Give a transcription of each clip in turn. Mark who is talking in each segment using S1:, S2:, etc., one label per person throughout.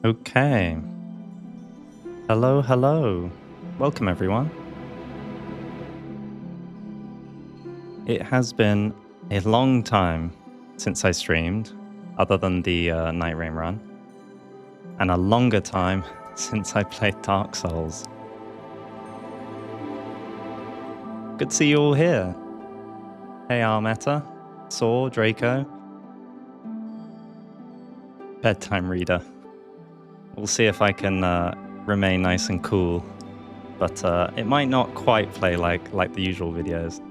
S1: Okay. Hello, hello. Welcome, everyone. It has been a long time since I streamed, other than the Night Rain run, and a longer time since I played Dark Souls. Good to see you all here. Hey, Armetta, Saw, Draco. Bedtime reader. We'll see if I can remain nice and cool, but it might not quite play like the usual videos.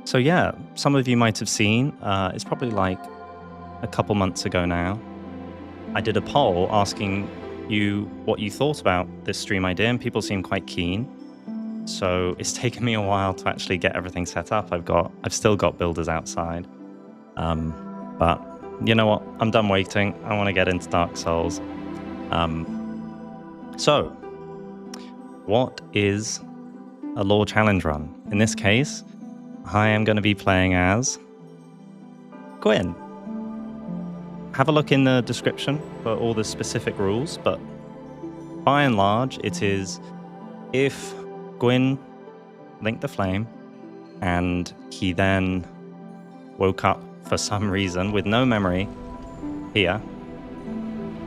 S1: So yeah, some of you might have seen, it's probably like a couple months ago now, I did a poll asking you what you thought about this stream idea, and people seem quite keen. So it's taken me a while to actually get everything set up. I've still got builders outside. But you know what? I'm done waiting. I want to get into Dark Souls. So what is a lore challenge run? In this case, I am going to be playing as Gwyn. Have a look in the description for all the specific rules, but by and large, it is if Gwyn linked the flame and he then woke up for some reason with no memory here,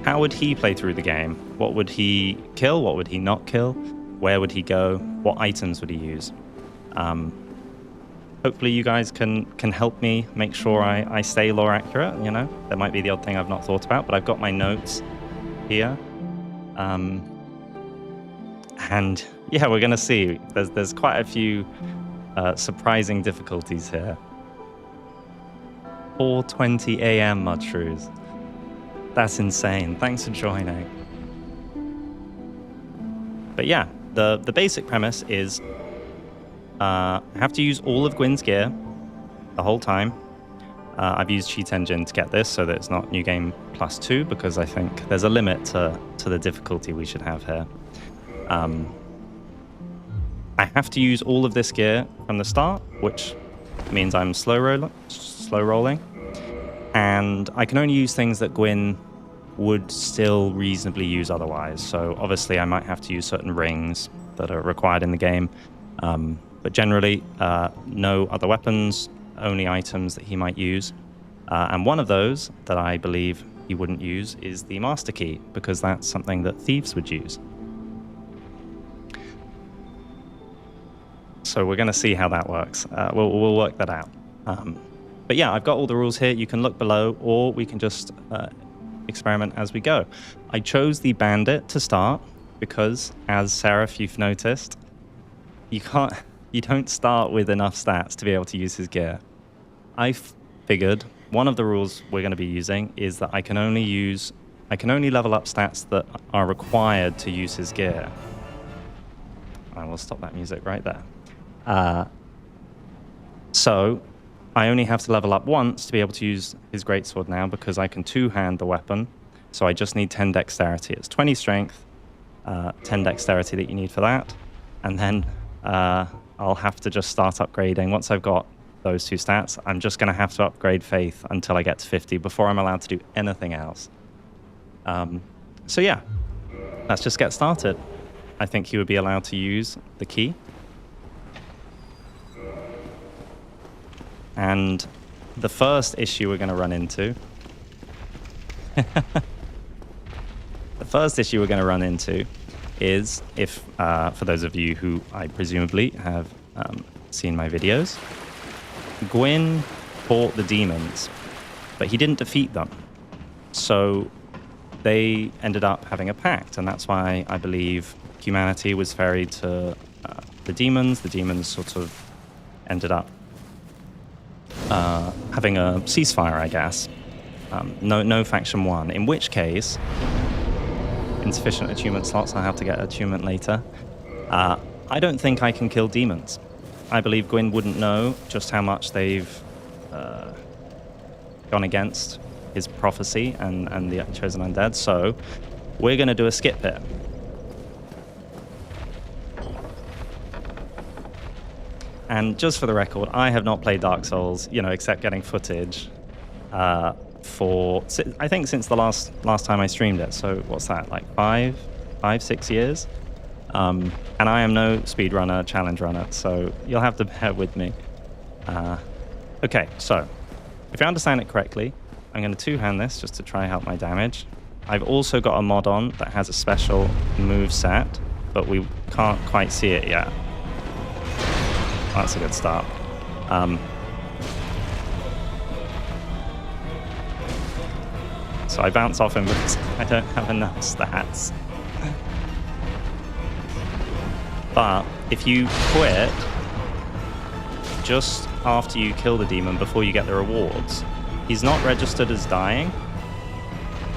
S1: how would he play through the game? What would he kill? What would he not kill? Where would he go? What items would he use? Hopefully you guys can help me make sure I stay lore accurate, you know? There might be the odd thing I've not thought about, but I've got my notes here. And yeah, we're gonna see. There's quite a few surprising difficulties here. 4:20 a.m. Mudshrews. That's insane. Thanks for joining. But yeah, the basic premise is I have to use all of Gwyn's gear the whole time. I've used Cheat Engine to get this so that it's not New Game +2, because I think there's a limit to the difficulty we should have here. I have to use all of this gear from the start, which means I'm slow rolling, and I can only use things that Gwyn would still reasonably use otherwise. So obviously I might have to use certain rings that are required in the game, but generally no other weapons, only items that he might use. And one of those that I believe he wouldn't use is the Master Key, because that's something that thieves would use. So we're going to see how that works. We'll work that out. But yeah, I've got all the rules here. You can look below, or we can just experiment as we go. I chose the Bandit to start because, as Sarah, if you've noticed, you don't start with enough stats to be able to use his gear. I figured one of the rules we're going to be using is that I can only level up stats that are required to use his gear. I will stop that music right there. So I only have to level up once to be able to use his greatsword now, because I can two-hand the weapon. So I just need 10 dexterity. It's 20 strength, 10 dexterity that you need for that. And then I'll have to just start upgrading. Once I've got those two stats, I'm just going to have to upgrade Faith until I get to 50 before I'm allowed to do anything else. So yeah, let's just get started. I think he would be allowed to use the key. And the first issue we're going to run into... is, if, for those of you who I presumably have seen my videos, Gwyn fought the demons, but he didn't defeat them. So they ended up having a pact, and that's why I believe humanity was ferried to the demons. The demons sort of ended up having a ceasefire, I guess. No faction won, in which case, insufficient attunement slots, I'll have to get attunement later. I don't think I can kill demons. I believe Gwyn wouldn't know just how much they've gone against his prophecy and the chosen undead, so we're going to do a skip here. And just for the record, I have not played Dark Souls, you know, except getting footage for, I think, since the last time I streamed it. So what's that, like 6 years? And I am no speedrunner, challenge runner, so you'll have to bear with me. Okay, so if I understand it correctly, I'm going to two-hand this just to try help my damage. I've also got a mod on that has a special move set, but we can't quite see it yet. That's a good start. So I bounce off him because I don't have enough stats. But if you quit just after you kill the demon before you get the rewards, he's not registered as dying,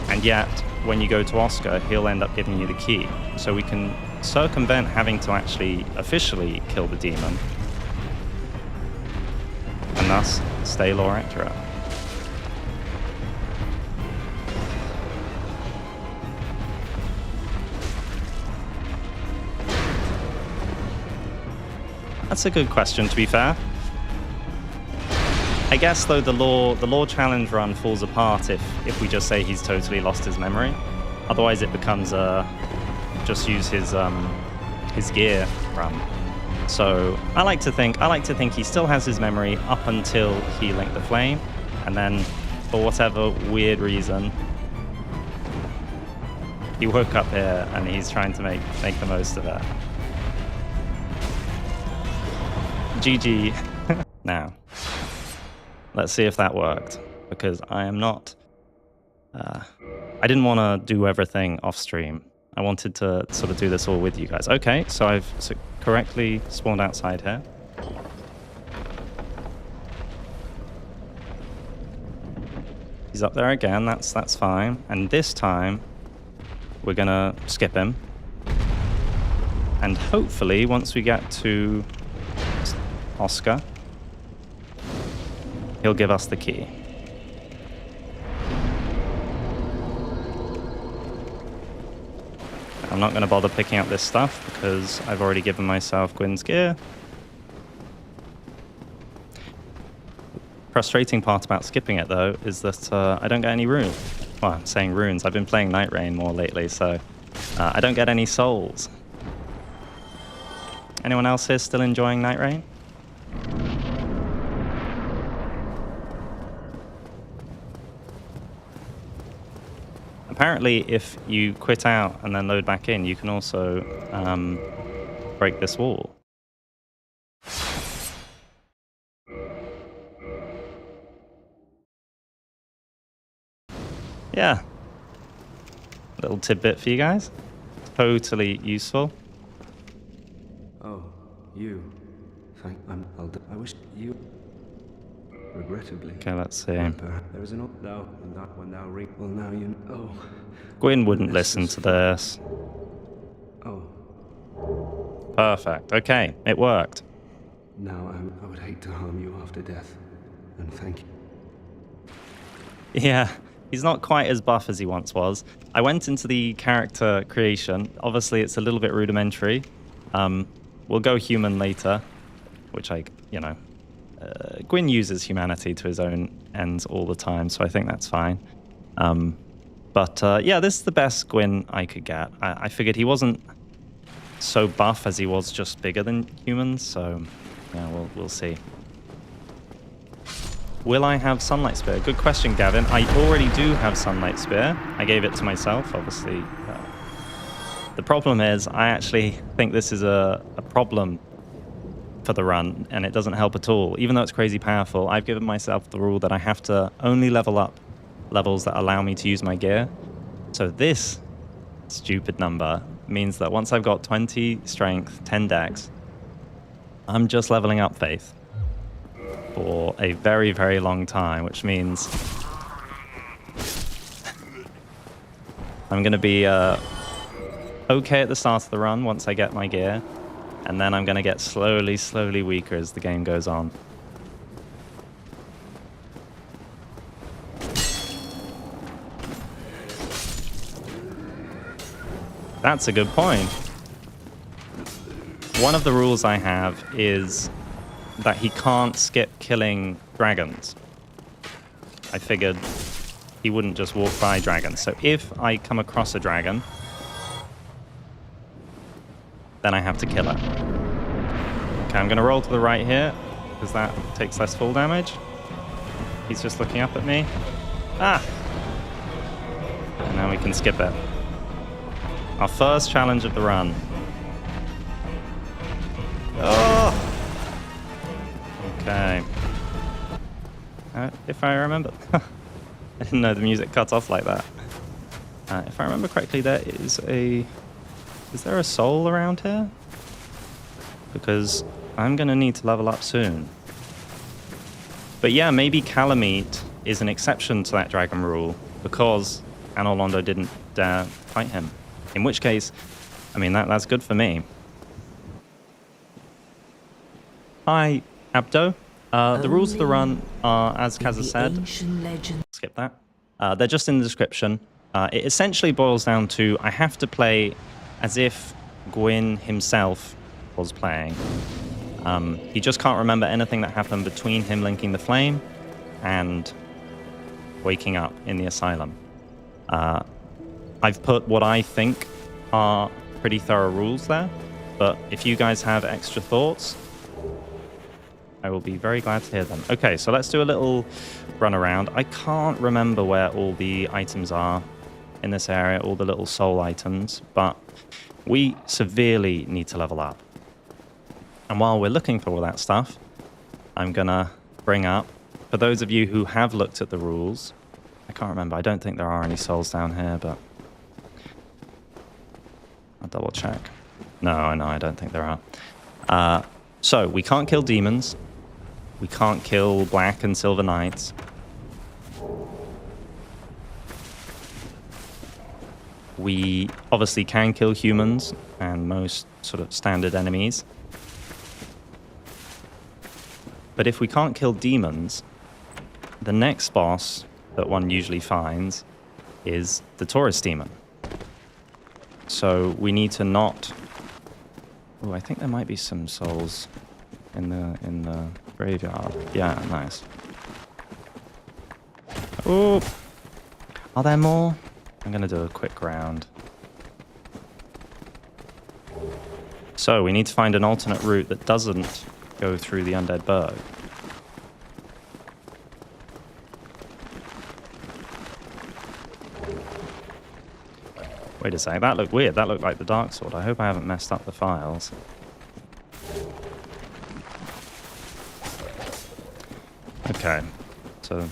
S1: and yet when you go to Oscar, he'll end up giving you the key. So we can circumvent having to actually officially kill the demon, and thus stay lore accurate. That's a good question, to be fair. I guess, though, the lore challenge run falls apart if we just say he's totally lost his memory. Otherwise, it becomes a just use his gear run. So I like to think he still has his memory up until he linked the flame, and then for whatever weird reason, he woke up here and he's trying to make the most of it. GG. Now, let's see if that worked, because I am not... I didn't want to do everything off stream. I wanted to sort of do this all with you guys. Okay, so I've correctly spawned outside here. He's up there again, that's fine. And this time, we're gonna skip him. And hopefully, once we get to Oscar, he'll give us the key. I'm not going to bother picking up this stuff because I've already given myself Gwyn's gear. Frustrating part about skipping it, though, is that I don't get any runes. Well, I'm saying runes. I've been playing Night Rain more lately, so I don't get any souls. Anyone else here still enjoying Night Rain? Apparently, if you quit out and then load back in, you can also break this wall. Yeah. Little tidbit for you guys. Totally useful.
S2: Oh, you. I wish you... Regrettably.
S1: Okay, let's see.
S2: There is an now, and that when thou ring. Well, now you know. Oh.
S1: Gwyn wouldn't listen to this.
S2: Oh.
S1: Perfect. Okay, it worked.
S2: Now I would hate to harm you after death, and thank you.
S1: Yeah, he's not quite as buff as he once was. I went into the character creation. Obviously, it's a little bit rudimentary. We'll go human later, which Gwyn uses humanity to his own ends all the time, so I think that's fine. Yeah, this is the best Gwyn I could get. I figured he wasn't so buff as he was just bigger than humans, so yeah, we'll see. Will I have Sunlight Spear? Good question, Gavin. I already do have Sunlight Spear. I gave it to myself, obviously. The problem is, I actually think this is a problem for the run, and it doesn't help at all. Even though it's crazy powerful, I've given myself the rule that I have to only level up levels that allow me to use my gear. So this stupid number means that once I've got 20 strength, 10 dex, I'm just leveling up faith for a very, very long time, which means I'm going to be okay at the start of the run once I get my gear, and then I'm going to get slowly weaker as the game goes on. That's a good point. One of the rules I have is that he can't skip killing dragons. I figured he wouldn't just walk by dragons. So if I come across a dragon, then I have to kill it. Okay, I'm going to roll to the right here, because that takes less fall damage. He's just looking up at me. Ah! And now we can skip it. Our first challenge of the run. Oh! Okay. If I remember... I didn't know the music cut off like that. If I remember correctly, there is a... Is there a soul around here? Because I'm going to need to level up soon. But yeah, maybe Calamite is an exception to that dragon rule because Anor Londo didn't dare fight him. In which case, I mean, that's good for me. Hi, Abdo. The rules of the run are, as Kaz has said, skip that. They're just in the description. It essentially boils down to I have to play as if Gwyn himself was playing. He just can't remember anything that happened between him linking the flame and waking up in the asylum. I've put what I think are pretty thorough rules there, but if you guys have extra thoughts, I will be very glad to hear them. Okay, so let's do a little run around. I can't remember where all the items are in this area, all the little soul items, but we severely need to level up. And while we're looking for all that stuff, I'm gonna bring up, for those of you who have looked at the rules, I can't remember, I don't think there are any souls down here, but I'll double check. No, I don't think there are. So, we can't kill demons. We can't kill black and silver knights. We obviously can kill humans and most sort of standard enemies. But if we can't kill demons, the next boss that one usually finds is the Taurus demon. So we need to not... Oh, I think there might be some souls in the graveyard. Yeah, nice. Oh, are there more? I'm gonna do a quick round. So we need to find an alternate route that doesn't go through the undead berg. Wait a sec, that looked weird. That looked like the dark sword. I hope I haven't messed up the files. Okay, so...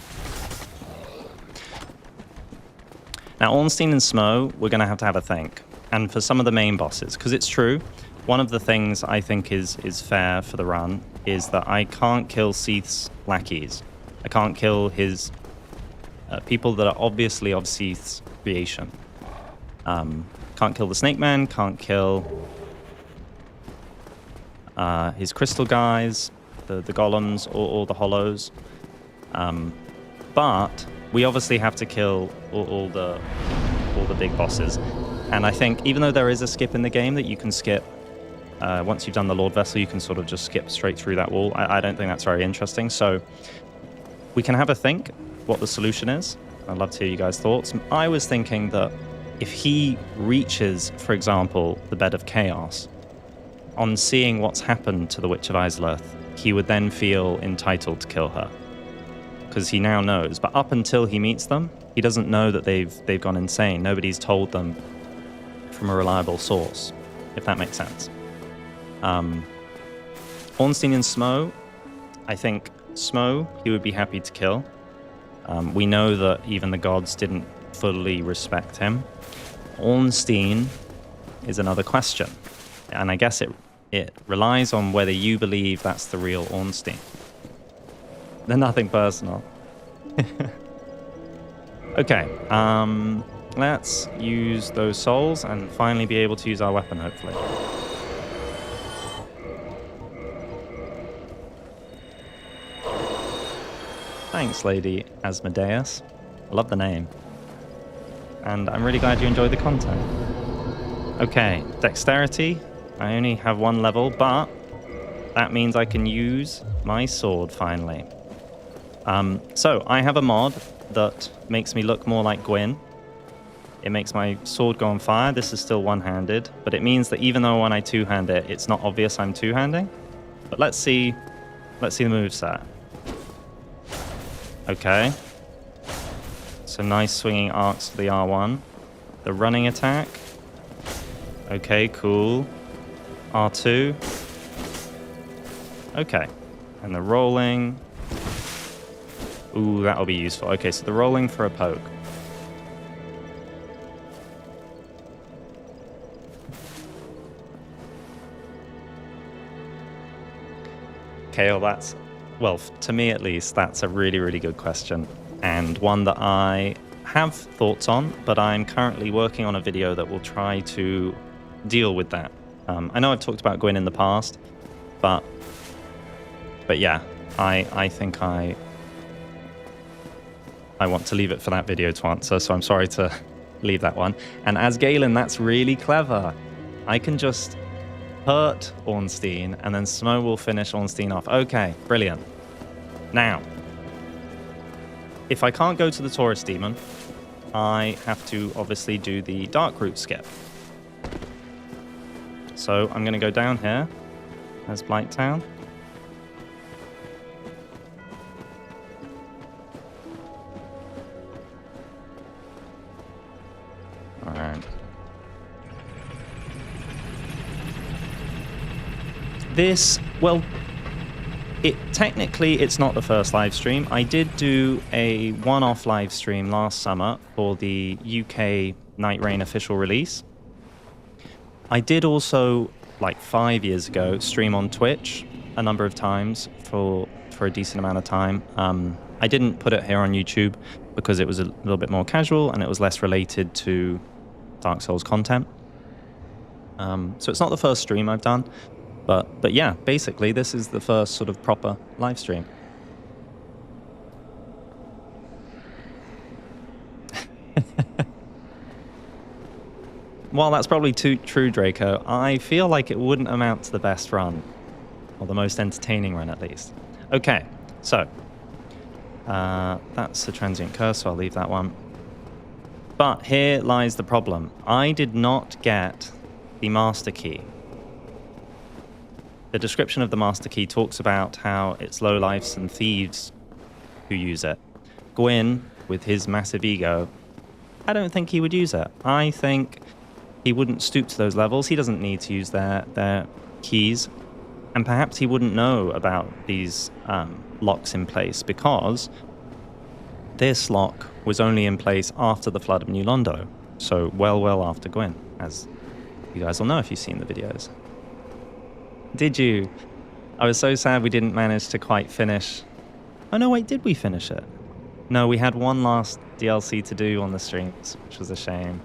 S1: Now, Ornstein and Smo, we're going to have a think. And for some of the main bosses, because it's true, one of the things I think is fair for the run is that I can't kill Seath's lackeys. I can't kill his people that are obviously of Seath's creation. Can't kill the Snake Man, can't kill his crystal guys, the golems, or the hollows. But we obviously have to kill all the big bosses. And I think even though there is a skip in the game that you can skip, once you've done the Lord Vessel, you can sort of just skip straight through that wall. I don't think that's very interesting. So we can have a think what the solution is. I'd love to hear you guys' thoughts. I was thinking that if he reaches, for example, the Bed of Chaos, on seeing what's happened to the Witch of Izalith, he would then feel entitled to kill her. Because he now knows. But up until he meets them, he doesn't know that they've gone insane. Nobody's told them from a reliable source, if that makes sense. Ornstein and Smo, I think Smo, he would be happy to kill. We know that even the gods didn't fully respect him. Ornstein is another question. And I guess it relies on whether you believe that's the real Ornstein. They're nothing personal. Okay, let's use those souls and finally be able to use our weapon, hopefully. Thanks, Lady Asmodeus. I love the name. And I'm really glad you enjoyed the content. Okay, dexterity. I only have one level, but that means I can use my sword, finally. So, I have a mod that makes me look more like Gwyn. It makes my sword go on fire. This is still one-handed, but it means that even though when I two-hand it, it's not obvious I'm two-handing. But let's see the moveset. Okay. So nice swinging arcs to the R1. The running attack. Okay, cool. R2. Okay. And the rolling. Ooh, that'll be useful. Okay, so the rolling for a poke. Okay, well that's, well, to me at least, that's a really, really good question. And one that I have thoughts on, but I'm currently working on a video that will try to deal with that. I know I've talked about Gwyn in the past, but yeah, I think I want to leave it for that video to answer, so I'm sorry to leave that one. And as Galen, that's really clever. I can just hurt Ornstein, and then Smo will finish Ornstein off. Okay, brilliant. Now, if I can't go to the Taurus Demon, I have to obviously do the Dark Route skip. So I'm going to go down here. There's Blighttown. Alright. This, well, technically it's not the first live stream. I did do a one-off live stream last summer for the UK Night Rain official release. I did also, like 5 years ago, stream on Twitch a number of times for a decent amount of time. I didn't put it here on YouTube because it was a little bit more casual and it was less related to Dark Souls content. So it's not the first stream I've done. But yeah, basically, this is the first sort of proper live stream. While that's probably true, Draco, I feel like it wouldn't amount to the best run. Or the most entertaining run, at least. Okay, so. That's a transient curse, so I'll leave that one. But here lies the problem. I did not get the Master Key. The description of the Master Key talks about how it's lowlifes and thieves who use it. Gwyn, with his massive ego, I don't think he would use it. I think he wouldn't stoop to those levels. He doesn't need to use their keys. And perhaps he wouldn't know about these locks in place because this lock was only in place after the flood of New Londo. So well after Gwyn, as you guys will know if you've seen the videos. Did you? I was so sad we didn't manage to quite finish. Oh no, wait, did we finish it? No, we had one last DLC to do on the streams, which was a shame.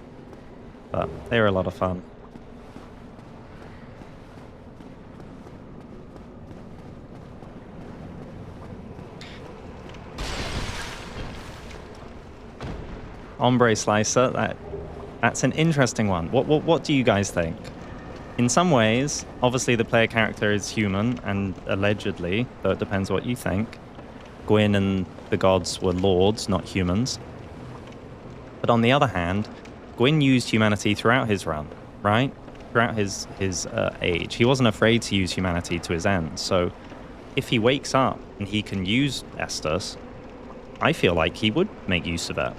S1: But they were a lot of fun. Ombre Slicer, that's an interesting one. What do you guys think? In some ways, obviously the player character is human, and allegedly, though it depends what you think, Gwyn and the gods were lords, not humans. But on the other hand, Gwyn used humanity throughout his run, right? Throughout his age. He wasn't afraid to use humanity to his end. So if he wakes up and he can use Estus, I feel like he would make use of it.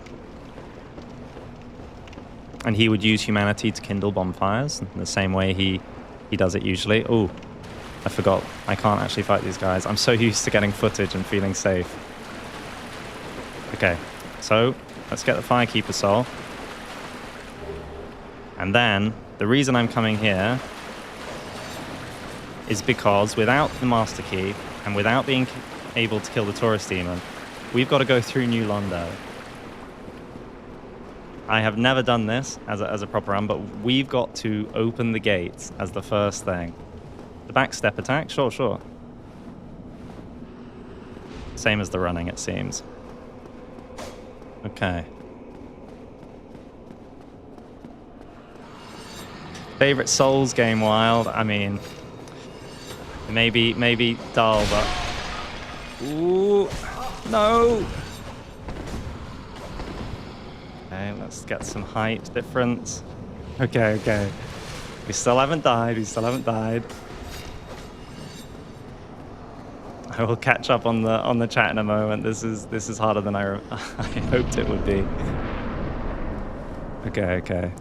S1: And he would use humanity to kindle bonfires in the same way he does it usually. Oh, I forgot. I can't actually fight these guys. I'm so used to getting footage and feeling safe. Okay, so let's get the Firekeeper Soul. And then, the reason I'm coming here is because without the Master Key and without being able to kill the Taurus Demon, we've got to go through New Londo. I have never done this as a proper run, but we've got to open the gates as the first thing. The backstep attack? Sure. Same as the running, it seems. Okay. Favorite Souls game, Wild? I mean, maybe dull, but Ooh, no. Okay, let's get some height difference. Okay, okay. We still haven't died. We still haven't died. I will catch up on the chat in a moment. This is harder than I hoped it would be. Okay, okay.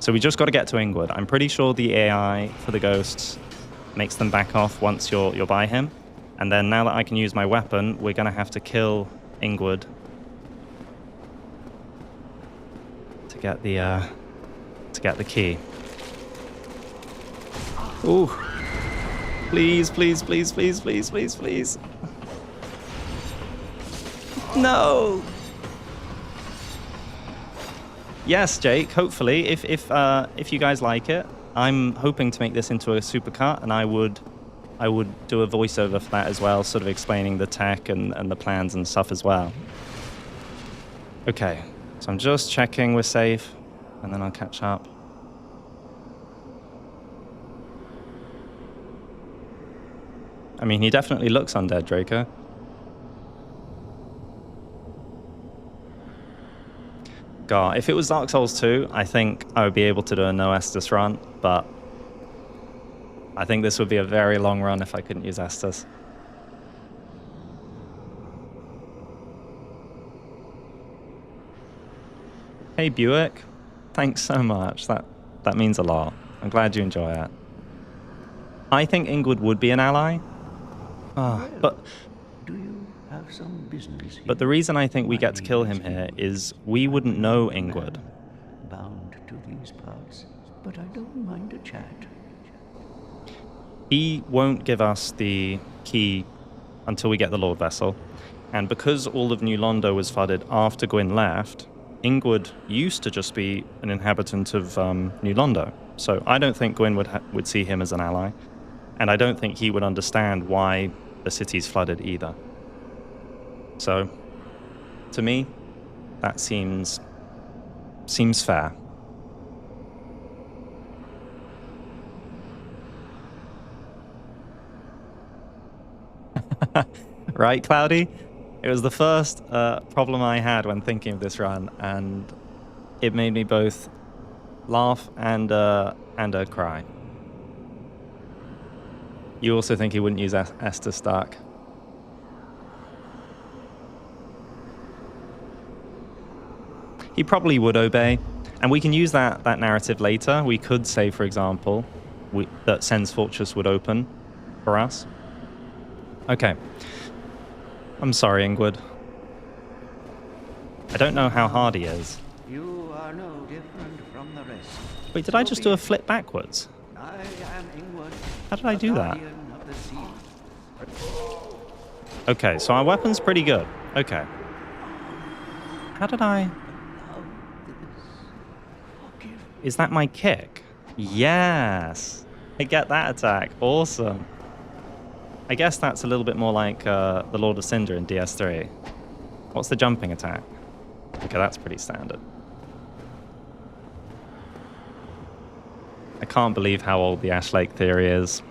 S1: So we just got to get to Ingwood. I'm pretty sure the AI for the ghosts makes them back off once you're by him. And then now that I can use my weapon, we're gonna have to kill Ingwood to get the key. Ooh. Please, please, please, please, please, please, please. No. Yes, Jake, hopefully, if you guys like it, I'm hoping to make this into a supercut, and I would do a voiceover for that as well, sort of explaining the tech and the plans and stuff as well. Okay, so I'm just checking we're safe, and then I'll catch up. I mean, he definitely looks undead, Draco. God, if it was Dark Souls 2, I think I would be able to do a no Estus run, but I think this would be a very long run if I couldn't use Estus. Hey Buick, thanks so much. That means a lot. I'm glad you enjoy it. I think Ingwood would be an ally. But
S3: do you have some business here?
S1: But the reason I think we get to kill him here is we wouldn't know Ingwood.
S3: Bound to these parts, but I don't mind a chat.
S1: He won't give us the key until we get the Lord Vessel. And because all of New Londo was flooded after Gwyn left, Ingwood used to just be an inhabitant of New Londo. So I don't think Gwyn would see him as an ally. And I don't think he would understand why the city's flooded either. So, to me, that seems fair. Right, Cloudy? It was the first problem I had when thinking of this run, and it made me both laugh and cry. You also think he wouldn't use Esther Stark? He probably would obey, and we can use that narrative later. We could say, for example, that Sen's Fortress would open for us. Okay. I'm sorry, Ingwood. I don't know how hard he is.
S3: You are no different from the rest.
S1: Wait, did I just do a flip backwards?
S3: I am Ingwood.
S1: How did I do that?
S3: Guardian of the Seath.
S1: Okay, so our weapon's pretty good. Okay. How did I... Is that my kick? Yes! I get that attack. Awesome. I guess that's a little bit more like the Lord of Cinder in DS3. What's the jumping attack? Okay, that's pretty standard. I can't believe how old the Ash Lake theory is.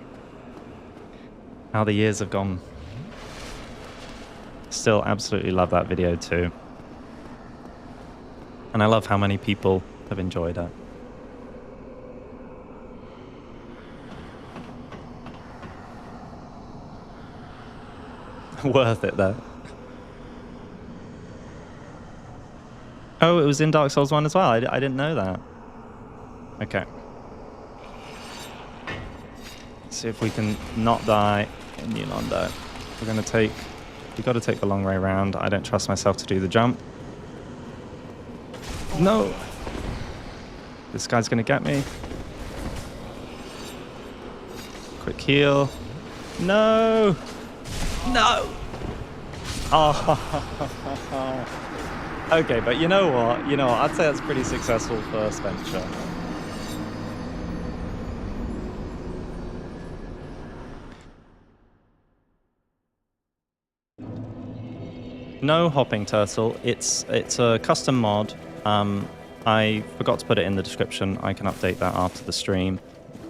S1: How the years have gone. Still absolutely love that video too. And I love how many people have enjoyed it. Worth it though. Oh, it was in Dark Souls 1 as well. I didn't know that. Okay. Let's see if we can not die in New Londo. We've got to take the long way around. I don't trust myself to do the jump. No! This guy's gonna get me. Quick heal. No! No! Oh. Okay, but you know what? I'd say that's pretty successful first venture. No hopping turtle. It's a custom mod. I forgot to put it in the description. I can update that after the stream.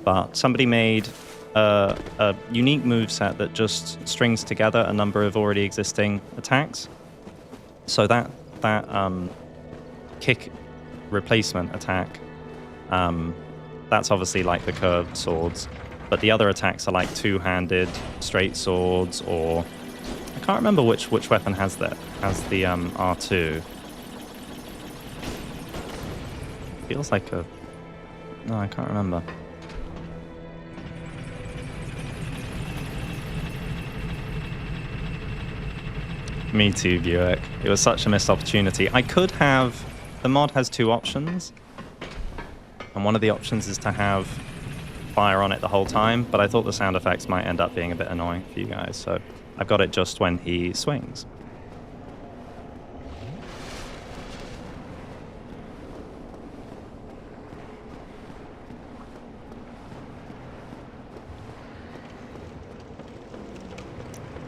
S1: But somebody made a unique moveset that just strings together a number of already existing attacks. So that kick replacement attack, that's obviously like the curved swords, but the other attacks are like two-handed straight swords, or I can't remember which weapon has that. Has the R2. Feels like a... No, I can't remember. Me too, Buick. It was such a missed opportunity. I could have... The mod has two options. And one of the options is to have fire on it the whole time, but I thought the sound effects might end up being a bit annoying for you guys, so I've got it just when he swings.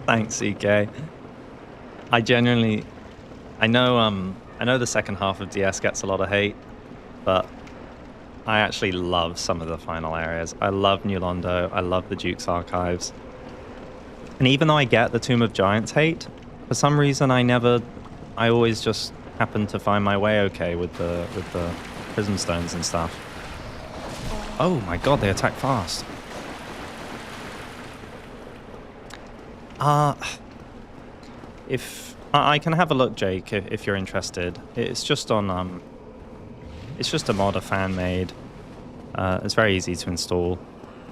S1: Thanks, EK. I genuinely... I know the second half of DS gets a lot of hate, but I actually love some of the final areas. I love New Londo. I love the Duke's Archives. And even though I get the Tomb of Giants hate, for some reason I always just happen to find my way okay with the Prism Stones and stuff. Oh my god, they attack fast. If I can have a look, Jake, if you're interested. It's just on it's just a mod a fan made. It's very easy to install.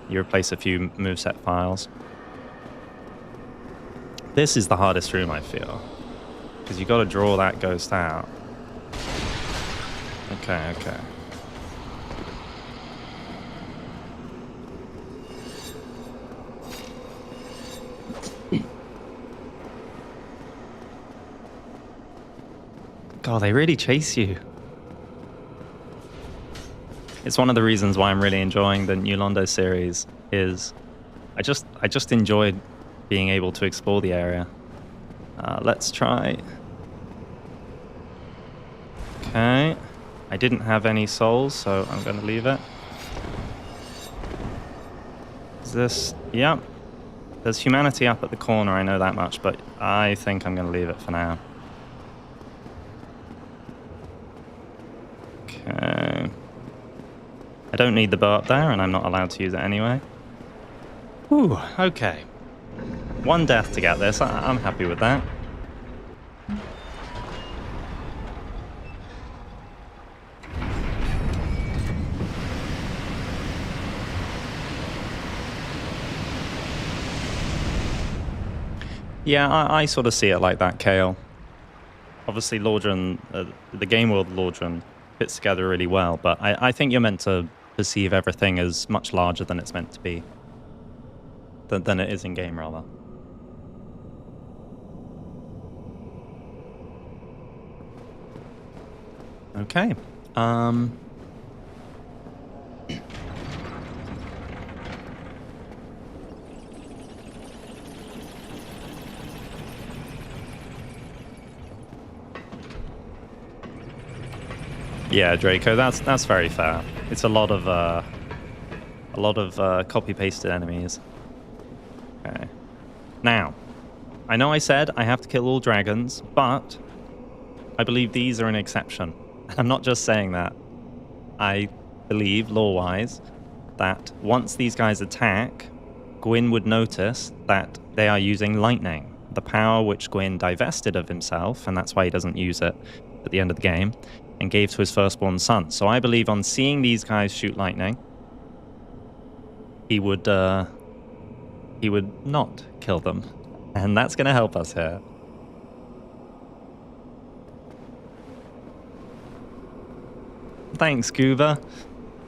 S1: You replace a few moveset files. This is the hardest room, I feel, because you got to draw that ghost out. Okay. God, they really chase you. It's one of the reasons why I'm really enjoying the New Londo series. Is I just enjoyed being able to explore the area. Let's try. Okay, I didn't have any souls, so I'm going to leave it. Is this? Yep. There's humanity up at the corner. I know that much, but I think I'm going to leave it for now. Okay. I don't need the bow up there, and I'm not allowed to use it anyway. Whew, okay. One death to get this. I'm happy with that. Yeah, I sort of see it like that, Kale. Obviously, Lordran, the game world Lordran fits together really well, but I think you're meant to perceive everything as much larger than it's meant to be. Than it is in game, rather. Okay. Yeah, Draco, that's very fair. It's a lot of copy-pasted enemies. Okay. Now, I know I said I have to kill all dragons, but I believe these are an exception. I'm not just saying that. I believe, lore-wise, that once these guys attack, Gwyn would notice that they are using lightning, the power which Gwyn divested of himself, and that's why he doesn't use it at the end of the game, and gave to his firstborn son. So I believe on seeing these guys shoot lightning, he would not kill them. And that's going to help us here. Thanks, Scuba.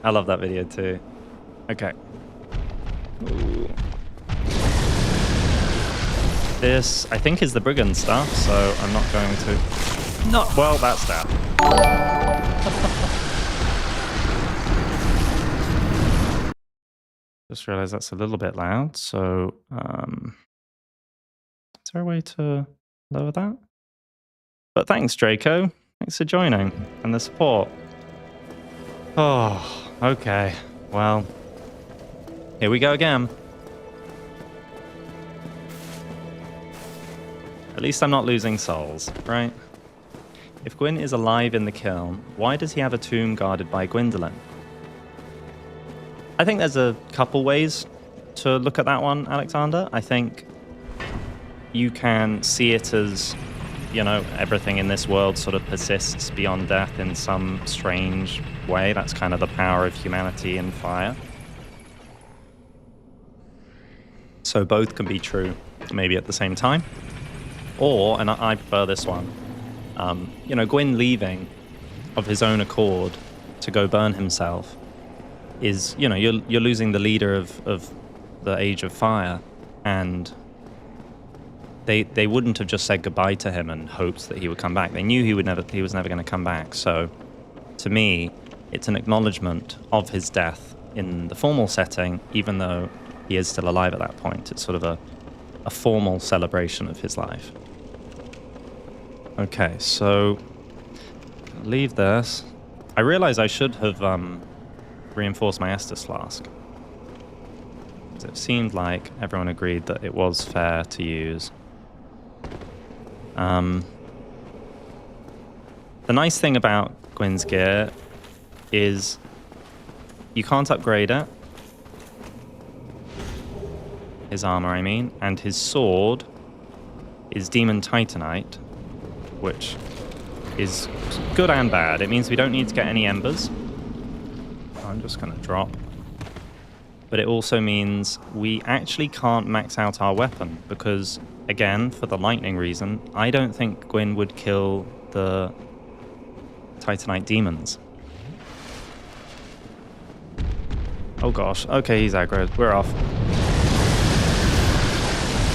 S1: I love that video too. Okay. Ooh. This, I think, is the brigand stuff, so I'm not going to... Not well, that's that. Just realized that's a little bit loud, so is there a way to lower that? But thanks, Draco. Thanks for joining and the support. Oh, okay. Well, here we go again. At least I'm not losing souls, right? If Gwyn is alive in the kiln, why does he have a tomb guarded by Gwendolyn? I think there's a couple ways to look at that one, Alexander. I think you can see it as, you know, everything in this world sort of persists beyond death in some strange way. That's kind of the power of humanity and fire. So both can be true, maybe at the same time. Or, and I prefer this one, you know, Gwyn leaving of his own accord to go burn himself is, you know, you're losing the leader of the Age of Fire, and they wouldn't have just said goodbye to him and hoped that he would come back. They knew he was never going to come back. So, to me, it's an acknowledgement of his death in the formal setting, even though he is still alive at that point. It's sort of a formal celebration of his life. Okay, so leave this. I realize I should have reinforced my Estus flask. It seemed like everyone agreed that it was fair to use. The nice thing about Gwyn's gear is you can't upgrade it. His armor, I mean, and his sword is Demon Titanite, which is good and bad. It means we don't need to get any embers. I'm just going to drop. But it also means we actually can't max out our weapon because, again, for the lightning reason, I don't think Gwyn would kill the Titanite demons. Oh gosh, okay, he's aggro. We're off.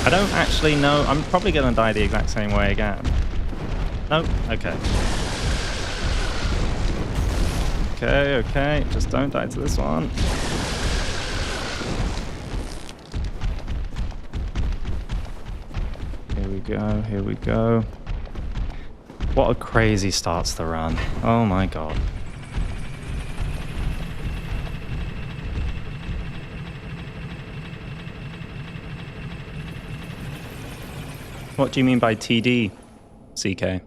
S1: I don't actually know. I'm probably going to die the exact same way again. Nope, okay. Okay, just don't die to this one. Here we go. What a crazy start to the run. Oh my god. What do you mean by TD, CK?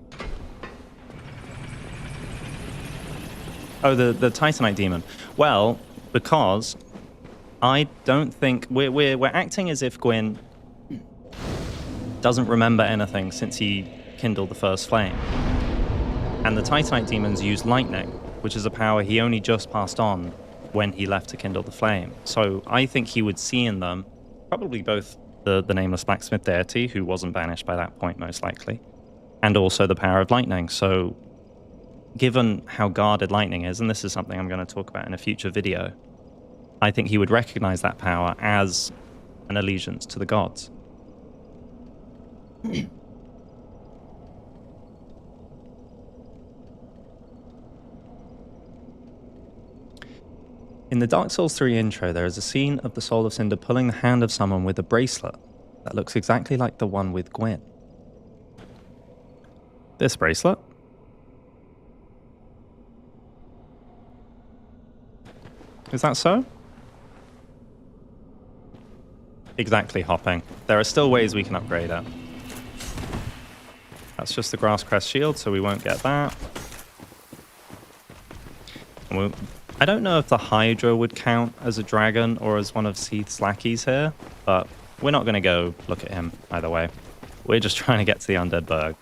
S1: Oh, the Titanite demon. Well, because I don't think we're acting as if Gwyn doesn't remember anything since he kindled the first flame. And the Titanite demons use lightning, which is a power he only just passed on when he left to kindle the flame. So I think he would see in them probably both the nameless blacksmith deity, who wasn't banished by that point most likely, and also the power of lightning. So given how guarded lightning is, and this is something I'm going to talk about in a future video, I think he would recognize that power as an allegiance to the gods. In the Dark Souls 3 intro, there is a scene of the Soul of Cinder pulling the hand of someone with a bracelet that looks exactly like the one with Gwyn. This bracelet? Is that so? Exactly, hopping. There are still ways we can upgrade it. That's just the Grass Crest shield, so we won't get that. I don't know if the Hydra would count as a dragon or as one of Seath's lackeys here, but we're not going to go look at him either way. We're just trying to get to the Undead Burg.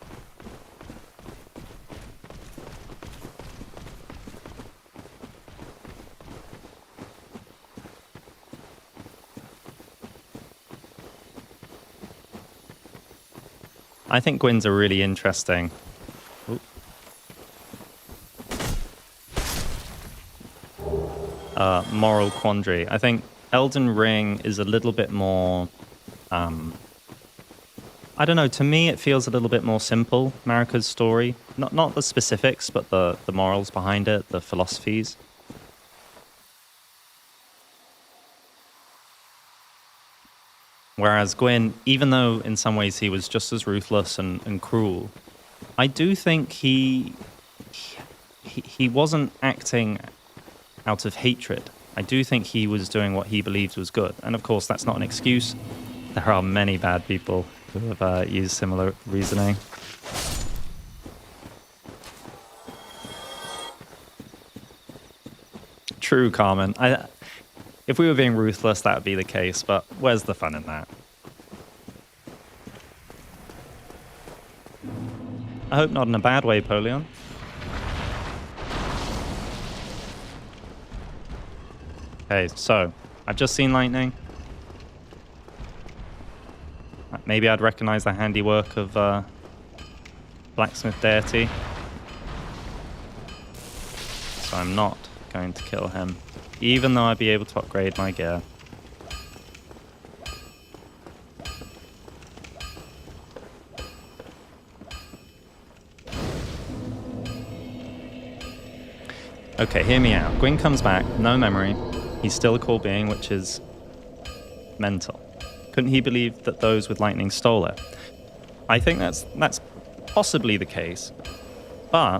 S1: I think Gwyn's a really interesting... moral quandary. I think Elden Ring is a little bit more... I don't know, to me it feels a little bit more simple, Marika's story. Not the specifics, but the morals behind it, the philosophies. Whereas Gwyn, even though in some ways he was just as ruthless and cruel, I do think he wasn't acting out of hatred. I do think he was doing what he believed was good. And of course, that's not an excuse. There are many bad people who have used similar reasoning. True, Carmen. If we were being ruthless, that would be the case, but where's the fun in that? I hope not in a bad way, Polion. Okay, so I've just seen lightning. Maybe I'd recognize the handiwork of Blacksmith Deity. So I'm not going to kill him, even though I'd be able to upgrade my gear. Okay, hear me out. Gwyn comes back, no memory. He's still a core being, which is mental. Couldn't he believe that those with lightning stole it? I think that's possibly the case. But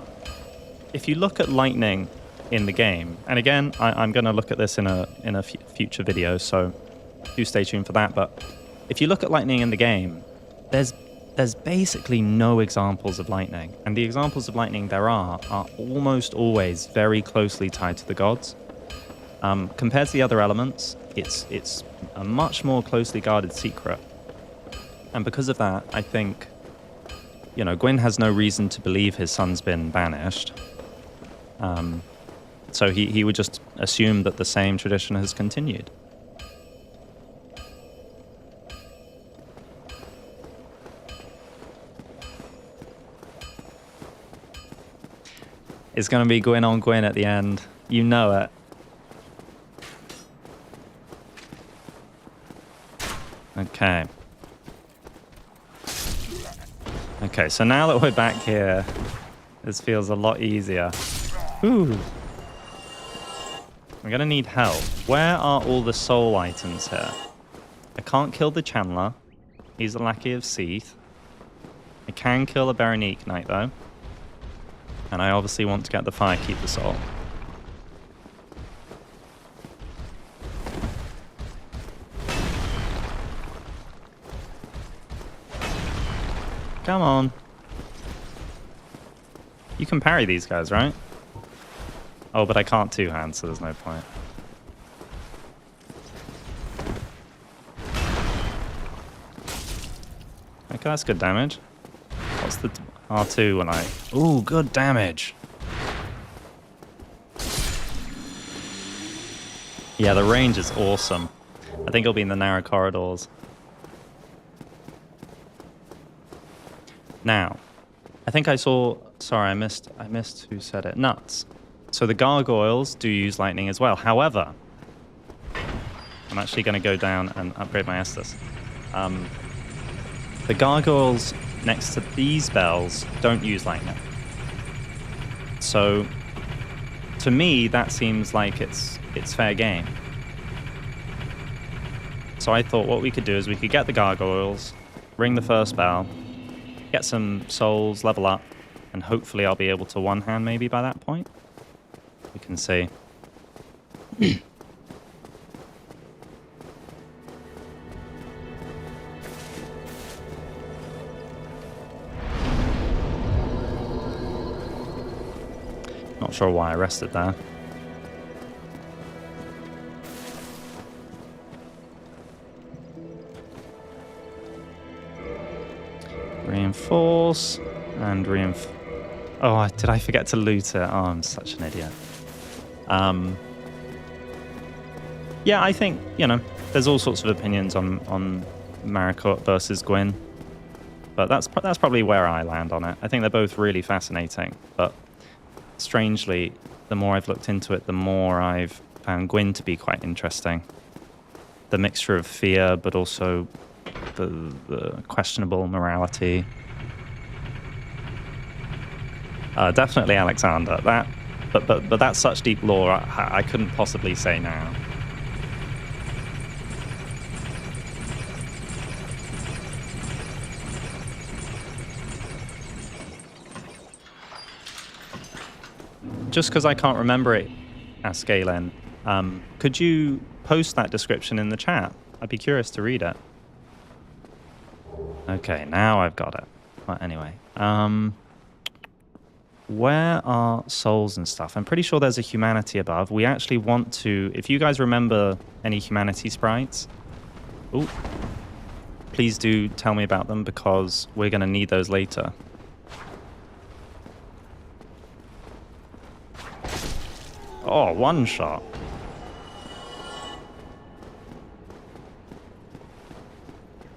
S1: if you look at lightning in the game, and again, I'm going to look at this in a future video, so do stay tuned for that. But if you look at lightning in the game, there's basically no examples of lightning, and the examples of lightning there are almost always very closely tied to the gods. Compared to the other elements, it's a much more closely guarded secret, and because of that, I think, you know, Gwyn has no reason to believe his son's been banished. So he would just assume that the same tradition has continued. It's going to be Gwyn on Gwyn at the end. You know it. Okay. Okay, so now that we're back here, this feels a lot easier. Ooh. I'm going to need help. Where are all the soul items here? I can't kill the Chandler. He's a lackey of Seath. I can kill a Berenique Knight, though. And I obviously want to get the Firekeeper soul. Come on. You can parry these guys, right? Oh, but I can't two-hand, so there's no point. Okay, that's good damage. What's the R2 when I... Ooh, good damage. Yeah, the range is awesome. I think it'll be in the narrow corridors. Now, I think I saw... Sorry, I missed who said it. Nuts. So the gargoyles do use lightning as well. However, I'm actually going to go down and upgrade my Estus. The gargoyles next to these bells don't use lightning. So, to me, that seems like it's fair game. So I thought what we could do is we could get the gargoyles, ring the first bell, get some souls, level up, and hopefully I'll be able to one-hand maybe by that point. We can see. Not sure why I rested there. Reinforce and reinforce. Oh, did I forget to loot it? Oh, I'm such an idiot. Yeah, I think, you know, there's all sorts of opinions on Maricourt versus Gwyn, but that's probably where I land on it. I think they're both really fascinating, but strangely, the more I've looked into it, the more I've found Gwyn to be quite interesting. The mixture of fear, but also the questionable morality. Definitely Alexander. But that's such deep lore. I couldn't possibly say now. Just because I can't remember it, Askalen, could you post that description in the chat? I'd be curious to read it. Okay, now I've got it. Well, anyway, where are souls and stuff? I'm pretty sure there's a humanity above. We actually want to... If you guys remember any humanity sprites, ooh, please do tell me about them because we're going to need those later. Oh, one shot.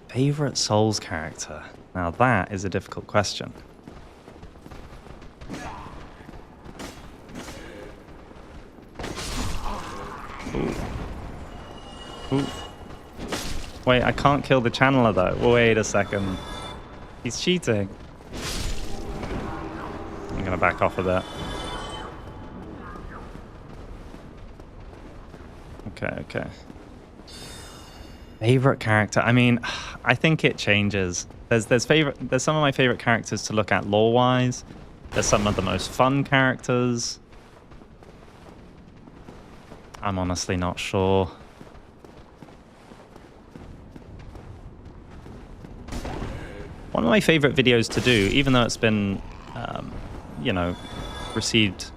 S1: Favorite Souls character? Now that is a difficult question. Ooh. Ooh. Wait, I can't kill the channeler though. Wait a second. He's cheating. I'm gonna back off a bit. Okay. Favorite character? I mean, I think it changes. There's some of my favorite characters to look at lore-wise. There's some of the most fun characters. I'm honestly not sure. One of my favorite videos to do, even though it's been, you know, received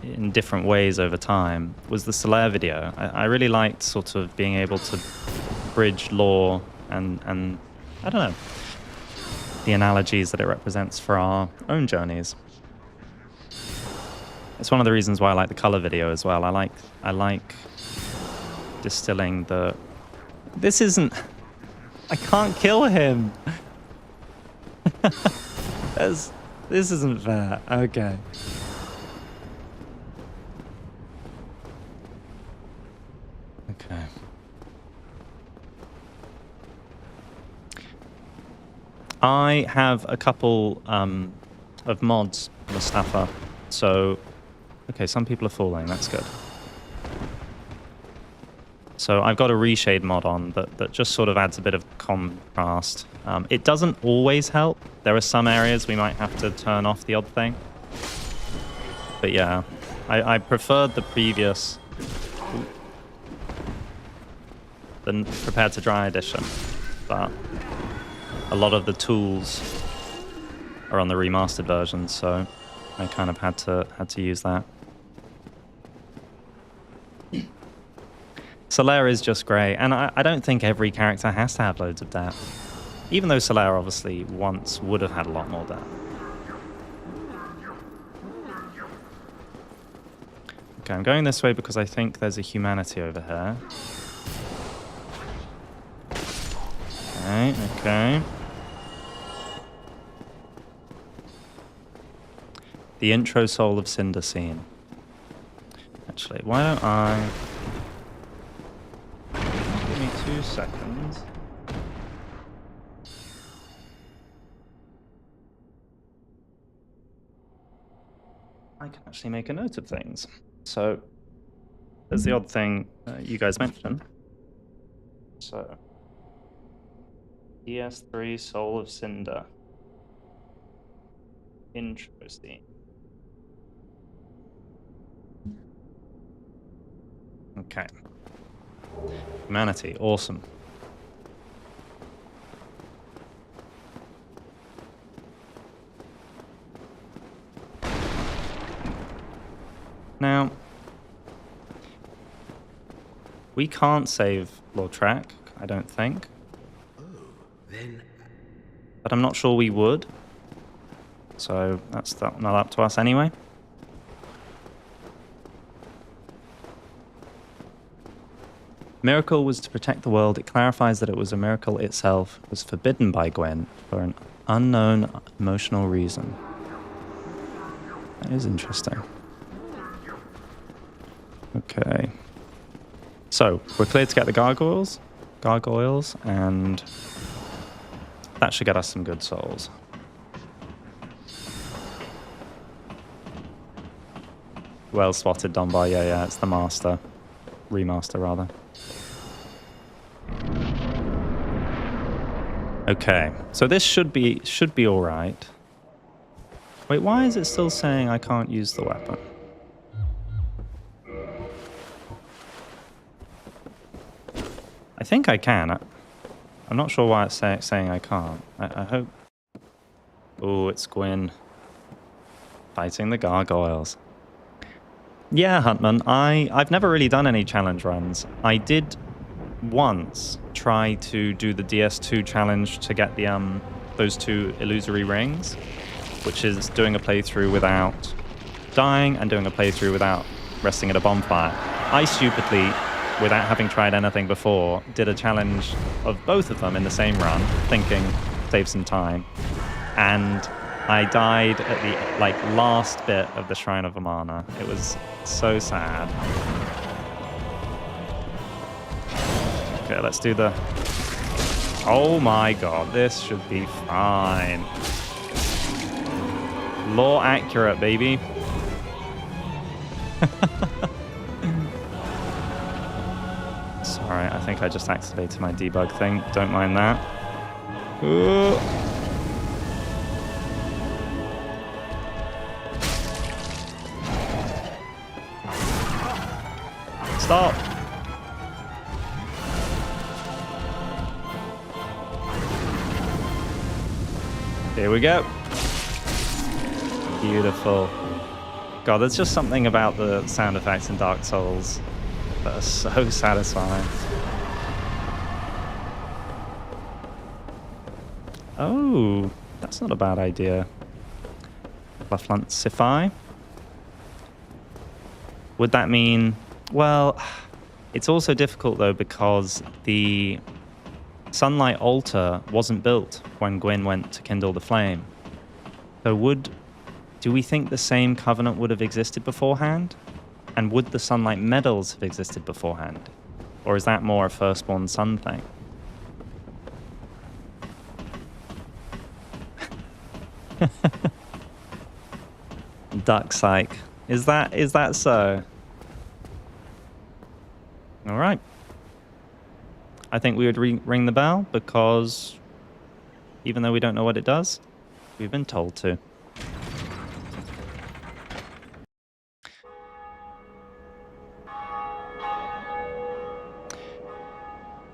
S1: in different ways over time, was the Solaire video. I really liked sort of being able to bridge lore and I don't know, the analogies that it represents for our own journeys. It's one of the reasons why I like the color video as well. I like distilling the... This isn't... I can't kill him! This isn't fair. Okay. Okay. I have a couple of mods, Mustafa. So, okay, some people are falling. That's good. So I've got a reshade mod on that just sort of adds a bit of contrast. It doesn't always help. There are some areas we might have to turn off the odd thing. But yeah, I preferred the previous... the Prepared to Dry edition, but a lot of the tools are on the remastered version, so I kind of had to use that. Solaire is just great, and I don't think every character has to have loads of depth, even though Solaire obviously once would have had a lot more depth. Okay, I'm going this way because I think there's a humanity over here. Okay. The intro soul of Cinder scene. Actually, why don't I... Give me 2 seconds. I can actually make a note of things. So, there's the odd thing you guys mentioned. So... DS3 Soul of Cinder. Interesting. Okay. Humanity, awesome. Now, we can't save Lord Track, I don't think. But I'm not sure we would. So that's not up to us anyway. Miracle was to protect the world. It clarifies that it was a miracle itself. Was forbidden by Gwyn for an unknown emotional reason. That is interesting. Okay. So we're clear to get the gargoyles, and that should get us some good souls. Well spotted, Dunbar. Yeah, it's the master. Remaster, rather. Okay, so this should be all right. Wait, why is it still saying I can't use the weapon? I think I can. I'm not sure why it's saying I can't. I hope... Oh, it's Gwyn. Fighting the gargoyles. Yeah, Huntman, I've never really done any challenge runs. I did once try to do the DS2 challenge to get the those 2 illusory rings, which is doing a playthrough without dying and doing a playthrough without resting at a bonfire. I stupidly, without having tried anything before, did a challenge of both of them in the same run, thinking save some time, and I died at the last bit of the Shrine of Amana. It was so sad. Okay, let's do the... Oh my god, this should be fine. Law accurate, baby. Sorry, I think I just activated my debug thing. Don't mind that. Ooh. Stop. Here we go. Beautiful. God, there's just something about the sound effects in Dark Souls that are so satisfying. Oh, that's not a bad idea. Fluffluncify. Would that mean... Well, it's also difficult though because the sunlight altar wasn't built when Gwyn went to kindle the flame. So do we think the same covenant would have existed beforehand? And would the sunlight medals have existed beforehand? Or is that more a firstborn son thing? Duck psych. Is that so? All right. I think we would ring the bell because even though we don't know what it does, we've been told to.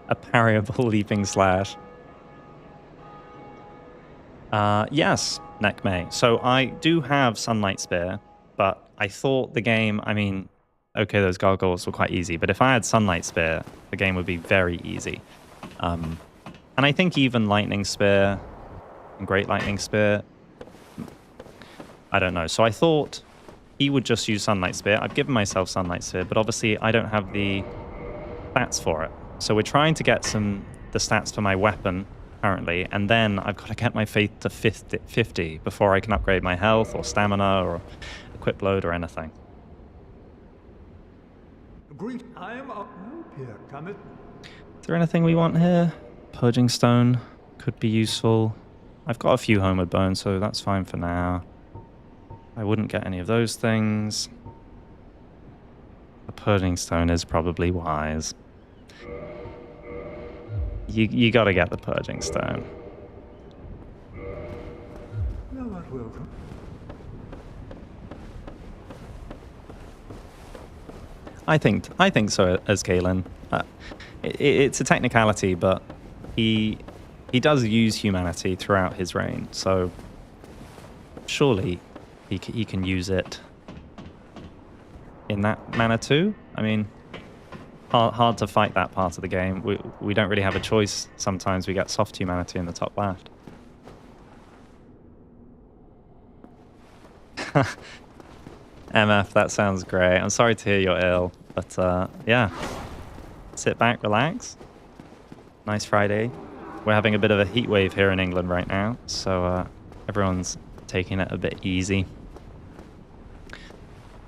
S1: A parryable leaping slash. Yes, Snek may. So I do have Sunlight Spear, but I thought the game, I mean, okay, those gargoyles were quite easy, but if I had Sunlight Spear, the game would be very easy. And I think even Lightning Spear and Great Lightning Spear, I don't know. So I thought he would just use Sunlight Spear. I've given myself Sunlight Spear, but obviously I don't have the stats for it. So we're trying to get the stats for my weapon currently, and then I've got to get my faith to 50 before I can upgrade my health or stamina or equip load or anything.
S4: Greet, I am up here, come it.
S1: Is there anything we want here? Purging Stone could be useful. I've got a few Homeward Bones, so that's fine for now. I wouldn't get any of those things. The Purging Stone is probably wise. You gotta get the Purging Stone.
S4: You're not welcome.
S1: I think so as Galen. It's a technicality, but he does use humanity throughout his reign, so surely he can use it in that manner too. I mean, hard to fight that part of the game. We don't really have a choice. Sometimes we get soft humanity in the top left. MF, that sounds great. I'm sorry to hear you're ill, but yeah. Sit back, relax. Nice Friday. We're having a bit of a heat wave here in England right now, so everyone's taking it a bit easy.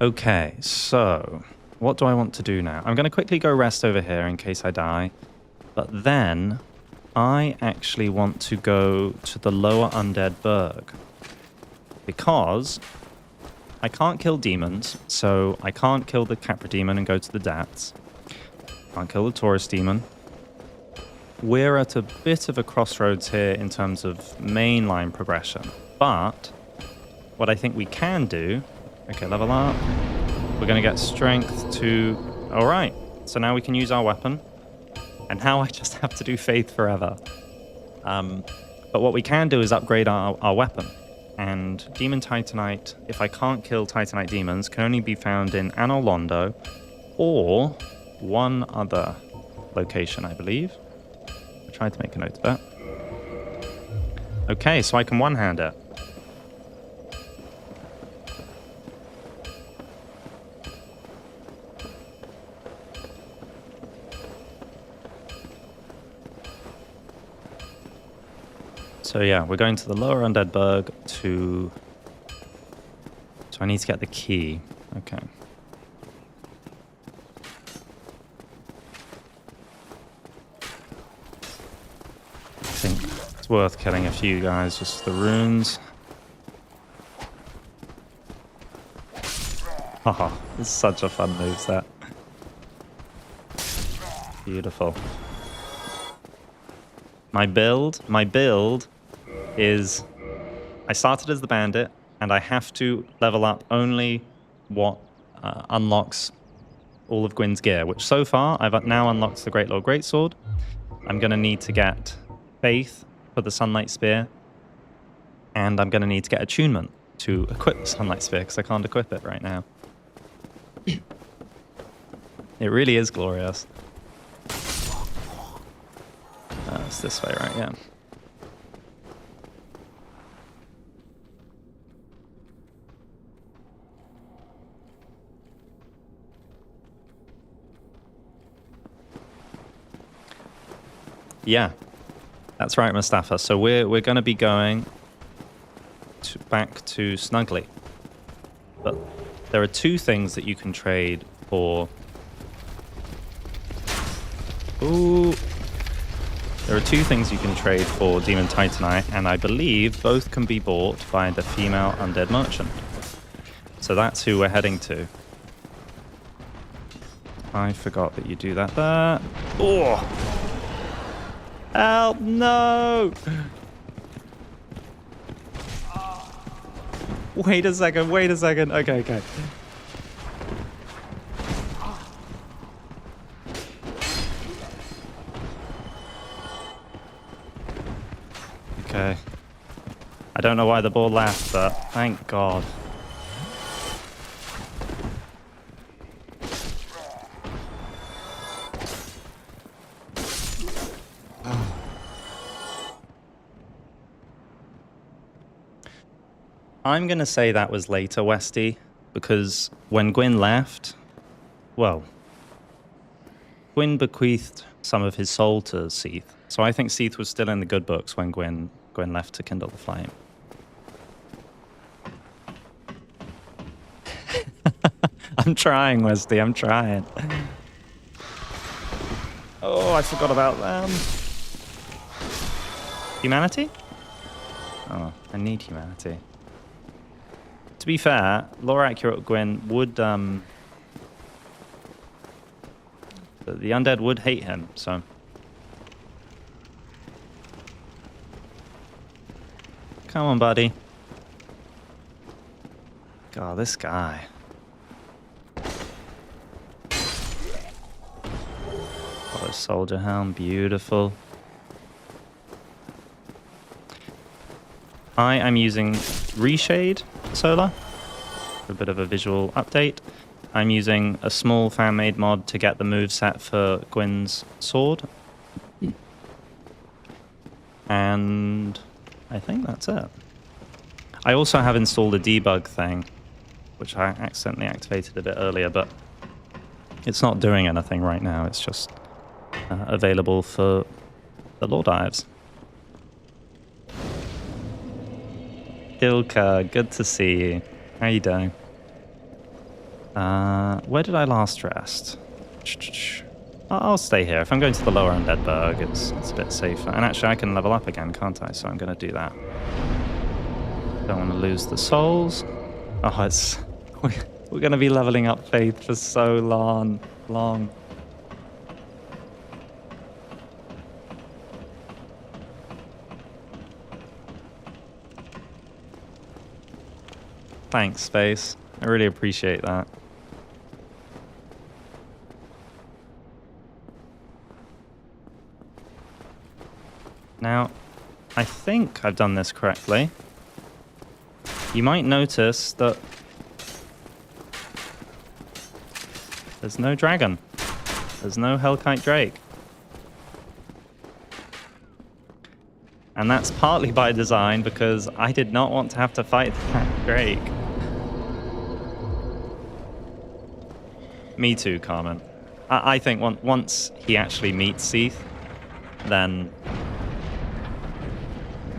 S1: Okay, so what do I want to do now? I'm going to quickly go rest over here in case I die, but then I actually want to go to the lower undead burg because I can't kill demons, so I can't kill the Capra demon and go to the Dats. Can't kill the Taurus demon. We're at a bit of a crossroads here in terms of mainline progression, but what I think we can do... Okay, level up. We're going to get strength to... Alright, so now we can use our weapon, And now I just have to do Faith forever. But what we can do is upgrade our weapon. And Demon Titanite, if I can't kill Titanite demons, can only be found in Anor Londo or one other location, I believe. I tried to make a note of that. Okay, so I can one-hand it. So yeah, we're going to the lower undead burg to... So I need to get the key. Okay. I think it's worth killing a few guys, just for the runes. Haha, this is such a fun moveset. Beautiful. My build is... I started as the bandit, and I have to level up only what unlocks all of Gwyn's gear, which so far I've now unlocked the Great Lord Greatsword. I'm going to need to get Faith for the Sunlight Spear, and I'm going to need to get Attunement to equip the Sunlight Spear, because I can't equip it right now. It really is glorious. It's this way, right? Yeah. Yeah, that's right, Mustafa. So we're going to be going back to Snuggly, but there are two things that you can trade for. Ooh, there are two things you can trade for Demon Titanite, and I believe both can be bought by the female undead merchant. So that's who we're heading to. I forgot that you do that there. Oh. Help, no! Wait a second, wait a second. Okay, okay. Okay. I don't know why the ball left, but thank God. I'm going to say that was later, Westy, because when Gwyn left, well, Gwyn bequeathed some of his soul to Seath. So I think Seath was still in the good books when Gwyn left to kindle the flame. I'm trying, Westy, I'm trying. Oh, I forgot about them. Humanity? Oh, I need humanity. To be fair, lore accurate Gwyn would, the undead would hate him, so. Come on, buddy. God, this guy. Oh, a soldier helm, beautiful. I am using Reshade Solar for a bit of a visual update. I'm using a small fan-made mod to get the moveset for Gwyn's sword. And I think that's it. I also have installed a debug thing, which I accidentally activated a bit earlier, but it's not doing anything right now. It's just available for the lore dives. Ilka, good to see you. How you doing? Where did I last rest? I'll stay here. If I'm going to the lower undead burg, it's a bit safer. And actually, I can level up again, can't I? So I'm going to do that. Don't want to lose the souls. Oh, it's... We're going to be leveling up Faith for so long. Thanks, Space. I really appreciate that. Now, I think I've done this correctly. You might notice that there's no dragon. There's no Hellkite Drake. And that's partly by design because I did not want to have to fight that Drake. Me too, Carmen. I think once he actually meets Seath, then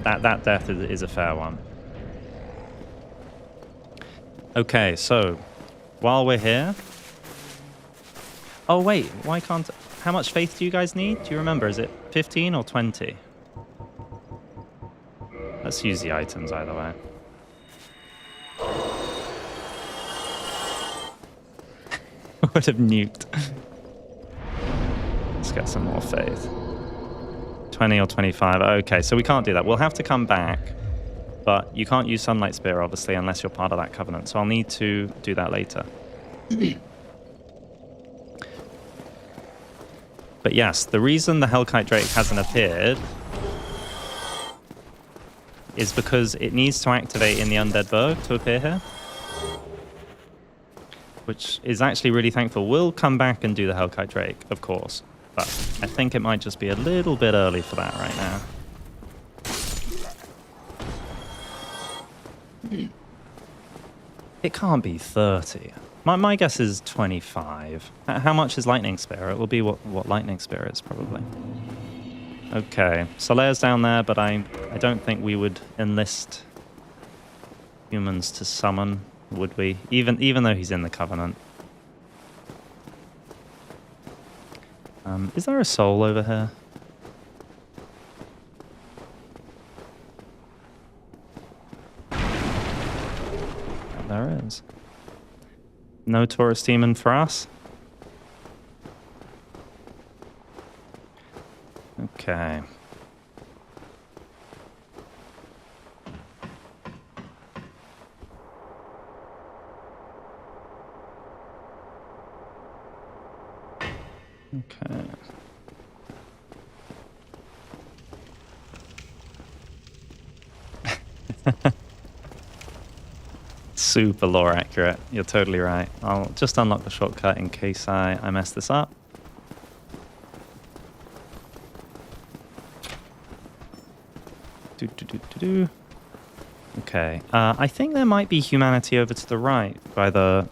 S1: that death is a fair one. Okay, so while we're here... Oh wait, why can't... How much faith do you guys need? Do you remember? Is it 15 or 20? Let's use the items either way. Would have nuked. Let's get some more faith. 20 or 25. Okay, so we can't do that. We'll have to come back. But you can't use Sunlight Spear, obviously, unless you're part of that covenant. So I'll need to do that later. But yes, the reason the Hellkite Drake hasn't appeared is because it needs to activate in the Undead Berg to appear here. Which is actually really thankful. We'll come back and do the Hellkite Drake, of course. But I think it might just be a little bit early for that right now. It can't be 30. My guess is 25. How much is Lightning Spear? It will be what Lightning Spear is, probably. Okay, Solaire's down there, but I don't think we would enlist humans to summon, would we? Even though he's in the Covenant. Is there a soul over here? Oh, there is. No Taurus Demon for us. Okay. Okay. Super lore accurate. You're totally right. I'll just unlock the shortcut in case I mess this up. Okay. I think there might be humanity over to the right by the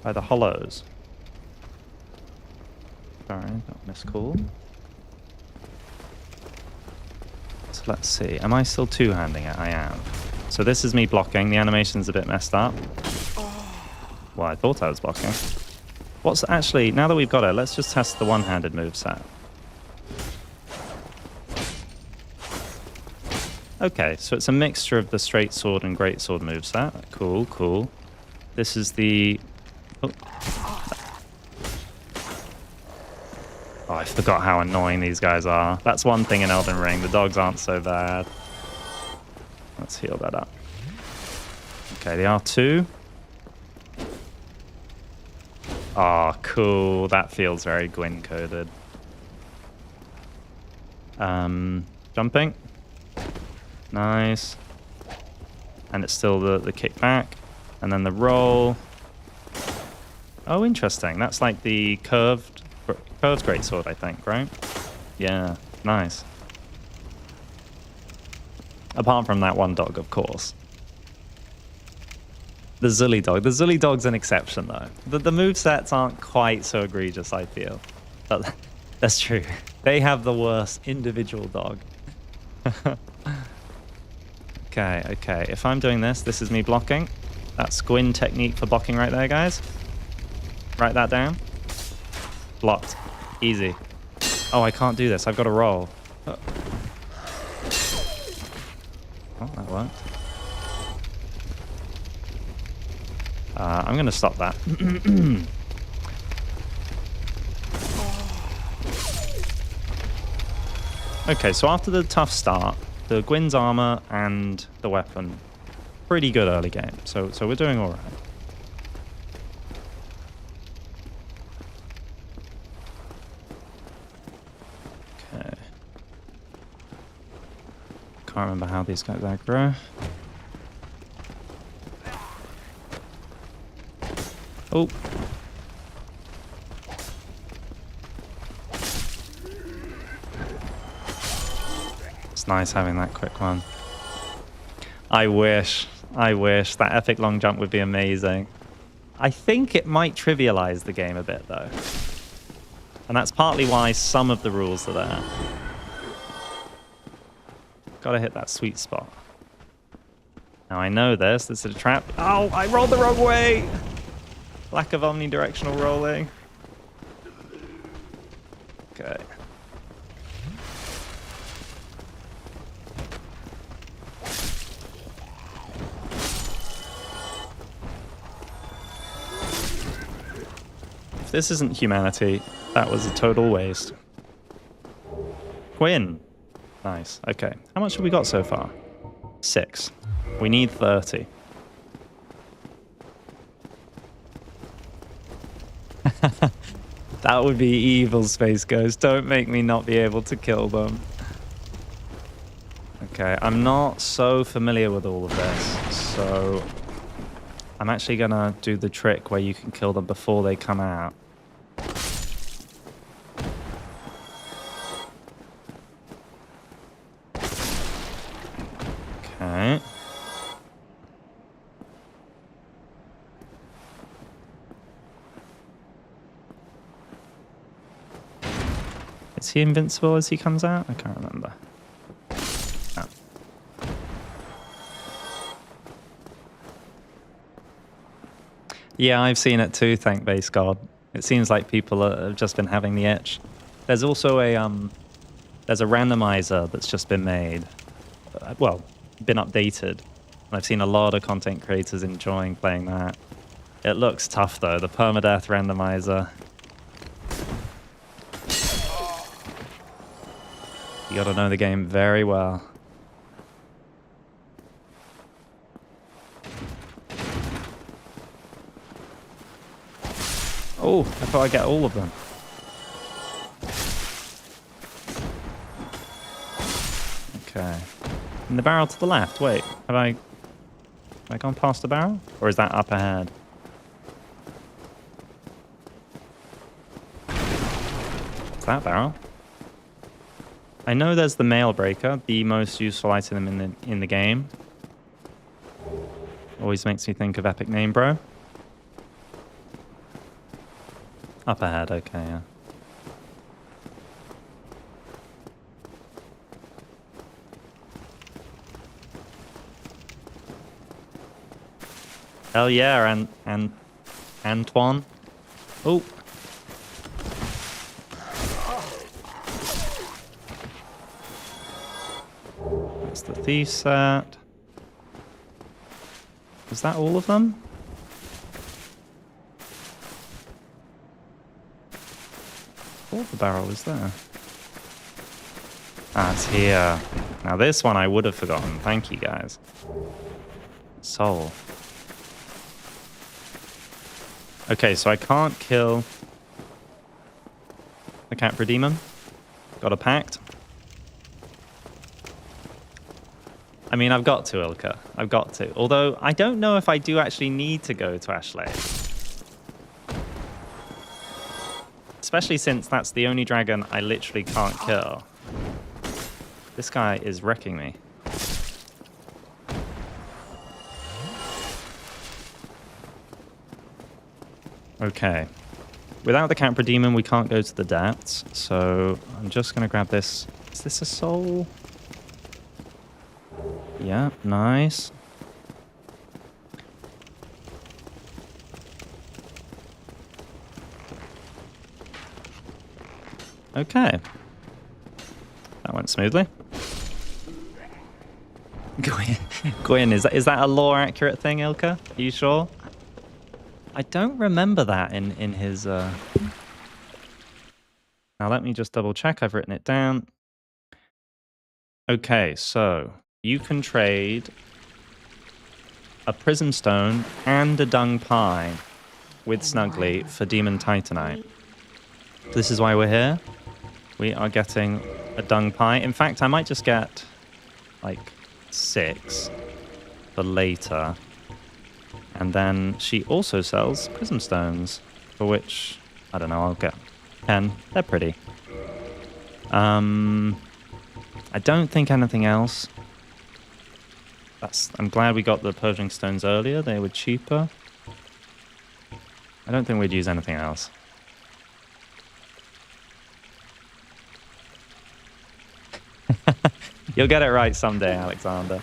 S1: hollows. Sorry, got miscall. So let's see. Am I still two-handing it? I am. So this is me blocking. The animation's a bit messed up. Well, I thought I was blocking. What's actually, now that we've got it, let's just test the one-handed moveset. Okay, so it's a mixture of the straight sword and great sword moveset. Cool, cool. This is the... Oh, I forgot how annoying these guys are. That's one thing in Elden Ring. The dogs aren't so bad. Let's heal that up. Okay, the R2. Oh, cool. That feels very Gwyn coded. Jumping. Nice. And it's still the kick back. And then the roll. Oh, interesting. That's like the curved greatsword, I think, right? Yeah, nice. Apart from that one dog, of course. The Zully dog. The Zully dog's an exception, though. The movesets aren't quite so egregious, I feel. But that's true. They have the worst individual dog. Okay. If I'm doing this, this is me blocking. That's Gwyn technique for blocking right there, guys. Write that down. Blocked. Easy. Oh, I can't do this. I've got to roll. Oh, that worked. I'm going to stop that. Okay, so after the tough start, the Gwyn's armor and the weapon, pretty good early game. So we're doing all right. can't remember how these guys aggro. Oh. It's nice having that quick one. I wish that epic long jump would be amazing. I think it might trivialize the game a bit though. And that's partly why some of the rules are there. Gotta hit that sweet spot. Now I know this is a trap. Oh, I rolled the wrong way! Lack of omnidirectional rolling. Okay. If this isn't humanity, that was a total waste. Gwyn. Nice. Okay. How much have we got so far? 6. We need 30. That would be evil, Space Ghost. Don't make me not be able to kill them. Okay, I'm not so familiar with all of this, so I'm actually gonna do the trick where you can kill them before they come out. Okay. Is he invincible as he comes out? I can't remember. Oh. Yeah, I've seen it too, thank base God. It seems like people have just been having the itch. There's also a there's a randomizer that's just been made. Well, been updated. I've seen a lot of content creators enjoying playing that. It looks tough though, the permadeath randomizer. You gotta know the game very well. Oh, I thought I'd get all of them. Okay. In the barrel to the left. Wait, have I gone past the barrel? Or is that up ahead? It's that barrel. I know there's the mail breaker, the most useful item in the game. Always makes me think of Epic Name Bro. Up ahead, okay, yeah. Hell yeah, and Antoine. Oh. That's the thief set. Is that all of them? All the barrel is there. Ah, it's here. Now this one I would have forgotten. Thank you guys. Soul. Okay, so I can't kill the Capra Demon. Got a pact. I mean, I've got to, Ilka. I've got to. Although, I don't know if I do actually need to go to Ashley. Especially since that's the only dragon I literally can't kill. This guy is wrecking me. Okay. Without the Capra Demon, we can't go to the depths. So I'm just going to grab this. Is this a soul? Yeah, nice. Okay. That went smoothly. Gwyn, is that a lore accurate thing, Ilka? Are you sure? I don't remember that in his... Now let me just double check. I've written it down. Okay, so you can trade a Prism Stone and a Dung Pie with Snuggly for Demon Titanite. This is why we're here. We are getting a Dung Pie. In fact, I might just get like 6 for later. And then she also sells prism stones, for which, I don't know, I'll get 10. They're pretty. I don't think anything else. I'm glad we got the purging stones earlier. They were cheaper. I don't think we'd use anything else. You'll get it right someday, Alexander.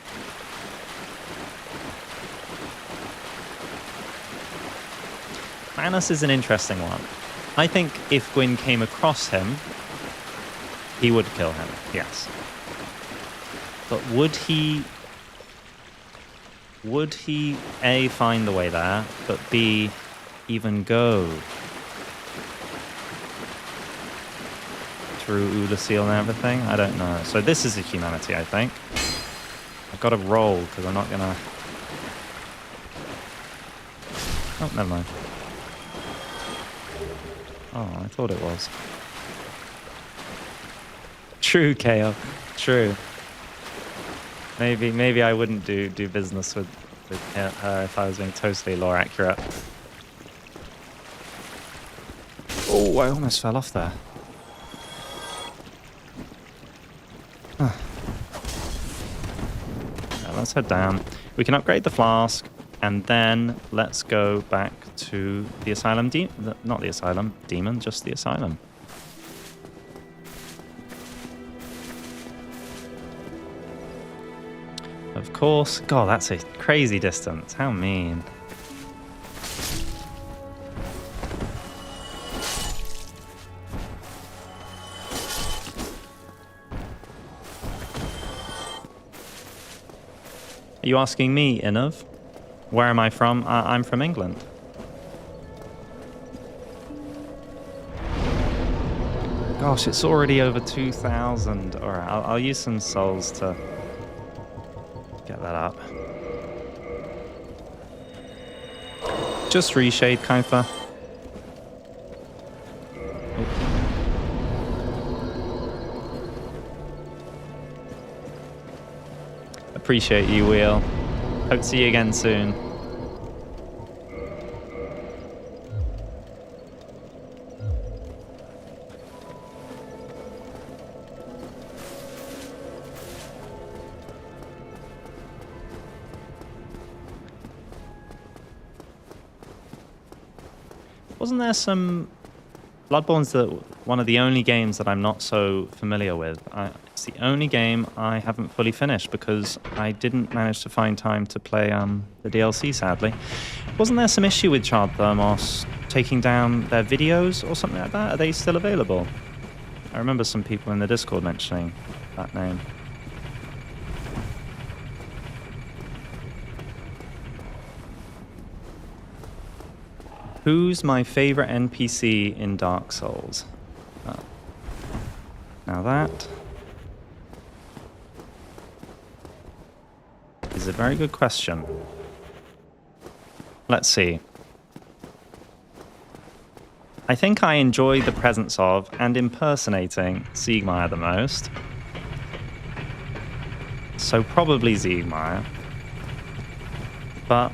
S1: Manus is an interesting one. I think if Gwyn came across him, he would kill him, yes. But would he A, find the way there, but B, even go through Udacil and everything? I don't know. So this is a humanity, I think. I've got to roll, because I'm not going to... Oh, never mind. Oh, I thought it was. True, KO. True. Maybe I wouldn't do business with her if I was being totally lore accurate. Oh, I almost fell off there. Huh. Yeah, let's head down. We can upgrade the flask, and then let's go back to the asylum not the asylum demon, just the asylum. Of course. God, that's a crazy distance. How mean. Are you asking me, Inov? Where am I from? I'm from England. Gosh, it's already over 2,000. All right, I'll use some souls to get that up. Just reshade, Kaifa. Appreciate you, Wheel. Hope to see you again soon. Wasn't there some... Bloodborne's one of the only games that I'm not so familiar with. It's the only game I haven't fully finished because I didn't manage to find time to play the DLC, sadly. Wasn't there some issue with Chard Thermos taking down their videos or something like that? Are they still available? I remember some people in the Discord mentioning that name. Who's my favorite NPC in Dark Souls? Oh. Now that is a very good question. Let's see. I think I enjoy the presence of and impersonating Siegmeyer the most. So probably Siegmeyer. But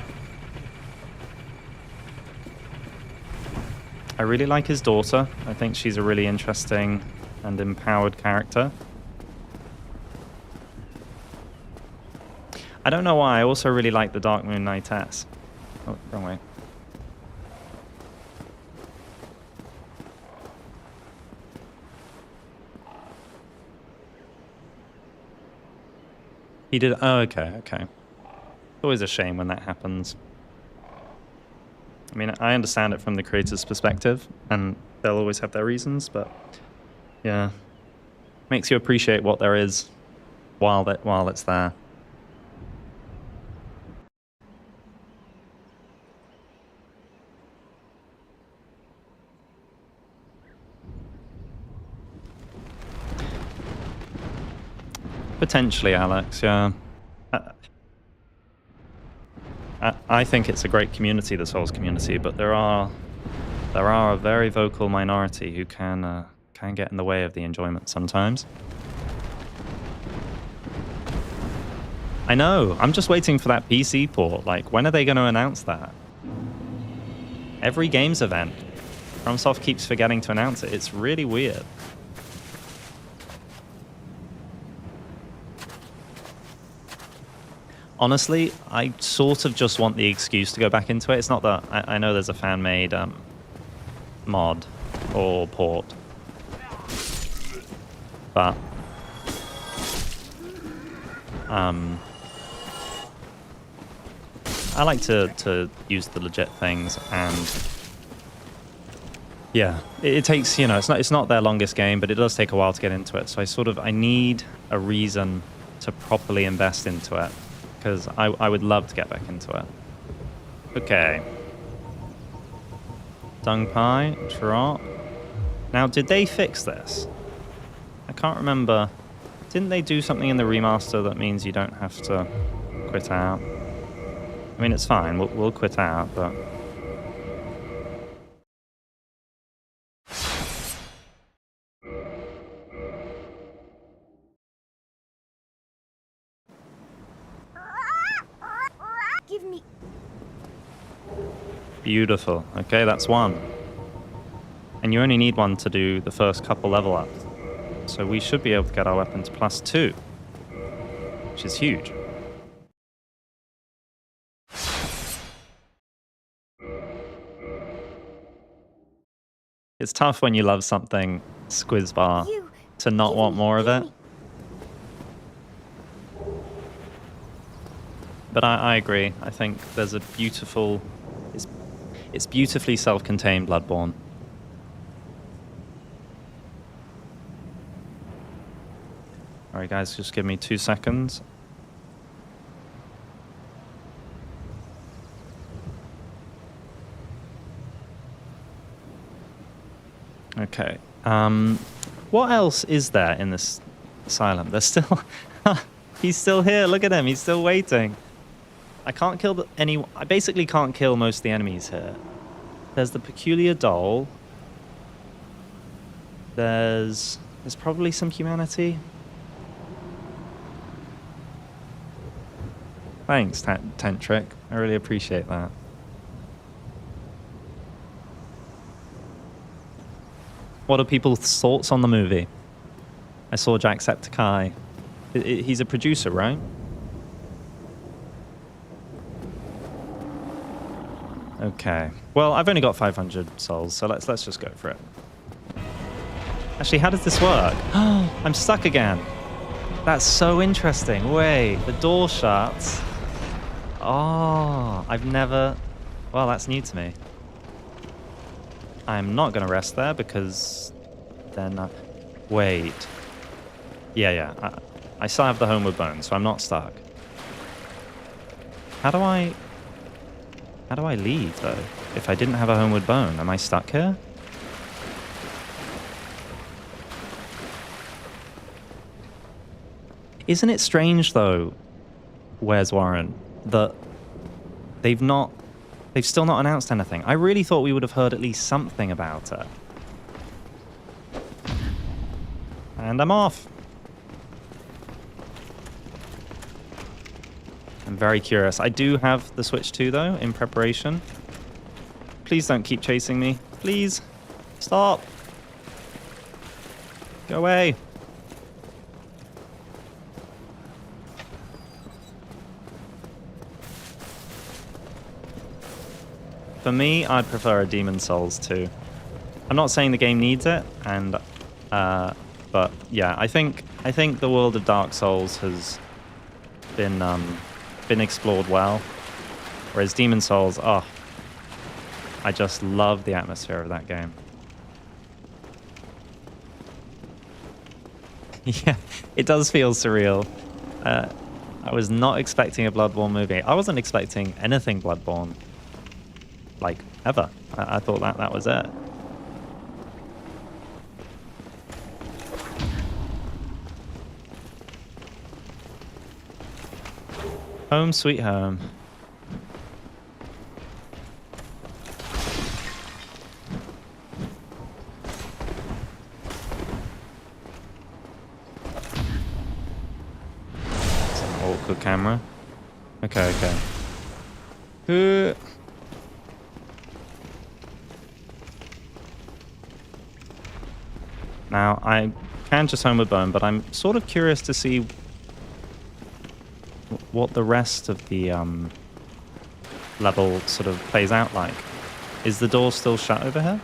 S1: I really like his daughter. I think she's a really interesting and empowered character. I don't know why. I also really like the Dark Moon Knightess. Oh, wrong way. He did... Oh, okay, okay. It's always a shame when that happens. I mean, I understand it from the creator's perspective, and they'll always have their reasons, but yeah, makes you appreciate what there is while it's there. Potentially, Alex, yeah. I think it's a great community, the Souls community, but there are a very vocal minority who can get in the way of the enjoyment sometimes. I know. I'm just waiting for that PC port. Like, when are they going to announce that? Every games event, FromSoft keeps forgetting to announce it. It's really weird. Honestly, I sort of just want the excuse to go back into it. It's not that I know there's a fan-made mod or port, but I like to use the legit things, and yeah, it takes, you know, it's not their longest game, but it does take a while to get into it. So I need a reason to properly invest into it, because I would love to get back into it. Okay. Dung Pie, Trot. Now, did they fix this? I can't remember. Didn't they do something in the remaster that means you don't have to quit out? I mean, it's fine. We'll quit out, but...
S5: Give me...
S1: Beautiful. Okay, that's one. And you only need one to do the first couple level ups. So we should be able to get our weapons +2, which is huge. It's tough when you love something, Squizbar, to not want more of it. But I agree. I think there's a beautiful... It's beautifully self-contained Bloodborne. Alright guys, just give me 2 seconds. Okay. What else is there in this asylum? There's still... He's still here, look at him, he's still waiting. I can't kill I basically can't kill most of the enemies here. There's the peculiar doll. There's probably some humanity. Thanks, Tentric. I really appreciate that. What are people's thoughts on the movie? I saw Jacksepticeye. He's a producer, right? Okay. Well, I've only got 500 souls, so let's just go for it. Actually, how does this work? I'm stuck again. That's so interesting. Wait, the door shuts. Oh, I've never... Well, that's new to me. I'm not going to rest there because then... Wait. Yeah. I still have the Homeward Bone, so I'm not stuck. How do I leave, though? If I didn't have a Homeward Bone, am I stuck here? Isn't it strange, though, Where's Warren, that they've still not announced anything? I really thought we would have heard at least something about it. And I'm off. I'm very curious. I do have the Switch 2, though, in preparation. Please don't keep chasing me. Please. Stop. Go away. For me, I'd prefer a Demon's Souls 2. I'm not saying the game needs it, and but yeah, I think the world of Dark Souls has been explored well, whereas Demon's Souls, oh, I just love the atmosphere of that game. Yeah, it does feel surreal. I was not expecting a Bloodborne movie. I wasn't expecting anything Bloodborne. Like, ever. I thought that was it. Home sweet home. It's an good camera. Okay, okay. Now, I can just homeward bone, but I'm sort of curious to see what the rest of the level sort of plays out like. Is the door still shut over here?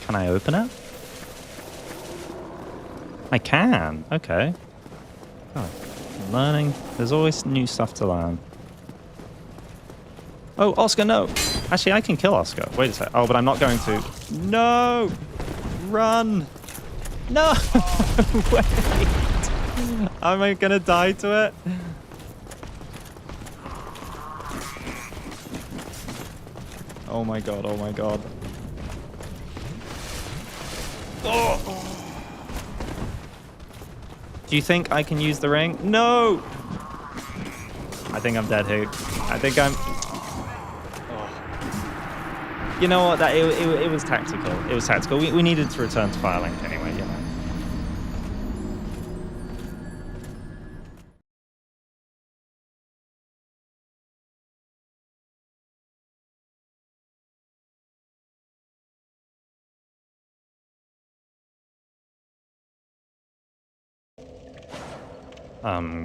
S1: Can I open it? I can. Okay. Oh, I'm learning. There's always new stuff to learn. Oh, Oscar, no! Actually, I can kill Oscar. Wait a sec. Oh, but I'm not going to. No! Run! No! Wait! Am I gonna die to it? Oh my god, oh my god. Oh! Do you think I can use the ring? No! I think I'm dead, Hoot. I think I'm... You know what? It was tactical. It was tactical. We needed to return to Firelink anyway, you know.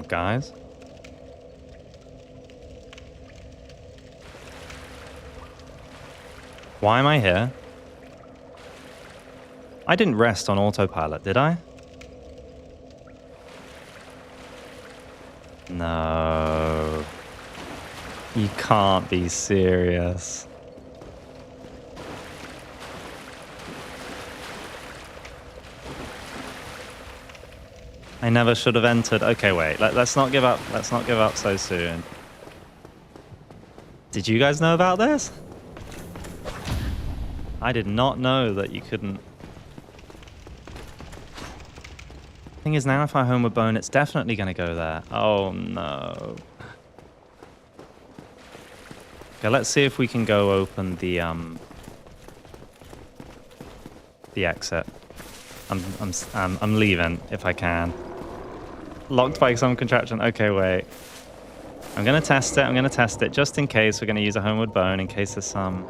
S1: Guys? Why am I here? I didn't rest on autopilot, did I? No. You can't be serious. I never should have entered. Okay, wait. Let's not give up. Let's not give up so soon. Did you guys know about this? I did not know that you couldn't. Thing is, now if I homeward bone, it's definitely going to go there. Oh no. Okay, let's see if we can go open the exit. I'm leaving if I can. Locked by some contraption. Okay, wait. I'm gonna test it. I'm gonna test it just in case. We're gonna use a homeward bone in case there's some.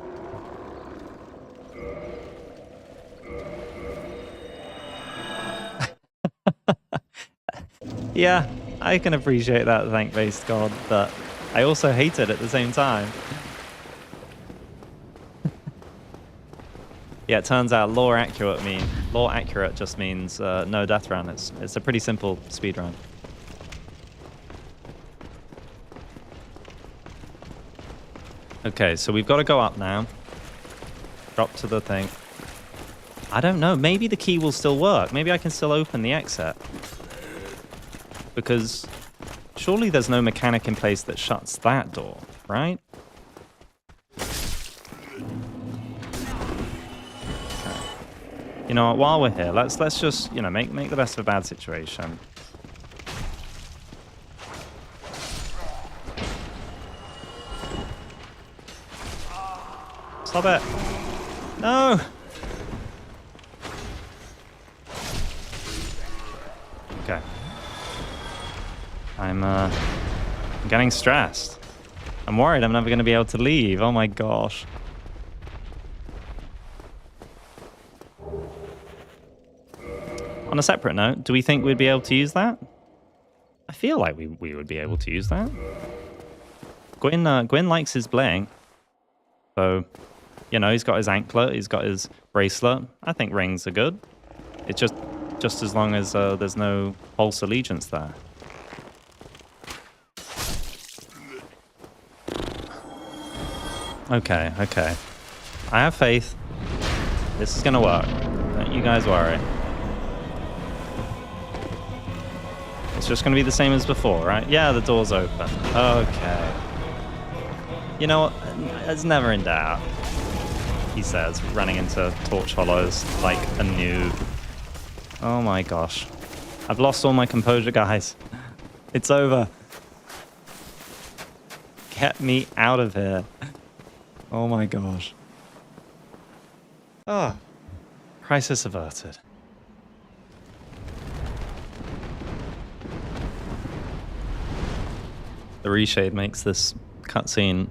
S1: Yeah, I can appreciate that thank-based god, but I also hate it at the same time. Yeah, it turns out lore accurate just means no death run. It's a pretty simple speed run. Okay, so we've got to go up now. Drop to the thing. I don't know. Maybe the key will still work. Maybe I can still open the exit. Because surely there's no mechanic in place that shuts that door, right? You know what, while we're here, let's just, you know, make the best of a bad situation. Stop it. No. Okay. I'm getting stressed. I'm worried I'm never going to be able to leave. Oh my gosh. On a separate note, do we think we'd be able to use that? I feel like we would be able to use that. Gwyn likes his bling. So, you know, he's got his anklet, he's got his bracelet. I think rings are good. It's just as long as there's no false allegiance there. Okay, okay. I have faith. This is gonna work. Don't you guys worry. It's just going to be the same as before, right? Yeah, the door's open. Okay. You know what? It's never in doubt, he says, running into torch hollows like a noob. Oh my gosh. I've lost all my composure, guys. It's over. Get me out of here. Oh my gosh. Oh, Crisis averted. The reshade makes this cutscene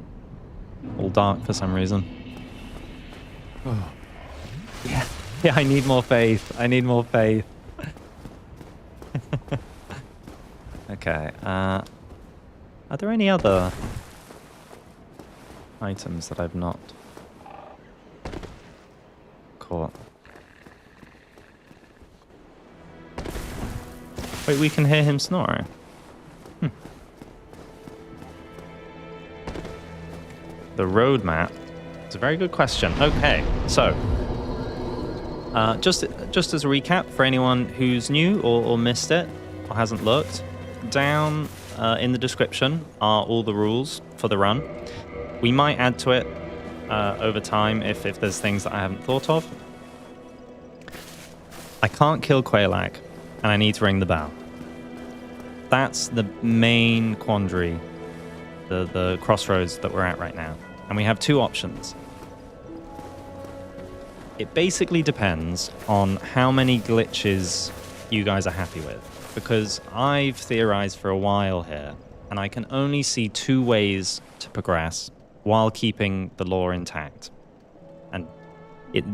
S1: all dark for some reason.
S2: Oh.
S1: Yeah, I need more faith. I need more faith. Okay, are there any other items that I've not caught? Wait, we can hear him snoring. The roadmap. It's a very good question. Okay, so just as a recap for anyone who's new or missed it or hasn't looked, down in the description are all the rules for the run. We might add to it over time if there's things that I haven't thought of. I can't kill Quelaag, and I need to ring the bell. That's the main quandary, the crossroads that we're at right now. And we have two options. It basically depends on how many glitches you guys are happy with. Because I've theorized for a while here, and I can only see two ways to progress while keeping the lore intact. And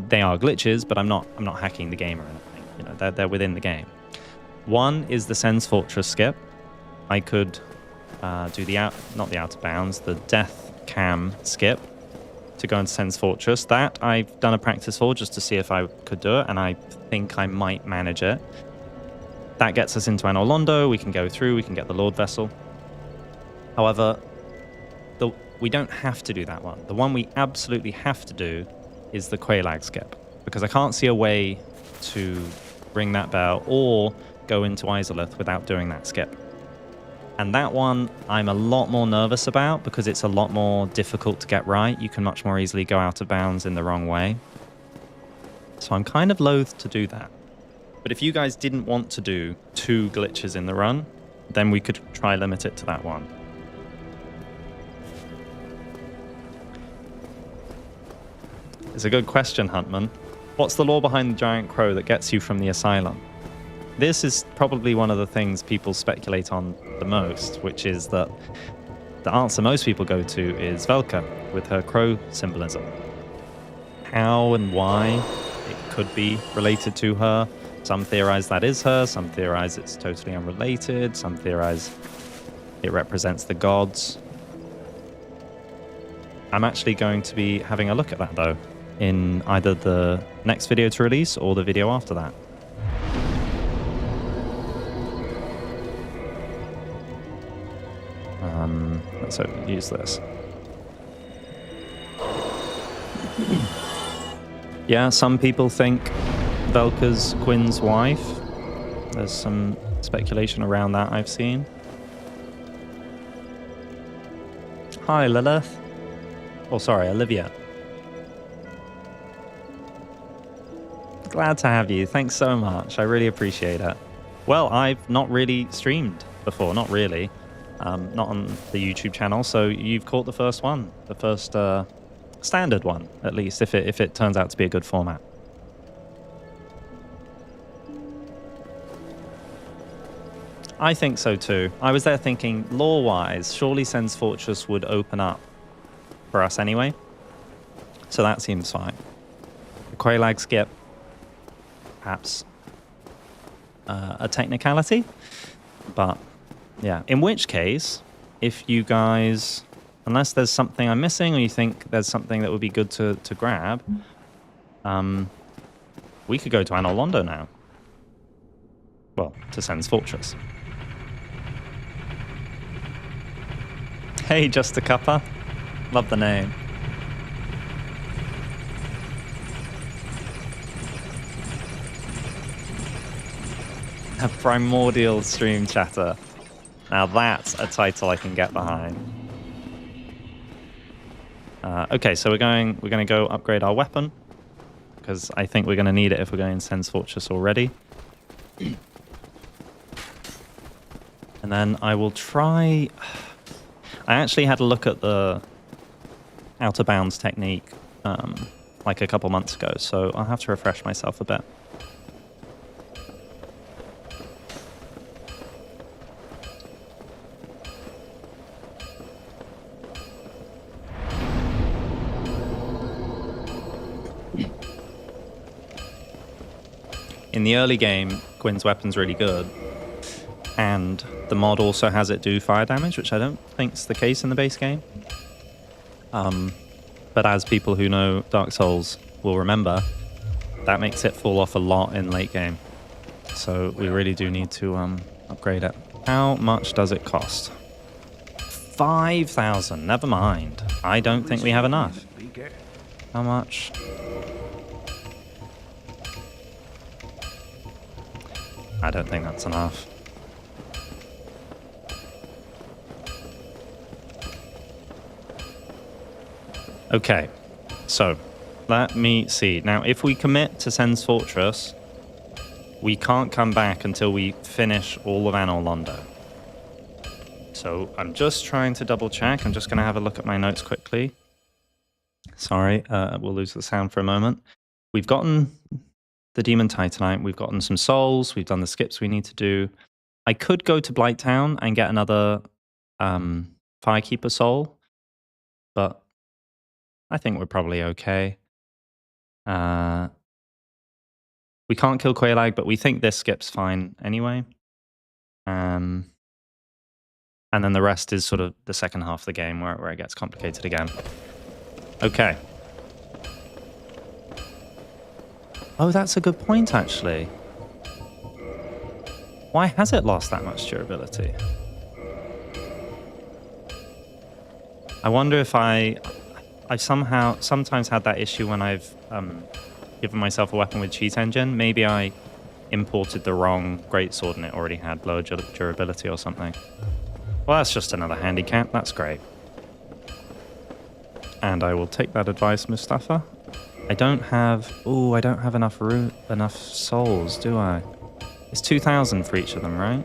S1: they are glitches, but I'm not hacking the game or anything. You know, they're within the game. One is the Sen's Fortress skip. I could do not the Out of Bounds, the Death Cam skip to go into Sen's Fortress. That I've done a practice for just to see if I could do it, and I think I might manage it. That gets us into Anor Londo. We can go through, we can get the Lord Vessel. However, we don't have to do that one. The one we absolutely have to do is the Quelaag skip, because I can't see a way to ring that bell or go into Izalith without doing that skip. And that one I'm a lot more nervous about because it's a lot more difficult to get right. You can much more easily go out of bounds in the wrong way. So I'm kind of loath to do that. But if you guys didn't want to do two glitches in the run, then we could try limit it to that one. It's a good question, Huntman. What's the lore behind the giant crow that gets you from the asylum? This is probably one of the things people speculate on the most, which is that the answer most people go to is Velka with her crow symbolism. How and why it could be related to her. Some theorize that is her, some theorize it's totally unrelated, some theorize it represents the gods. I'm actually going to be having a look at that though, in either the next video to release or the video after that. Let's use this. Yeah, some people think Velka's Gwyn's wife. There's some speculation around that I've seen. Hi, Lilith. Oh, sorry, Olivia. Glad to have you. Thanks so much. I really appreciate it. Well, I've not really streamed before. Not really. Not on the YouTube channel. So you've caught the first one. The first standard one, at least, if it turns out to be a good format. I think so too. I was there thinking, lore-wise, surely Sen's Fortress would open up for us anyway. So that seems fine. The Quelaag skip, perhaps a technicality, but yeah. In which case, if you guys, unless there's something I'm missing or you think there's something that would be good to grab, we could go to Anor Londo now. Well, to Sen's Fortress. Hey, Just a Cuppa. Love the name. A primordial stream chatter. Now that's a title I can get behind. Okay, so we're going to go upgrade our weapon because I think we're going to need it if we're going to Sen's Fortress already. And then I will try. I actually had a look at the Out of Bounds technique like a couple months ago, so I'll have to refresh myself a bit. In the early game, Gwyn's weapon's really good, and the mod also has it do fire damage, which I don't think's the case in the base game. But as people who know Dark Souls will remember, that makes it fall off a lot in late game. So we really do need to upgrade it. How much does it cost? 5,000. Never mind. I don't think we have enough. How much? I don't think that's enough. Okay, so let me see. Now, if we commit to Sen's Fortress, we can't come back until we finish all of Anor Londo. So I'm just trying to double check. I'm just going to have a look at my notes quickly. Sorry, we'll lose the sound for a moment. We've gotten the Demon Titanite, we've gotten some souls, we've done the skips we need to do. I could go to Blighttown and get another Firekeeper soul, but I think we're probably okay. We can't kill Quelaag, but we think this skip's fine anyway. And then the rest is sort of the second half of the game where it gets complicated again. Okay. Oh, that's a good point, actually. Why has it lost that much durability? I wonder if I sometimes had that issue when I've given myself a weapon with cheat engine. Maybe I imported the wrong greatsword and it already had lower durability or something. Well, that's just another handicap. That's great. And I will take that advice, Mustafa. I don't have enough souls, do I? It's 2,000 for each of them, right?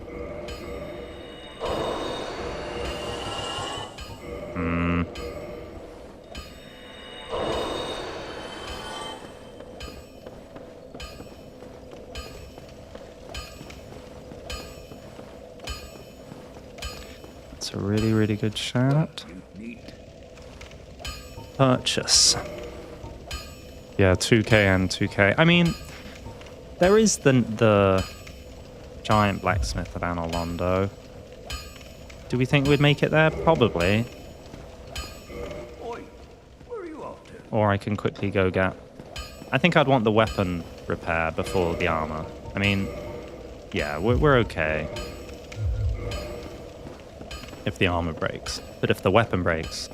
S1: That's a really, really good shout. Purchase. Yeah, 2k and 2k. I mean, there is the giant blacksmith at Anor Londo. Do we think we'd make it there? Probably.
S3: Oi, where are you off to?
S1: Or I can quickly go get... I think I'd want the weapon repair before the armor. I mean, yeah, we're okay. If the armor breaks. But if the weapon breaks,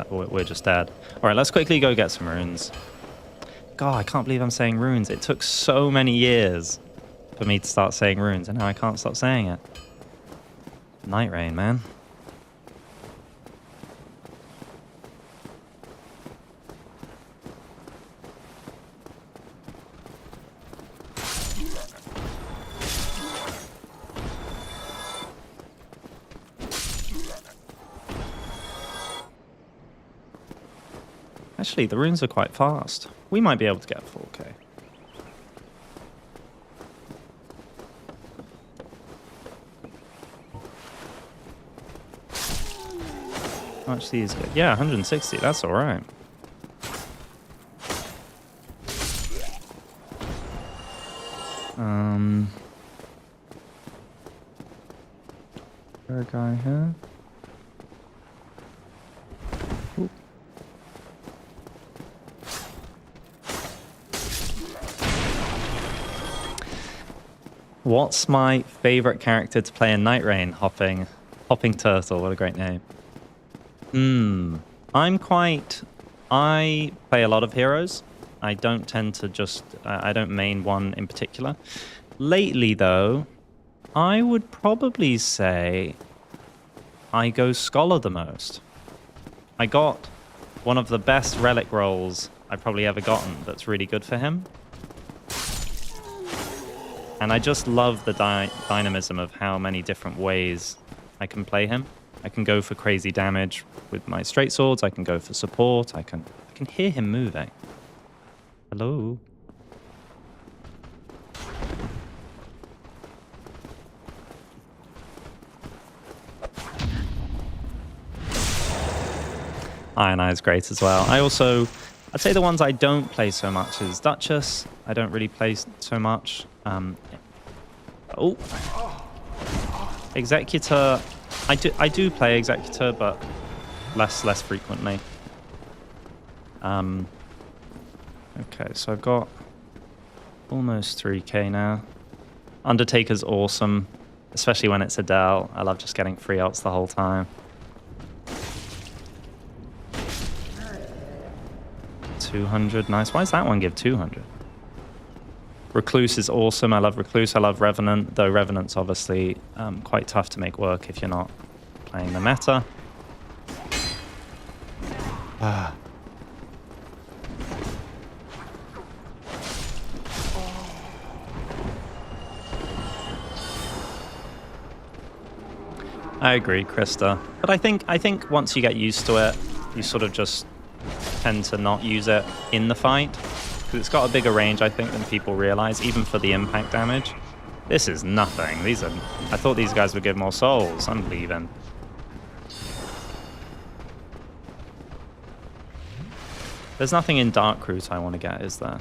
S1: we're just dead. Alright, let's quickly go get some runes. God, I can't believe I'm saying runes. It took so many years for me to start saying runes, and now I can't stop saying it. Night Rain, man. Actually, the runes are quite fast. We might be able to get 4k. How much these get? Yeah, 160. That's all right. There a guy here? Ooh. What's my favorite character to play in Night Rain? Hopping Turtle. What a great name. I play a lot of heroes. I don't tend to just... I don't main one in particular. Lately, though, I would probably say I go Scholar the most. I got one of the best relic rolls I've probably ever gotten that's really good for him. And I just love the dynamism of how many different ways I can play him. I can go for crazy damage with my straight swords. I can go for support. I can hear him moving. Hello? Iron Eye is great as well. I'd say the ones I don't play so much is Duchess. I don't really play so much. Executor. I do play Executor, but less frequently. Okay, so I've got almost 3k now. Undertaker's awesome, especially when it's Adele. I love just getting free ults the whole time. 200, nice. Why does that one give 200? Recluse is awesome. I love Recluse. I love Revenant, though Revenant's obviously quite tough to make work if you're not playing the meta. I agree, Krista. But I think once you get used to it, you sort of just tend to not use it in the fight. Because it's got a bigger range, I think, than people realize, even for the impact damage. This is nothing. I thought these guys would give more souls. I'm leaving. There's nothing in Dark Route I want to get, is there?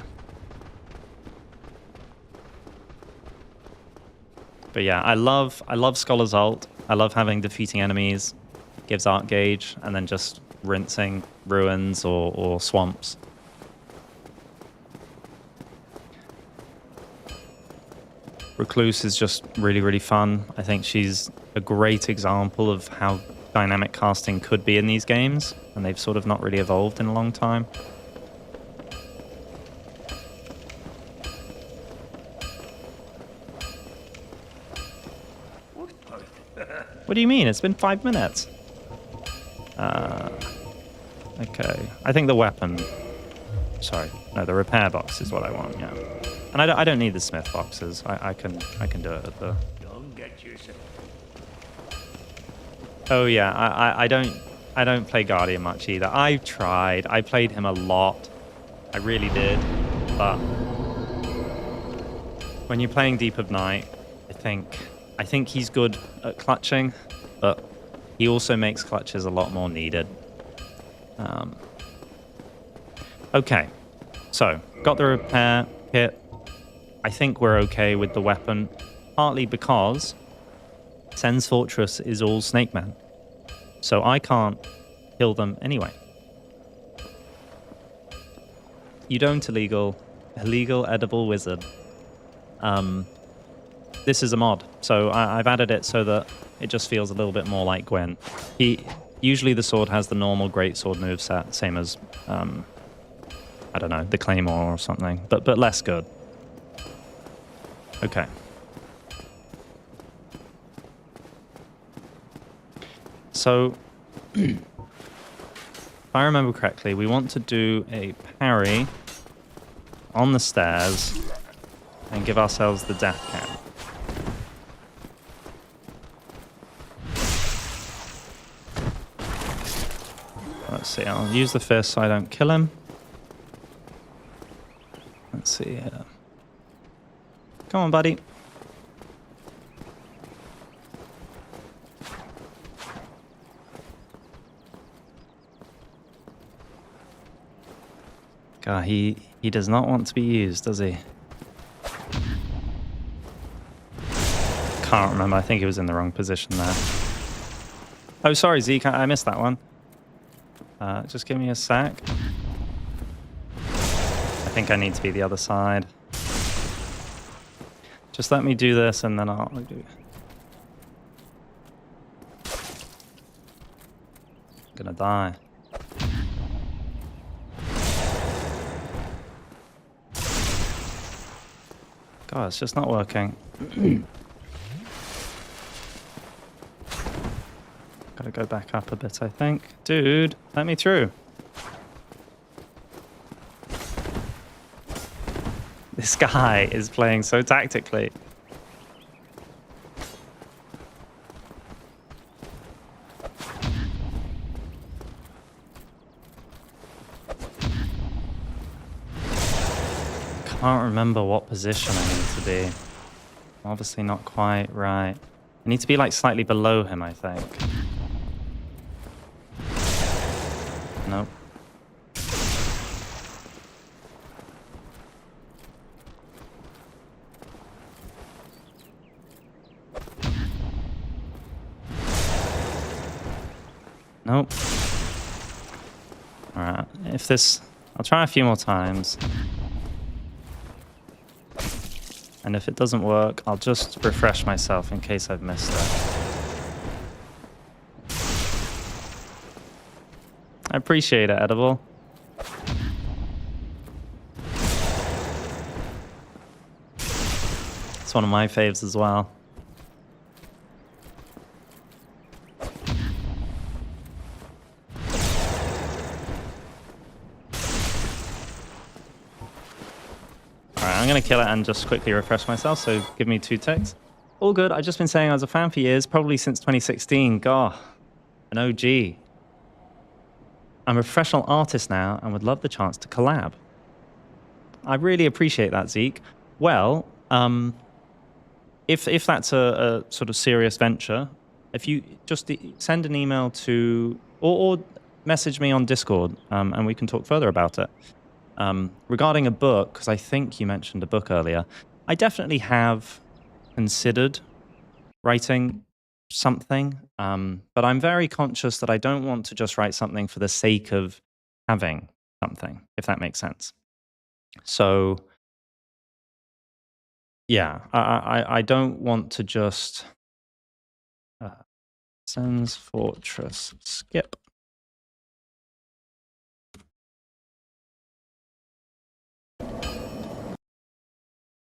S1: But yeah, I love Scholar's ult. I love having defeating enemies, gives art gauge, and then just rinsing ruins or swamps. Recluse is just really fun. I think she's a great example of how dynamic casting could be in these games, and they've sort of not really evolved in a long time. What do you mean? It's been 5 minutes. Okay. I think the weapon... Sorry. No, the repair box is what I want, yeah. And I don't need the smith boxes. I can do it at the...
S3: Don't get yourself.
S1: Oh yeah, I don't play Guardian much either. I tried. I played him a lot. I really did. But when you're playing Deep of Night, I think he's good at clutching, but he also makes clutches a lot more needed. Okay, so got the repair kit. I think we're okay with the weapon, partly because Sen's Fortress is all Snake Man, so I can't kill them anyway. You don't illegal edible wizard. This is a mod, so I've added it so that it just feels a little bit more like Gwyn. Usually the sword has the normal greatsword moveset, same as, I don't know, the Claymore or something, but less good. Okay. So, if I remember correctly, we want to do a parry on the stairs and give ourselves the death count. Let's see, I'll use the fist so I don't kill him. Let's see here. Come on, buddy. God, he does not want to be used, does he? Can't remember. I think he was in the wrong position there. Oh, sorry, Zeke. I missed that one. Just give me a sec. I think I need to be the other side. Just let me do this and then I'll do... I'm gonna die. God, it's just not working. Gotta go back up a bit, I think. Dude, let me through. This guy is playing so tactically. can't remember what position I need to be. Obviously not quite right. I need to be like slightly below him, I think. Nope. Nope. Alright, if this... I'll try a few more times. And if it doesn't work, I'll just refresh myself in case I've missed it. I appreciate it, Edible. It's one of my faves as well. I'm going to kill it and just quickly refresh myself, so give me 2 ticks. All good. I've just been saying I was a fan for years, probably since 2016. Gough, an OG. I'm a professional artist now and would love the chance to collab. I really appreciate that, Zeke. Well, if that's a sort of serious venture, if you just send an email to, or message me on Discord, and we can talk further about it. Regarding a book, because I think you mentioned a book earlier, I definitely have considered writing something, but I'm very conscious that I don't want to just write something for the sake of having something, if that makes sense. So, yeah, I don't want to just... Sens Fortress skip.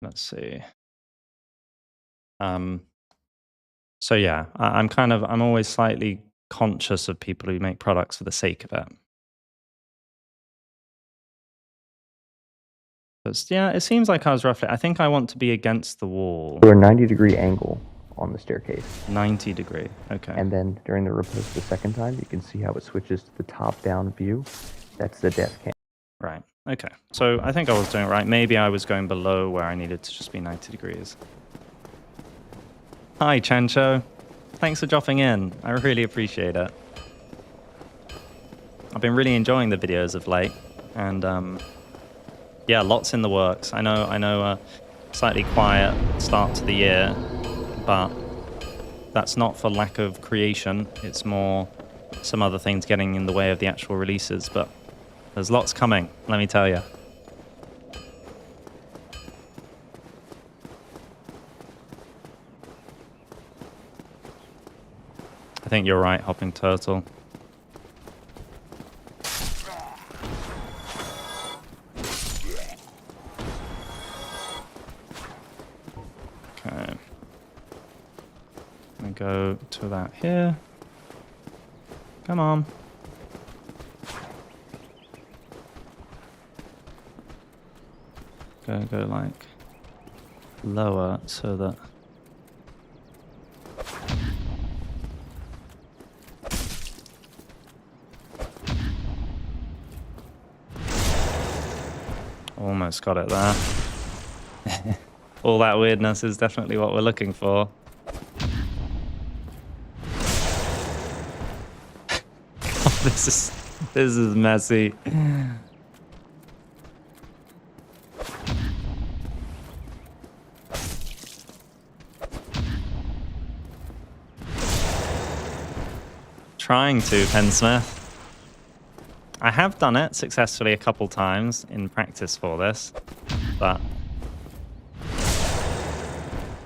S1: Let's see. So yeah, I'm always slightly conscious of people who make products for the sake of it. But yeah, it seems like I was roughly, I think I want to be against the wall.
S5: To a 90-degree angle on the staircase.
S1: 90 degree, okay.
S5: And then during the riposte the second time, you can see how it switches to the top-down view. That's the death cam.
S1: Right, okay. So I think I was doing it right. Maybe I was going below where I needed to just be 90 degrees. Hi, Chancho. Thanks for dropping in. I really appreciate it. I've been really enjoying the videos of late, and yeah, lots in the works. I know a slightly quiet start to the year, but that's not for lack of creation. It's more some other things getting in the way of the actual releases, but there's lots coming, let me tell you. I think you're right, Hopping Turtle. Okay. I'm gonna go to about here. Come on. Go like lower so that almost got it there. All that weirdness is definitely what we're looking for. Oh, this is messy. Trying to, Pensmith. I have done it successfully a couple times in practice for this, but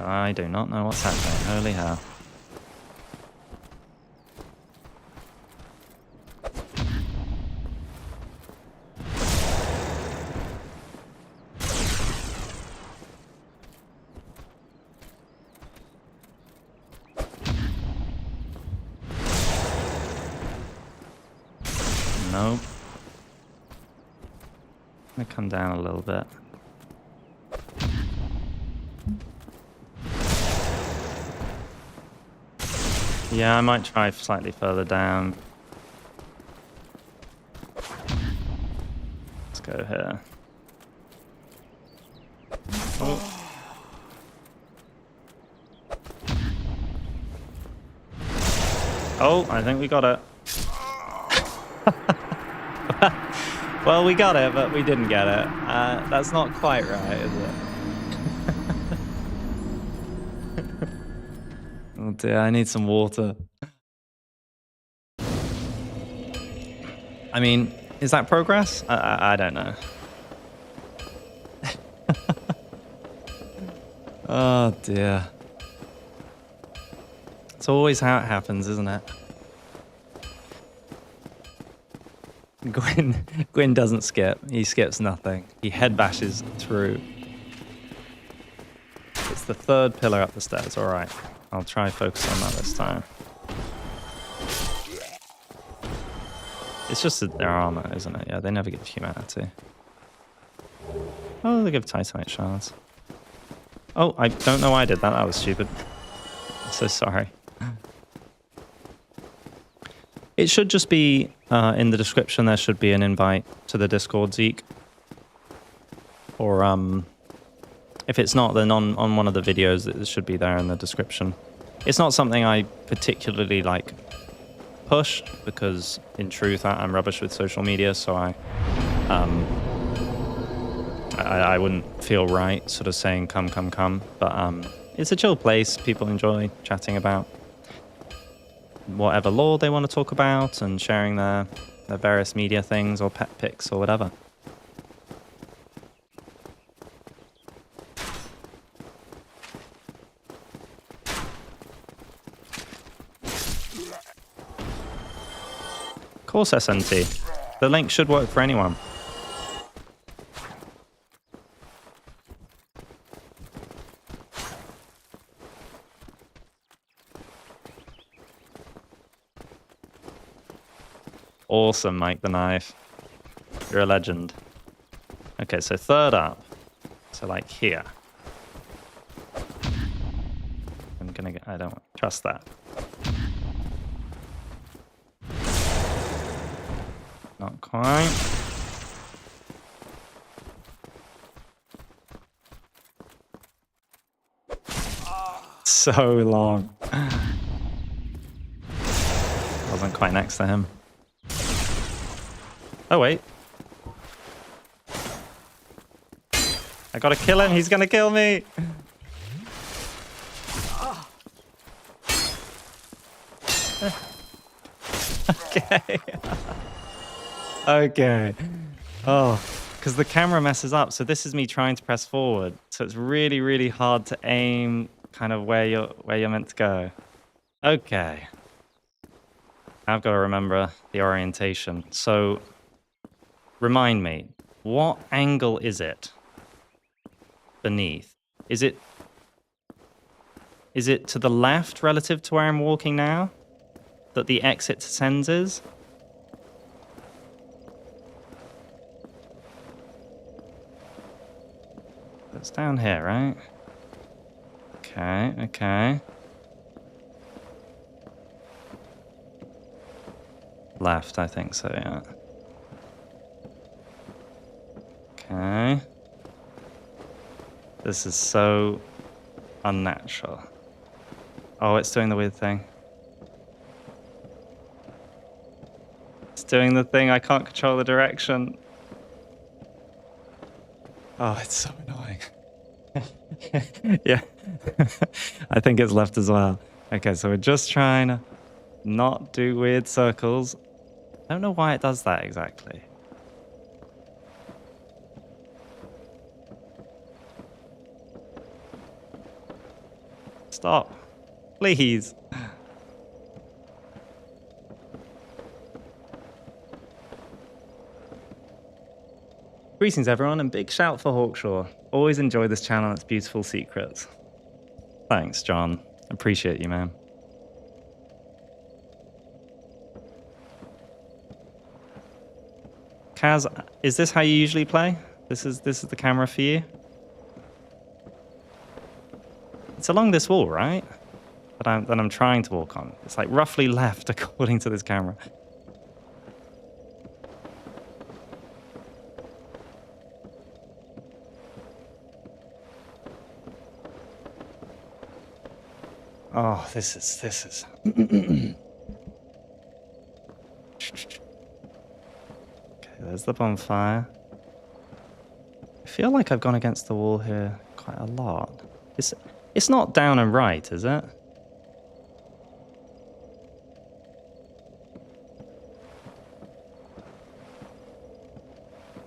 S1: I do not know what's happening. Holy hell. Nope. I'm gonna come down a little bit. Yeah, I might try slightly further down. Let's go here. Oh, I think we got it. Well, we got it, but we didn't get it. That's not quite right, is it? Oh dear, I need some water. I mean, is that progress? I don't know. Oh dear. It's always how it happens, isn't it? Gwyn doesn't skip. He skips nothing. He head bashes through. It's the third pillar up the stairs. All right. I'll try focus on that this time. It's just their armor, isn't it? Yeah, they never give humanity. Oh, they give Titanite shards. Oh, I don't know why I did that. That was stupid. I'm so sorry. It should just be in the description. There should be an invite to the Discord, Zeke. Or if it's not, then on one of the videos, it should be there in the description. It's not something I particularly like push because, in truth, I'm rubbish with social media, so I wouldn't feel right sort of saying come. But it's a chill place. People enjoy chatting about whatever lore they want to talk about and sharing their various media things or pet pics or whatever. Of course, SNT. The link should work for anyone. Awesome, Mike the Knife. You're a legend. Okay, so third up. So like here. I'm gonna get, I don't trust that. Not quite. So long. Wasn't quite next to him. Oh, wait. I gotta kill him. He's gonna kill me. Okay. Okay. Oh, because the camera messes up. So this is me trying to press forward. So it's really, really hard to aim kind of where you're meant to go. Okay. I've got to remember the orientation. So remind me, what angle is it beneath? Is it to the left relative to where I'm walking now? That the exit to Sens is? It's down here, right? Okay. Left, I think so, yeah. Okay. This is so unnatural. Oh, it's doing the weird thing. It's doing the thing, I can't control the direction. Oh, it's so annoying. Yeah. I think it's left as well. Okay, so we're just trying to not do weird circles. I don't know why it does that exactly. Stop. Please. Greetings everyone, and big shout for Hawkshaw. Always enjoy this channel and its beautiful secrets. Thanks, John. Appreciate you, man. Kaz, is this how you usually play? This is the camera for you? It's along this wall, right? That I'm trying to walk on. It's like roughly left according to this camera. Oh, this is. Okay, there's the bonfire. I feel like I've gone against the wall here quite a lot. It's not down and right, is it?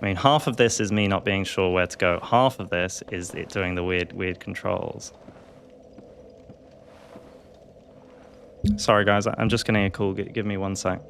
S1: I mean, half of this is me not being sure where to go. Half of this is it doing the weird controls. Sorry, guys. I'm just getting a call. Give me 1 sec.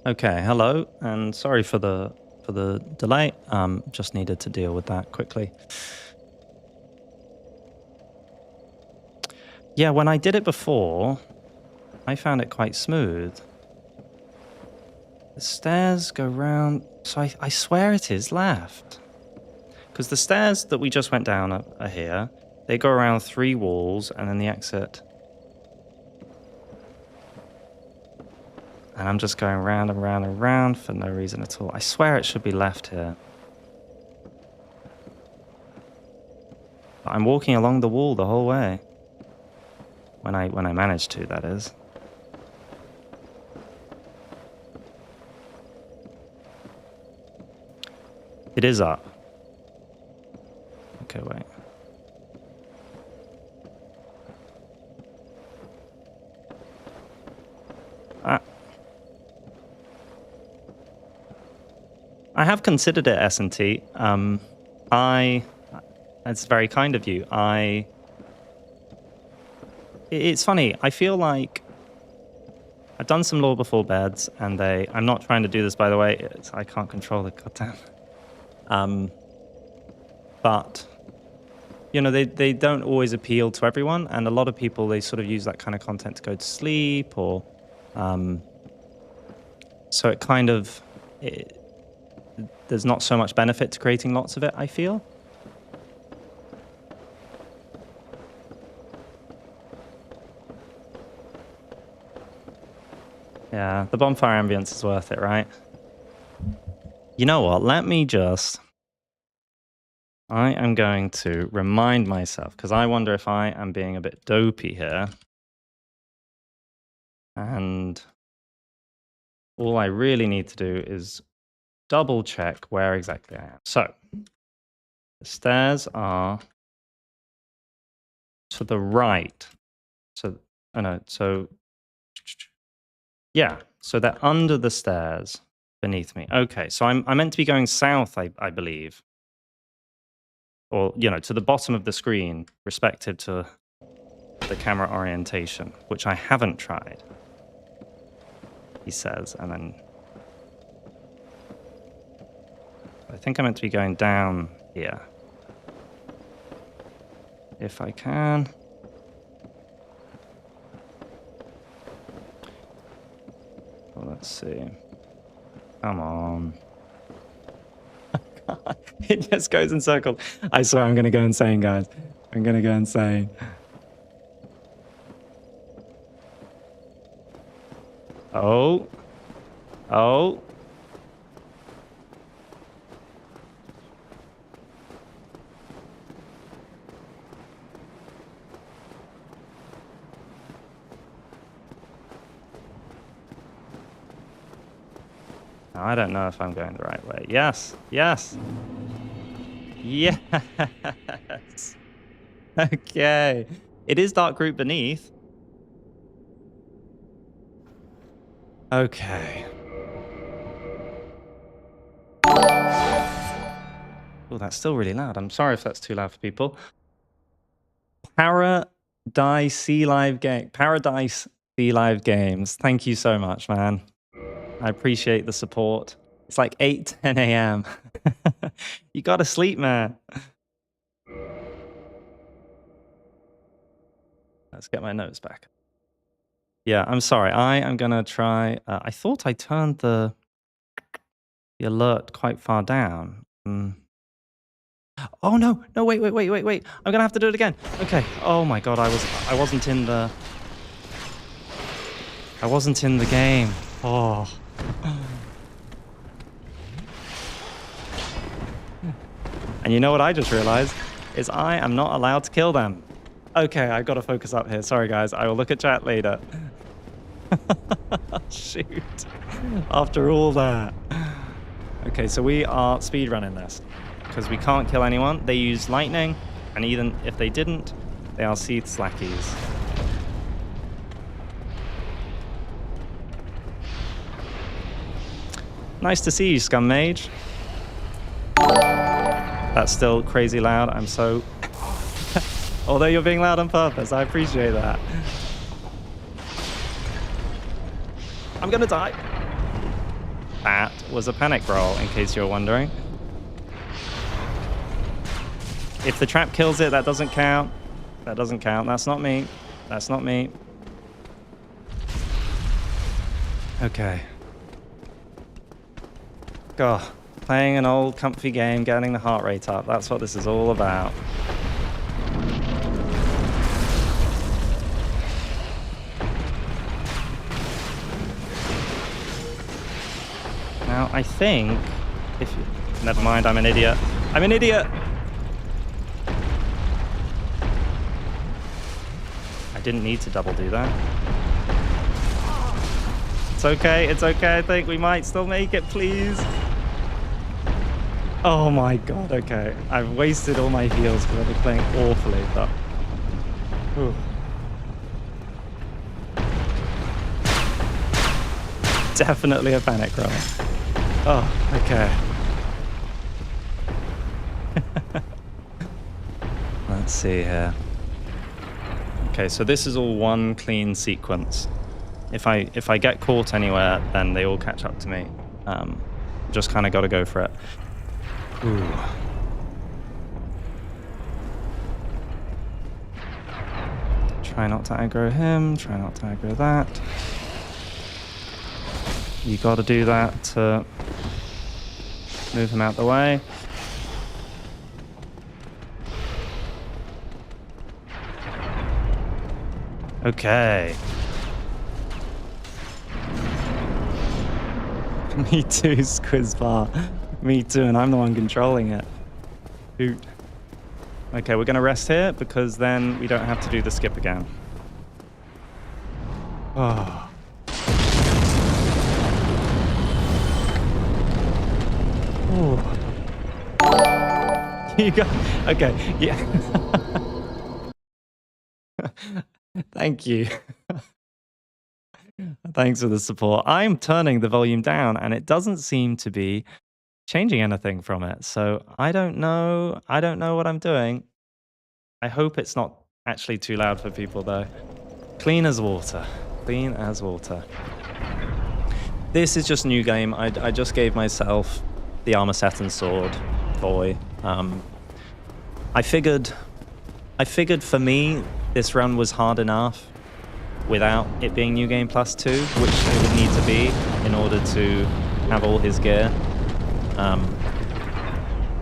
S1: Okay, hello, and sorry for the delay. Just needed to deal with that quickly. Yeah, when I did it before, I found it quite smooth. The stairs go round, so I swear it is left. Because the stairs that we just went down are here. They go around 3 walls, and then the exit. And I'm just going round and round and round for no reason at all. I swear it should be left here. But I'm walking along the wall the whole way. When I manage to, that is. It is up. Okay, wait. I have considered it, S&T. That's very kind of you. It's funny. I feel like I've done some lore before beds, and I'm not trying to do this, by the way. I can't control the goddamn. But you know, they don't always appeal to everyone, and a lot of people, they sort of use that kind of content to go to sleep, or So it kind of... there's not so much benefit to creating lots of it, I feel. Yeah, the bonfire ambience is worth it, right? You know what? Let me just... I am going to remind myself, because I wonder if I am being a bit dopey here. And all I really need to do is double check where exactly I am. So, the stairs are to the right. So, oh no, so... Yeah, so they're under the stairs beneath me. Okay, so I'm meant to be going south, I believe. Or, you know, to the bottom of the screen, respective to the camera orientation, which I haven't tried, he says, and then... I think I'm meant to be going down here. If I can... Well, let's see. Come on. It just goes in circles. I swear I'm going to go insane, guys. I'm going to go insane. Oh. Oh. I don't know if I'm going the right way. Yes. Yes. Yes. Okay. It is dark group beneath. Okay. Oh, that's still really loud. I'm sorry if that's too loud for people. Paradise Sea Live Games. Thank you so much, man. I appreciate the support. It's like 8, 10 a.m. You gotta sleep, man. Let's get my notes back. Yeah, I'm sorry. I am gonna try... I thought I turned the alert quite far down. Oh, no. No, wait. I'm gonna have to do it again. Okay. Oh my god, I wasn't in the... I wasn't in the game. Oh... And you know what I just realized? Is I am not allowed to kill them. Okay, I've got to focus up here. Sorry, guys. I will look at chat later. Shoot. After all that. Okay, so we are speedrunning this. Because we can't kill anyone. They use lightning. And even if they didn't, they are Seath slackies. Nice to see you, Scum Mage. That's still crazy loud. I'm so... Although you're being loud on purpose, I appreciate that. I'm gonna die. That was a panic roll, in case you're wondering. If the trap kills it, that doesn't count. That doesn't count. That's not me. That's not me. Okay. God. Playing an old comfy game, getting the heart rate up. That's what this is all about. Now, I think... Never mind, I'm an idiot. I'm an idiot! I didn't need to double do that. It's okay, I think we might still make it, please. Oh my god, okay. I've wasted all my heals because I've been playing awfully, but... Ooh. Definitely a panic roll. Oh, okay. Let's see here. Okay, so this is all one clean sequence. If I get caught anywhere, then they all catch up to me. Just kind of got to go for it. Ooh. Try not to aggro him, try not to aggro that. You got to do that to move him out the way. Okay. Me too, Squizbar. Me too, and I'm the one controlling it. Shoot. Okay, we're going to rest here because then we don't have to do the skip again. Oh. Oh. You got... Okay, yeah. Thank you. Thanks for the support. I'm turning the volume down and it doesn't seem to be changing anything from it. So I don't know. I don't know what I'm doing. I hope it's not actually too loud for people though. Clean as water. Clean as water. This is just a new game. I just gave myself the armor set and sword boy. I figured for me this run was hard enough without it being New Game Plus 2, which it would need to be in order to have all his gear.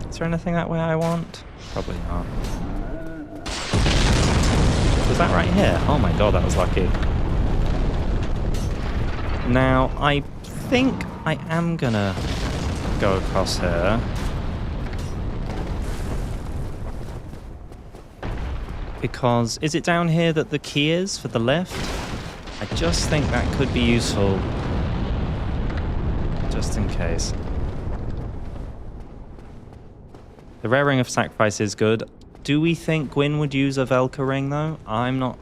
S1: Is there anything that way I want? Probably not. Was that right here? Oh my god, that was lucky. Now, I think I am gonna go across here. Because, is it down here that the key is for the lift? I just think that could be useful. Just in case. The rare ring of sacrifice is good. Do we think Gwyn would use a Velka ring though? I'm not...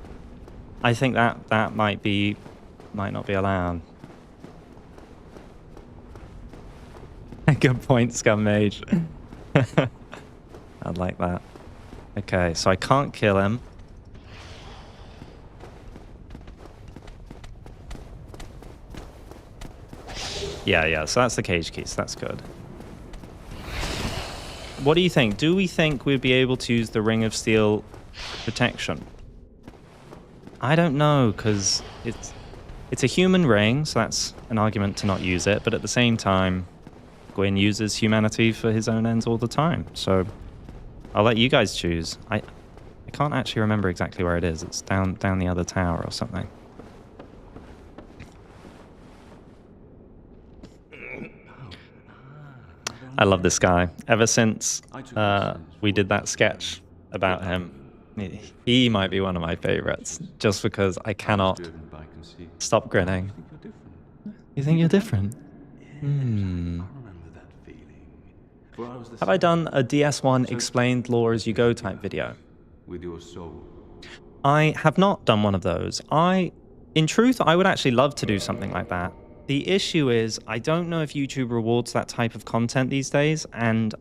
S1: I think that might not be allowed. Good point, Scum Mage. I'd like that. Okay, so I can't kill him. Yeah, so that's the cage key, so that's good. What do you think? Do we think we'd be able to use the Ring of Steel protection? I don't know, because it's a human ring, so that's an argument to not use it, but at the same time, Gwyn uses humanity for his own ends all the time, so I'll let you guys choose. I can't actually remember exactly where it is. It's down the other tower or something. I love this guy. Ever since we did that sketch about him, he might be one of my favorites, just because I cannot stop grinning. You think you're different? Have I done a DS1 explained lore as you go type video?
S2: With your soul.
S1: I have not done one of those. In truth, I would actually love to do something like that. The issue is, I don't know if YouTube rewards that type of content these days, and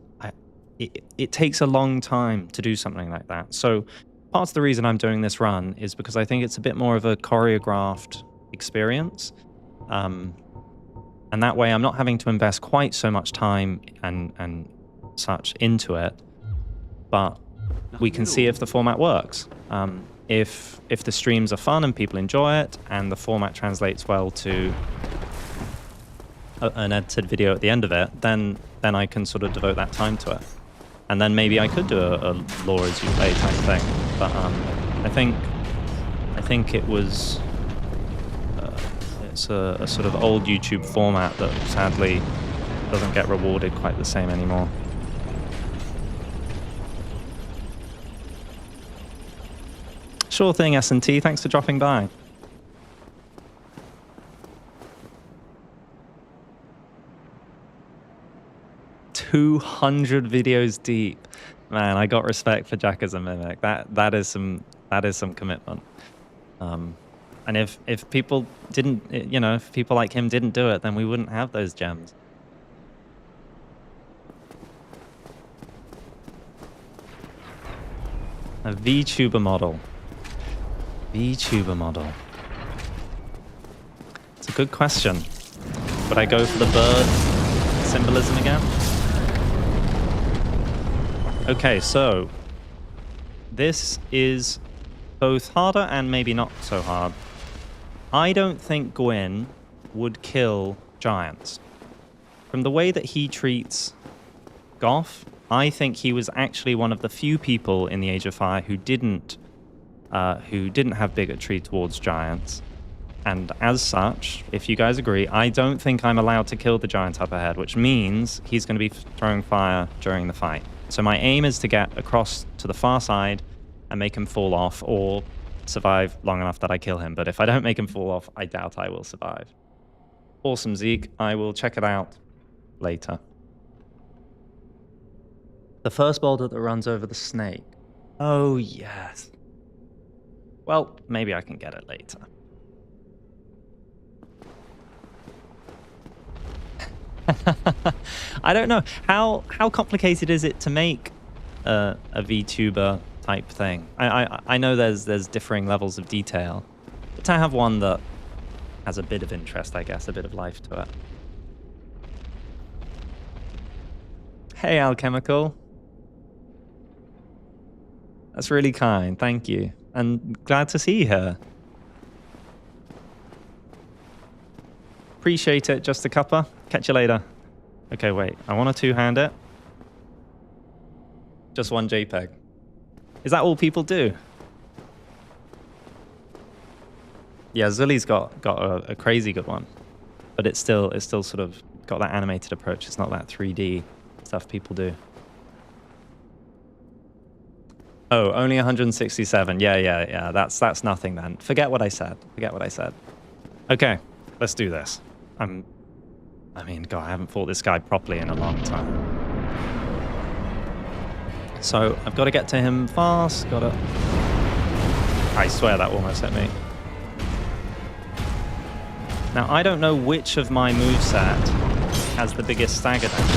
S1: it takes a long time to do something like that. So part of the reason I'm doing this run is because I think it's a bit more of a choreographed experience. And that way I'm not having to invest quite so much time and such into it, but we can see if the format works. If the streams are fun and people enjoy it, and the format translates well to an edited video at the end of it, then I can sort of devote that time to it. And then maybe I could do a lore as you play type thing. But I think it was it's a sort of old YouTube format that sadly doesn't get rewarded quite the same anymore. Sure thing, S&T. Thanks for dropping by. "200 videos deep." Man, I got respect for Jack as a mimic. That is some commitment. And if people didn't, if people like him didn't do it, then we wouldn't have those gems. A VTuber model. VTuber model. It's a good question. Would I go for the bird symbolism again? Okay, so this is both harder and maybe not so hard. I don't think Gwyn would kill giants. From the way that he treats Gough, I think he was actually one of the few people in the Age of Fire who didn't have bigotry towards giants. And as such, if you guys agree, I don't think I'm allowed to kill the giant up ahead, which means he's going to be throwing fire during the fight. So my aim is to get across to the far side and make him fall off, or survive long enough that I kill him. But if I don't make him fall off, I doubt I will survive. Awesome, Zeke. I will check it out later. The first boulder that runs over the snake. Oh, yes. Well, maybe I can get it later. I don't know. How complicated is it to make a VTuber type thing? I know there's differing levels of detail, but to have one that has a bit of interest, I guess, a bit of life to it. Hey, Alchemical. That's really kind. Thank you. And glad to see her. Appreciate it, just a cuppa. Catch you later. Okay, wait. I want to two-hand it. Just one JPEG. Is that all people do? Yeah, Zully's got a crazy good one, but it's still sort of got that animated approach. It's not that 3D stuff people do. Oh, only 167. Yeah. That's nothing then. Forget what I said. Okay, let's do this. I mean, God, I haven't fought this guy properly in a long time. So I've got to get to him fast. I swear that almost hit me. Now, I don't know which of my moveset has the biggest stagger damage.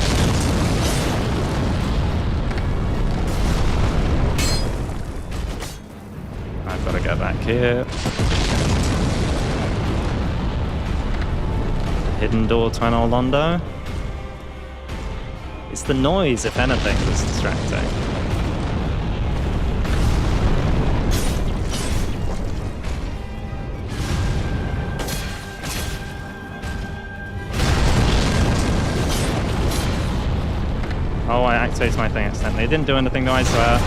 S1: I've got to get back here. Hidden door to Anor Londo. It's the noise, if anything, that's distracting. Oh, I activated my thing accidentally. It didn't do anything though, I swear.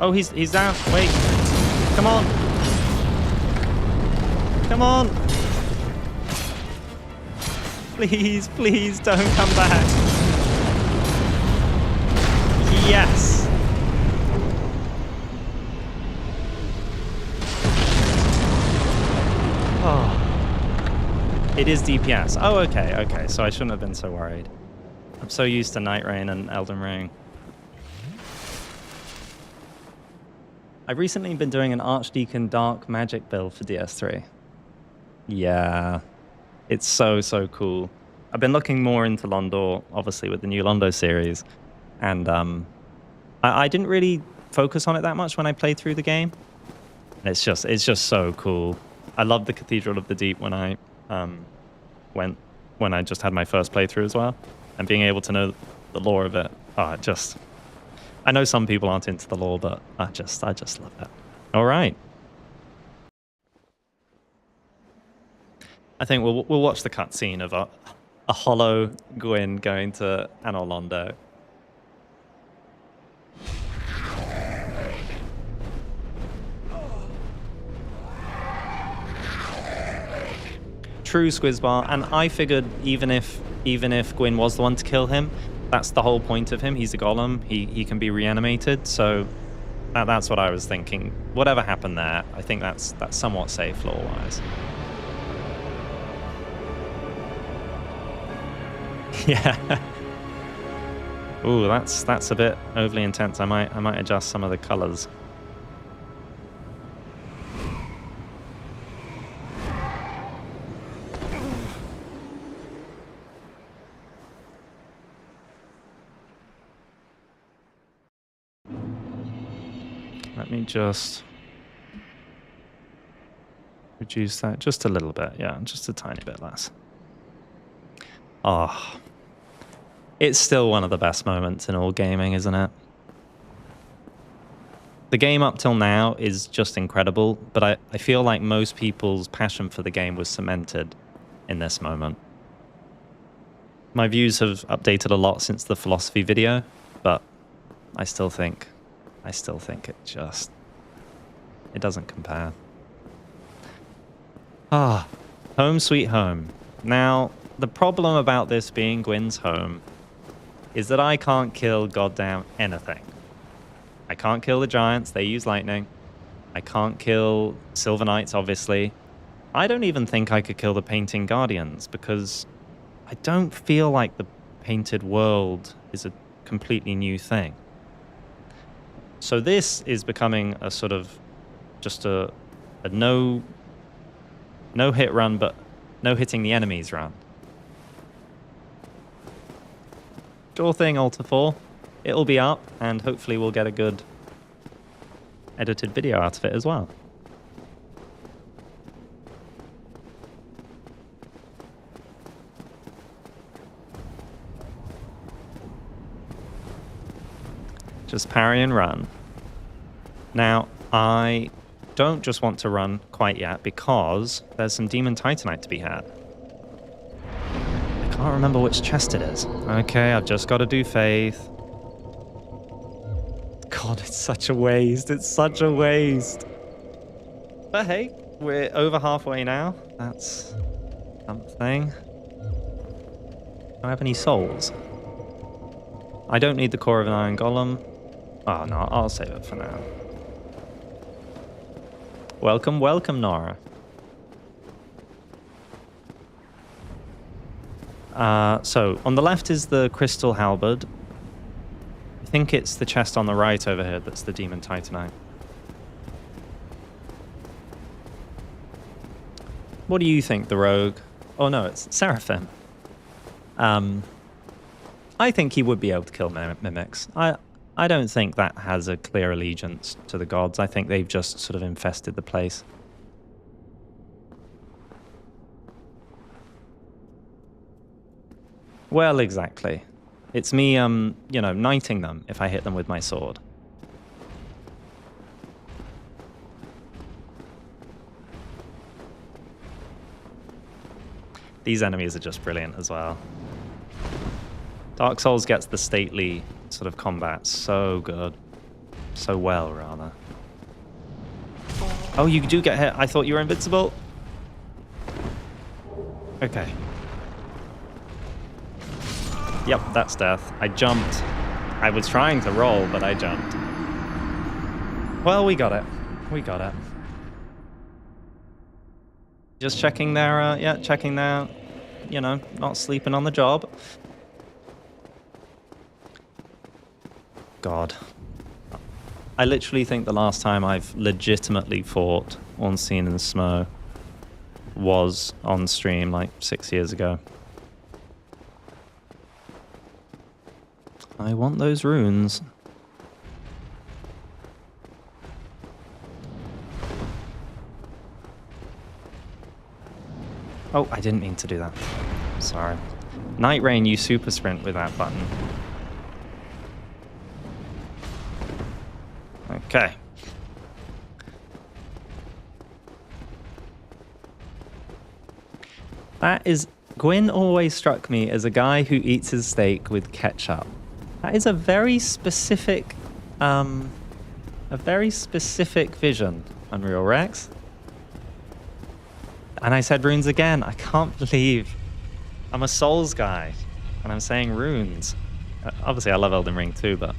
S1: Oh, he's down. Wait. Come on. Come on. Please don't come back. Yes. Oh. It is DPS. Oh, okay. So I shouldn't have been so worried. I'm so used to Night Rain and Elden Ring. I've recently been doing an Archdeacon Dark Magic build for DS3. Yeah, it's so cool. I've been looking more into Londo, obviously with the new Londo series, and I didn't really focus on it that much when I played through the game. It's just so cool. I loved the Cathedral of the Deep when I just had my first playthrough as well, and being able to know the lore of it. I know some people aren't into the lore, but I just love it. All right. I think we'll watch the cutscene of a hollow Gwyn going to Anor Londo. True, Squizbar, and I figured even if Gwyn was the one to kill him, that's the whole point of him. He's a golem. He can be reanimated. So that's what I was thinking. Whatever happened there, I think that's somewhat safe lore-wise. Yeah. Ooh, that's a bit overly intense. I might adjust some of the colors. Let me just reduce that just a little bit. Yeah, just a tiny bit less. Oh, it's still one of the best moments in all gaming, isn't it? The game up till now is just incredible, but I feel like most people's passion for the game was cemented in this moment. My views have updated a lot since the philosophy video, but I still think it doesn't compare. Ah, home sweet home. Now, the problem about this being Gwyn's home is that I can't kill goddamn anything. I can't kill the giants, they use lightning. I can't kill Silver Knights, obviously. I don't even think I could kill the Painting Guardians, because I don't feel like the painted world is a completely new thing. So this is becoming a sort of just a no hit run, but no hitting the enemies run. Sure thing, Alter 4. It'll be up, and hopefully we'll get a good edited video out of it as well. Just parry and run. Now, I don't just want to run quite yet because there's some Demon Titanite to be had. I can't remember which chest it is. Okay, I've just got to do Faith. God, it's such a waste. It's such a waste. But hey, we're over halfway now. That's something. Do I have any souls? I don't need the core of an iron golem. Oh no, I'll save it for now. Welcome, welcome, Nora. So, on the left is the Crystal Halberd. I think it's the chest on the right over here that's the Demon Titanite. What do you think, the rogue? Oh no, it's Seraphim. I think he would be able to kill mimics. I don't think that has a clear allegiance to the gods. I think they've just sort of infested the place. Well, exactly. It's me, you know, knighting them if I hit them with my sword. These enemies are just brilliant as well. Dark Souls gets the stately sort of combat so good. So well, rather. Oh, you do get hit. I thought you were invincible. Okay. Yep, that's death. I jumped. I was trying to roll, but I jumped. Well, we got it. We got it. Just checking their, yeah, checking their, you know, not sleeping on the job. God. I literally think the last time I've legitimately fought Unseen and Smo was on stream like 6 years ago. I want those runes. Oh, I didn't mean to do that. Sorry. Night Rain, you super sprint with that button. Okay. That is... Gwyn always struck me as a guy who eats his steak with ketchup. That is a very specific vision, Unreal Rex. And I said runes again. I can't believe I'm a Souls guy and I'm saying runes. Obviously, I love Elden Ring too, but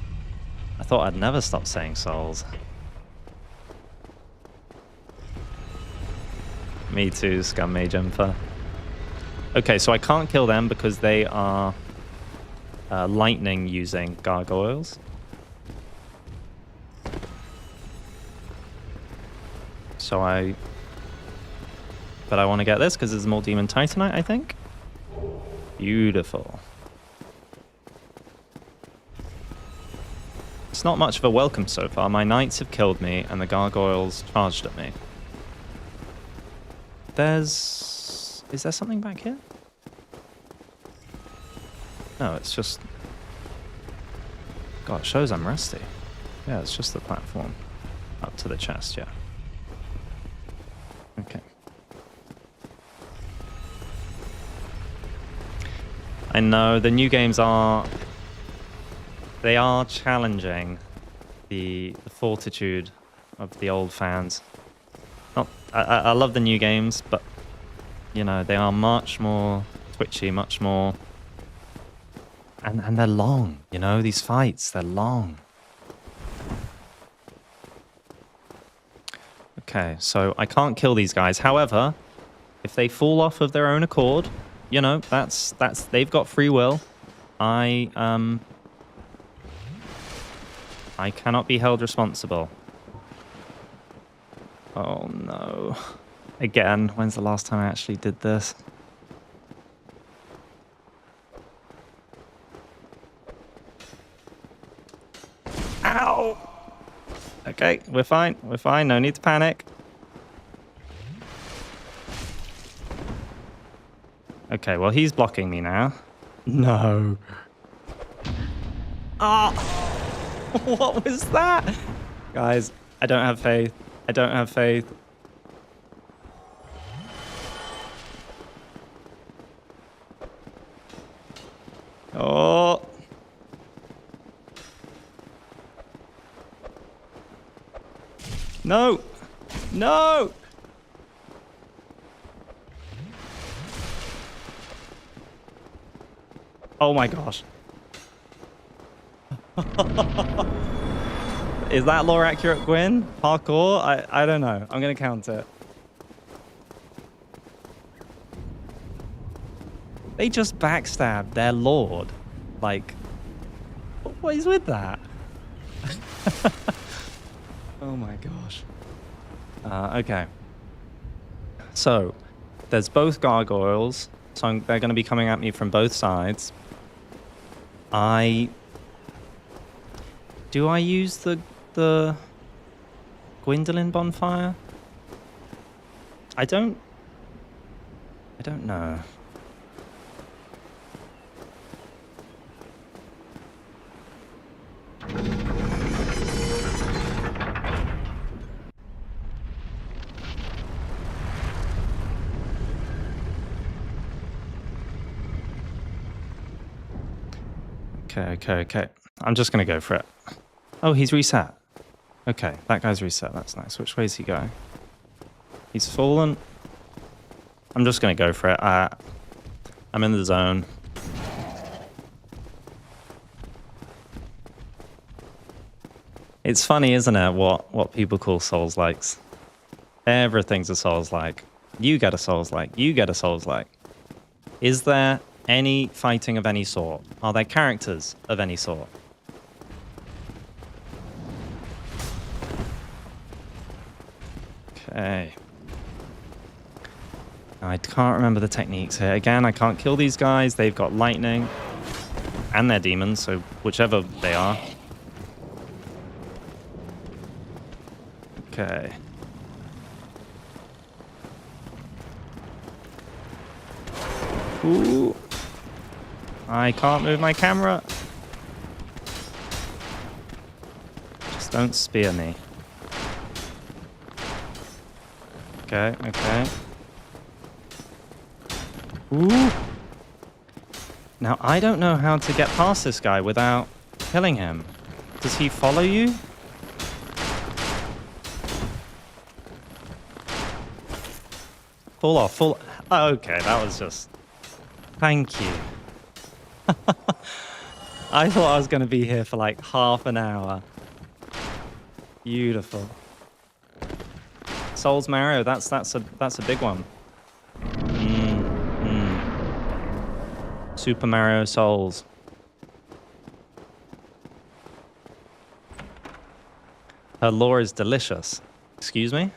S1: I thought I'd never stop saying Souls. Me too, Scum Mage Emperor. Okay, so I can't kill them because they are lightning using gargoyles. So but I want to get this because there's more Demon Titanite, I think. Beautiful. It's not much of a welcome so far. My knights have killed me and the gargoyles charged at me. Is there something back here? No, it's just... God, it shows I'm rusty. Yeah, it's just the platform. Up to the chest, yeah. Okay. I know the new games are... They are challenging the fortitude of the old fans. Not, I love the new games, but, you know, they are much more twitchy, much more... And they're long, you know, these fights, they're long. Okay, so I can't kill these guys. However, if they fall off of their own accord, you know, that's they've got free will. I cannot be held responsible. Oh no. Again, when's the last time I actually did this? Ow! Okay, we're fine. We're fine. No need to panic. Okay, well, he's blocking me now. No. Ah! What was that? Guys, I don't have faith. I don't have faith. Oh. No. No. Oh my gosh. Is that lore accurate, Gwyn? Parkour? I don't know. I'm going to count it. They just backstabbed their lord. Like, what is with that? Oh my gosh. Okay. So, there's both gargoyles. So they're going to be coming at me from both sides. Do I use the Gwendolyn bonfire? I don't know. Okay. I'm just going to go for it. Oh, he's reset. Okay, that guy's reset. That's nice. Which way is he going? He's fallen. I'm just going to go for it. I'm in the zone. It's funny, isn't it, what people call Souls-likes? Everything's a Souls-like. You get a Souls-like. You get a Souls-like. Is there any fighting of any sort? Are there characters of any sort? Okay. I can't remember the techniques here. Again, I can't kill these guys. They've got lightning. And they're demons, so whichever they are. Okay. Ooh. I can't move my camera. Just don't spear me. Okay. Ooh. Now, I don't know how to get past this guy without killing him. Does he follow you? Fall off, fall... Oh, okay, that was just... Thank you. I thought I was going to be here for like half an hour. Beautiful. Souls Mario, that's a big one. Super Mario Souls. Her lore is delicious. Excuse me?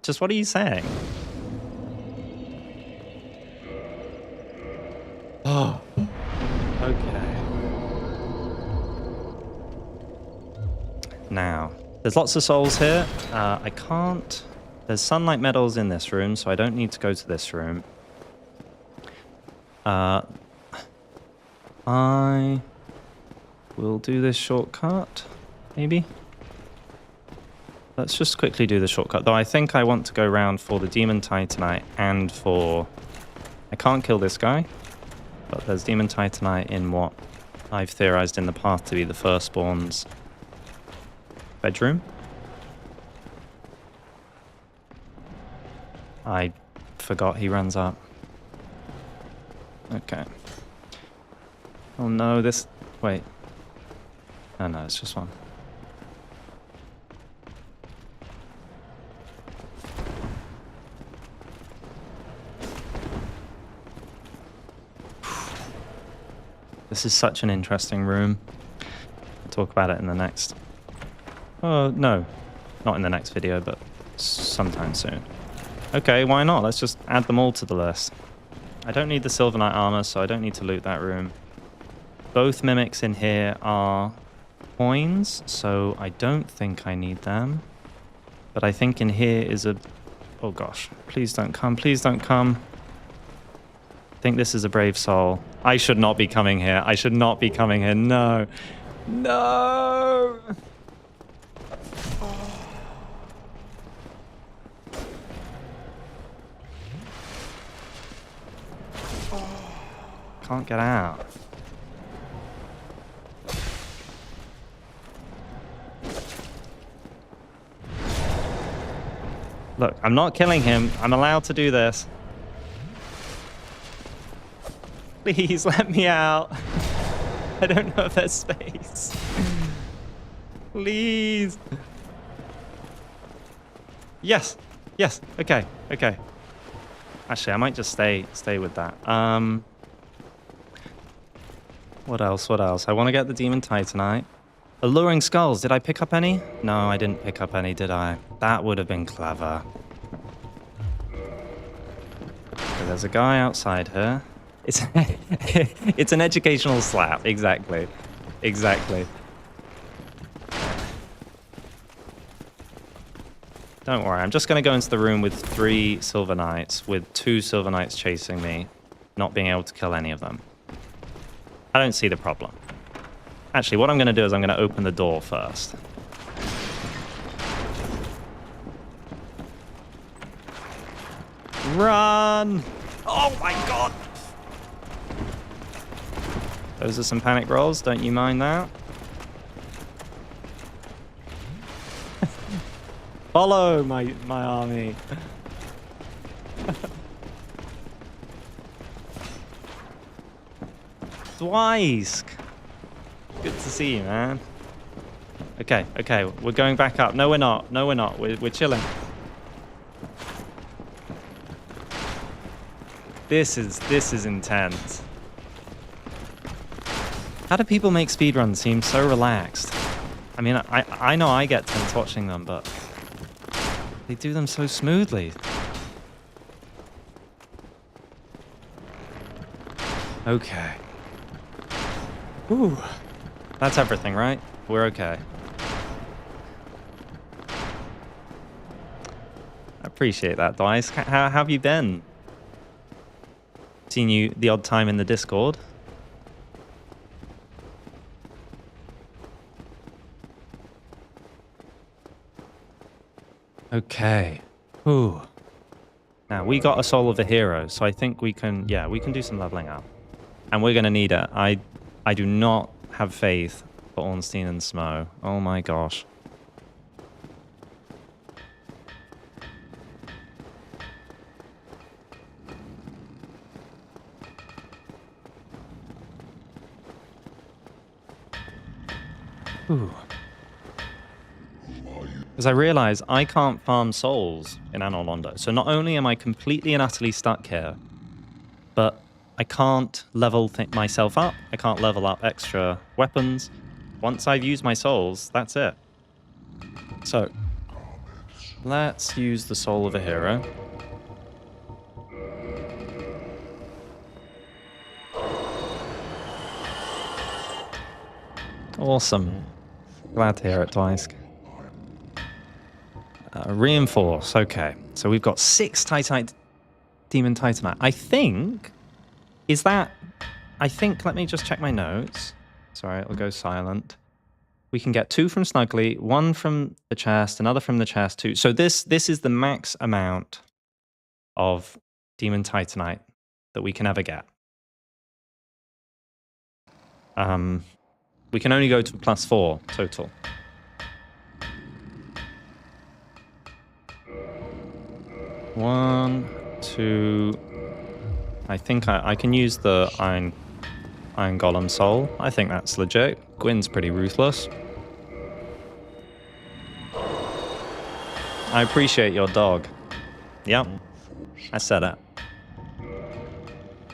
S1: Just what are you saying? Oh. Okay. Now, there's lots of souls here. I can't... There's sunlight medals in this room, so I don't need to go to this room. I will do this shortcut, maybe. let's just quickly do the shortcut. Though I think I want to go round for the Demon Titanite and for... I can't kill this guy, but there's Demon Titanite in what I've theorized in the path to be the Firstborn's bedroom. I forgot he runs up. Okay. Oh no, this... Wait. Oh no, it's just one. This is such an interesting room. I'll talk about it in the next... Oh, no. Not in the next video, but sometime soon. Okay, why not? Let's just add them all to the list. I don't need the Silver Knight armor, so I don't need to loot that room. Both mimics in here are coins, so I don't think I need them. But I think in here is a... Oh gosh, please don't come, please don't come. I think this is a brave soul. I should not be coming here. I should not be coming here. No. No! Can't get out. Look, I'm not killing him. I'm allowed to do this. Please let me out. I don't know if there's space. Please. Yes. Yes. Okay. Okay. Actually, I might just stay with that. What else? What else? I want to get the Demon Titanite. Alluring Skulls. Did I pick up any? No, I didn't pick up any, did I? That would have been clever. Okay, there's a guy outside here. It's it's an educational slap. Exactly. Exactly. Don't worry. I'm just going to go into the room with 3 Silver Knights, with 2 Silver Knights chasing me, not being able to kill any of them. I don't see the problem. Actually, what I'm going to do is I'm going to open the door first. Run! Oh my god! Those are some panic rolls, don't you mind that? Follow my army. Dwice! Good to see you, man. Okay, okay, we're going back up. No, we're not. No, we're not. We're chilling. This is intense. How do people make speedruns seem so relaxed? I mean, I know I get tense watching them, but they do them so smoothly. Okay. Ooh. That's everything, right? We're okay. I appreciate that, Dwice. How have you been? Seen you the odd time in the Discord. Okay. Ooh. Now, we got a soul of the hero, so I think we can, yeah, we can do some leveling up. And we're going to need it. I do not have faith for Ornstein and Smo. Oh my gosh. Because I realize I can't farm souls in Anor Londo. So not only am I completely and utterly stuck here, but I can't level myself up. I can't level up extra weapons. Once I've used my souls, that's it. So, let's use the soul of a hero. Awesome. Glad to hear it, Dwice. Reinforce. Okay. So we've got 6 Demon Titanite. I think... Is that... I think... Let me just check my notes. Sorry, it'll go silent. We can get 2 from Snuggly, 1 from the chest, another from the chest, 2. So this is the max amount of Demon Titanite that we can ever get. We can only go to +4 total. One, 2. I think I can use the Iron Golem Soul. I think that's legit. Gwyn's pretty ruthless. I appreciate your dog. Yep, I said it.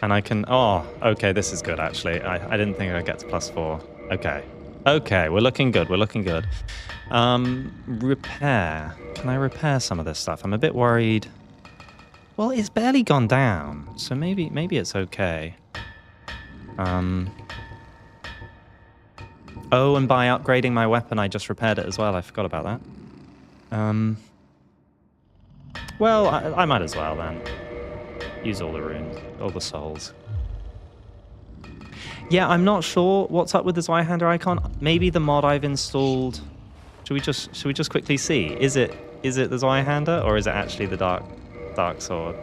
S1: And I can... Oh, okay, this is good, actually. I didn't think I'd get to +4. Okay. Okay, we're looking good. We're looking good. Repair. Can I repair some of this stuff? I'm a bit worried. Well, it's barely gone down, so maybe it's okay. Oh, and by upgrading my weapon, I just repaired it as well. I forgot about that. Well, I might as well, then. Use all the runes, all the souls. Yeah, I'm not sure what's up with the Zweihander icon. Maybe the mod I've installed... Should we just quickly see? Is it the Zweihander, or is it actually the Dark Sword?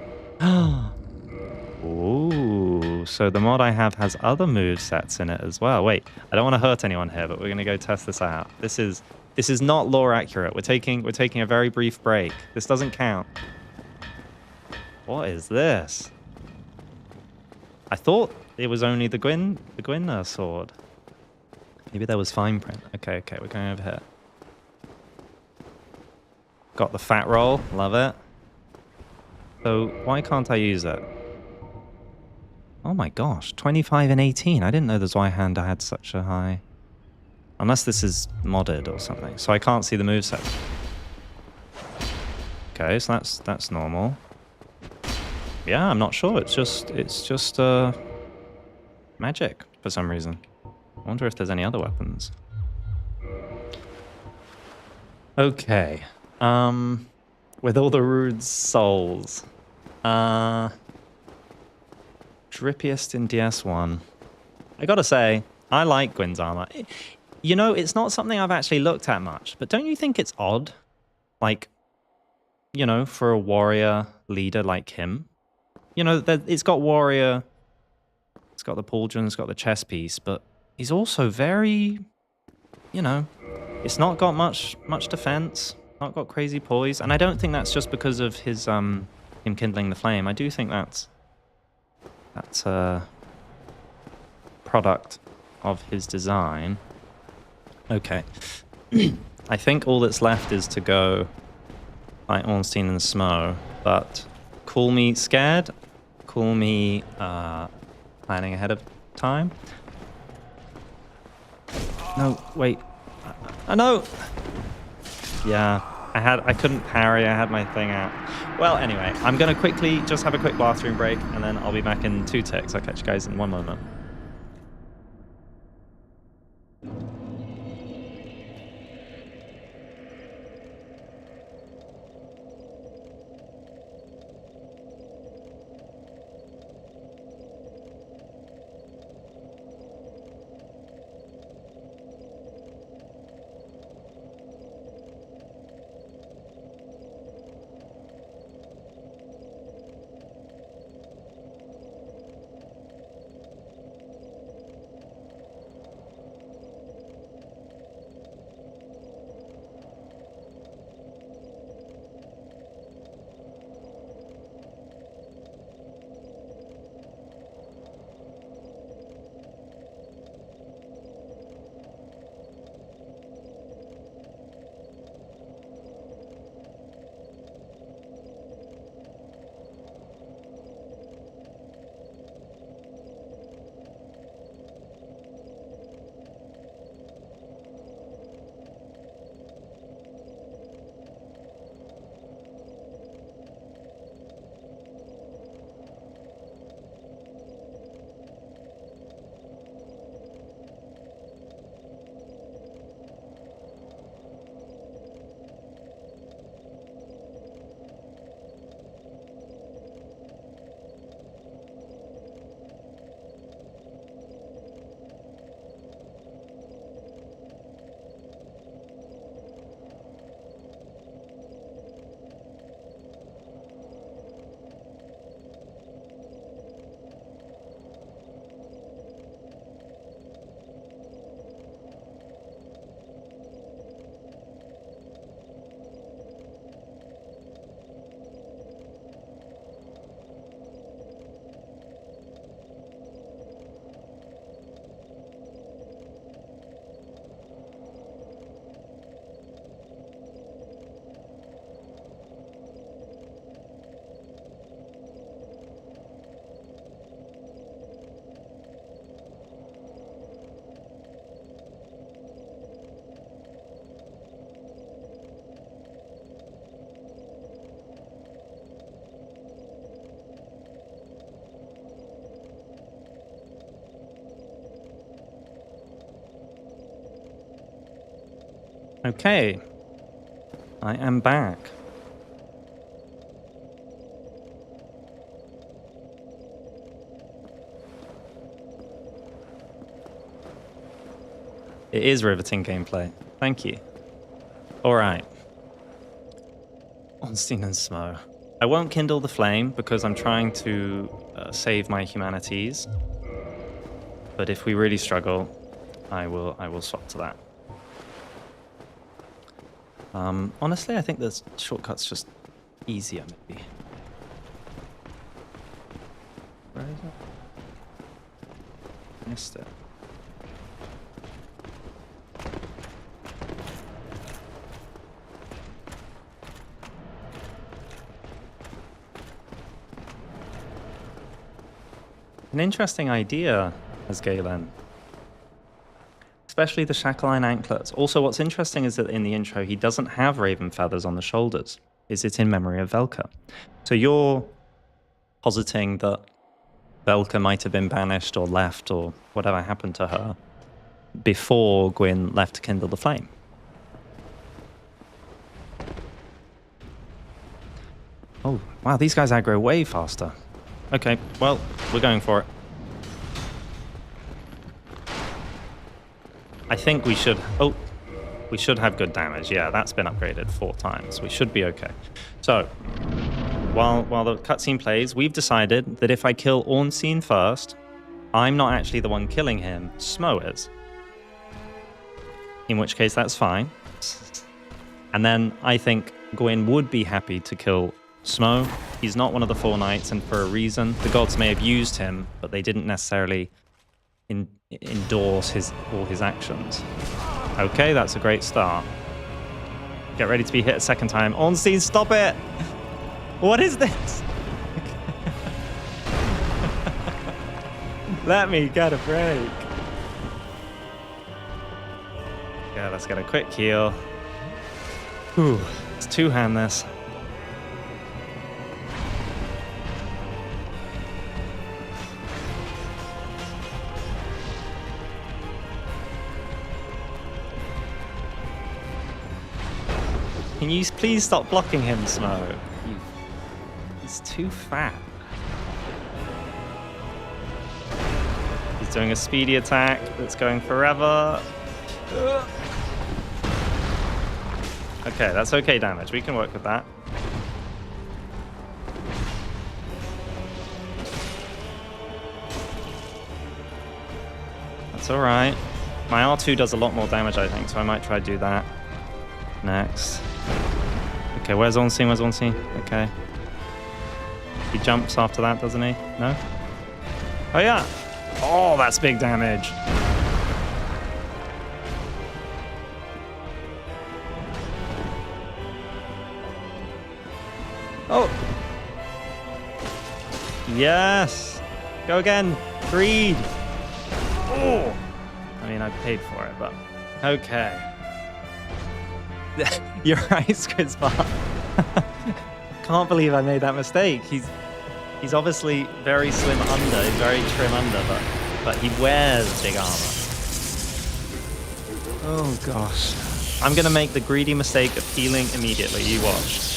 S1: Ooh, so the mod I have has other movesets in it as well. Wait, I don't want to hurt anyone here, but we're going to go test this out. This is not lore accurate. We're taking a very brief break. This doesn't count. What is this? I thought it was only the Gwyn sword. Maybe there was fine print. Okay, we're going over here. Got the fat roll, love it. So why can't I use it? Oh my gosh, 25 and 18. I didn't know the Zweihander had such a high... Unless this is modded or something. So I can't see the moveset. Okay, so that's normal. Yeah, I'm not sure. It's just magic for some reason. I wonder if there's any other weapons. Okay. With all the rude souls. Drippiest in DS1. I gotta say, I like Gwyn's armor. You know, it's not something I've actually looked at much, but don't you think it's odd? Like, you know, for a warrior leader like him. You know, it's got warrior, it's got the pauldron, it's got the chest piece, but he's also very, you know, it's not got much defense, not got crazy poise, and I don't think that's just because of his him kindling the flame. I do think that's a product of his design. Okay. I think all that's left is to go fight Ornstein and Smo, but call me scared, call me planning ahead of time. No, wait. I know. Yeah, I couldn't parry, I had my thing out. Well, anyway, I'm gonna quickly just have a quick bathroom break, and then I'll be back in 2 ticks. I'll catch you guys in 1 moment. Okay. I am back. It is riveting gameplay. Thank you. Alright. Ornstein and Smo. I won't kindle the flame because I'm trying to save my humanities. But if we really struggle, I will swap to that. Honestly, I think the shortcut's just easier, maybe. Where is it? Missed it. An interesting idea, as Galen. Especially the shackle-line anklets. Also, what's interesting is that in the intro, he doesn't have raven feathers on the shoulders. Is it in memory of Velka? So you're positing that Velka might have been banished or left or whatever happened to her before Gwyn left to kindle the flame. Oh, wow, these guys aggro way faster. Okay, well, we're going for it. I think we should... Oh, we should have good damage. Yeah, that's been upgraded 4 times. We should be okay. So, while the cutscene plays, we've decided that if I kill Ornstein first, I'm not actually the one killing him. Smo is. In which case, that's fine. And then I think Gwyn would be happy to kill Smo. He's not one of the 4 knights, and for a reason. The gods may have used him, but they didn't necessarily endorse all his actions. Okay, that's a great start. Get ready to be hit a second time. Ornstein, stop it! What is this? Let me get a break. Yeah, let's get a quick heal. Whew, let's two-hand this. Can you please stop blocking him, Smo? He's too fat. He's doing a speedy attack that's going forever. Okay, that's okay damage. We can work with that. That's alright. My R2 does a lot more damage, I think, so I might try to do that next. Okay, where's Ornstein? Where's Ornstein? Okay. He jumps after that, doesn't he? No? Oh, yeah. Oh, that's big damage. Oh. Yes. Go again. Greed. Oh. I mean, I paid for it, but okay. You're right, Squidspot. Can't believe I made that mistake. He's obviously very slim under, he's very trim under, but he wears big armor. Oh gosh. I'm gonna make the greedy mistake of healing immediately. You watch.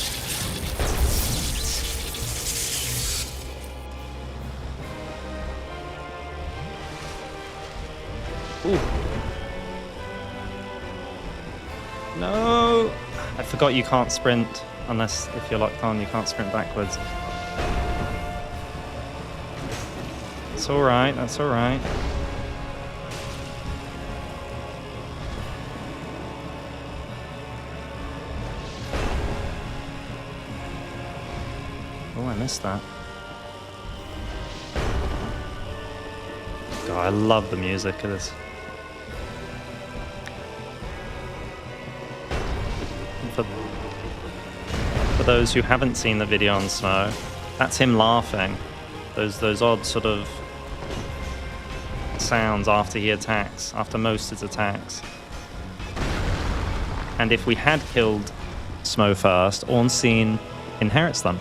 S1: Ooh. No! I forgot you can't sprint unless if you're locked on, you can't sprint backwards. That's alright, that's alright. Oh, I missed that. God, I love the music of this. For those who haven't seen the video on Snow, that's him laughing. Those odd sort of sounds after he attacks, after most of his attacks. And if we had killed Smo first, Ornstein inherits them.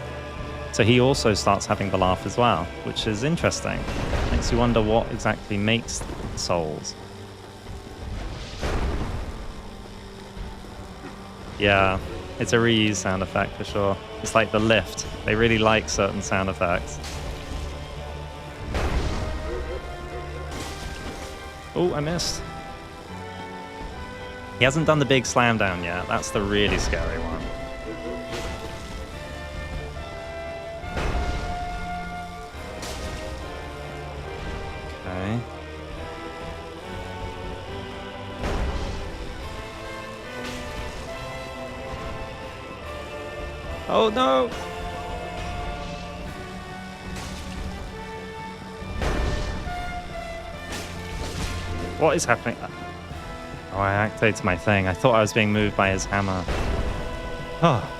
S1: So he also starts having the laugh as well, which is interesting. Makes you wonder what exactly makes souls. Yeah, it's a reuse sound effect for sure. It's like the lift. They really like certain sound effects. Oh, I missed. He hasn't done the big slam down yet. That's the really scary one. Okay. Oh no! What is happening? Oh, I activated my thing. I thought I was being moved by his hammer. Oh.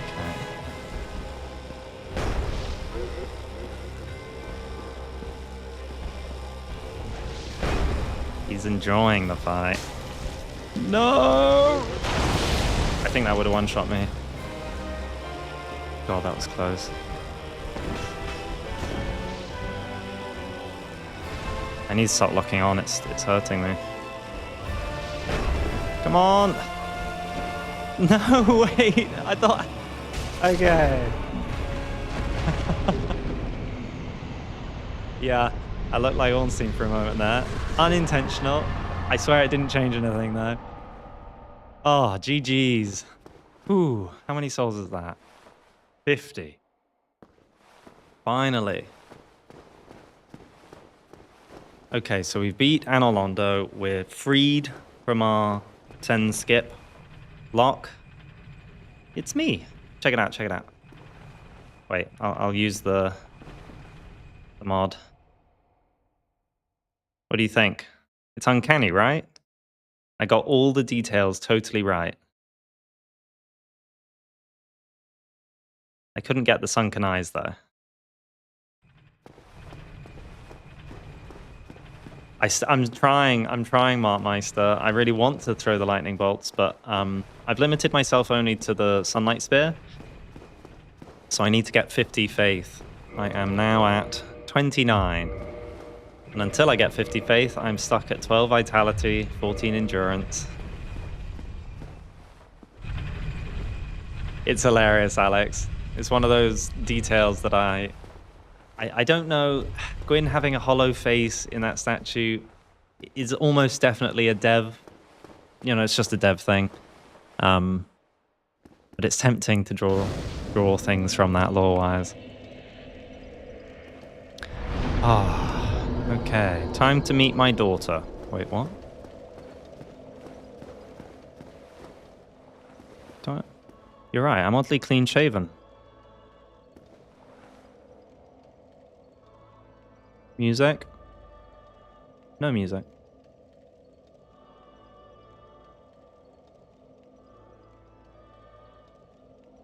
S1: Okay. He's enjoying the fight. No! I think that would have one-shot me. God, that was close. I need to stop locking on. It's hurting me. Come on! No, wait! I thought... Okay. Yeah, I looked like Ornstein for a moment there. Unintentional. I swear it didn't change anything though. Oh, GG's. Ooh, how many souls is that? 50. Finally. Okay, so we've beat Anor Londo. We're freed from our 10 skip lock. It's me. Check it out, check it out. Wait, I'll use the mod. What do you think? It's uncanny, right? I got all the details totally right. I couldn't get the sunken eyes though. I'm trying, Markmeister. I really want to throw the lightning bolts, but I've limited myself only to the sunlight spear. So I need to get 50 faith. I am now at 29. And until I get 50 faith, I'm stuck at 12 vitality, 14 endurance. It's hilarious, Alex. It's one of those details that I don't know. Gwyn having a hollow face in that statue is almost definitely a dev. You know, it's just a dev thing. But it's tempting to draw things from that lore-wise. Ah, okay. Time to meet my daughter. Wait, what? You're right. I'm oddly clean-shaven. Music? No music.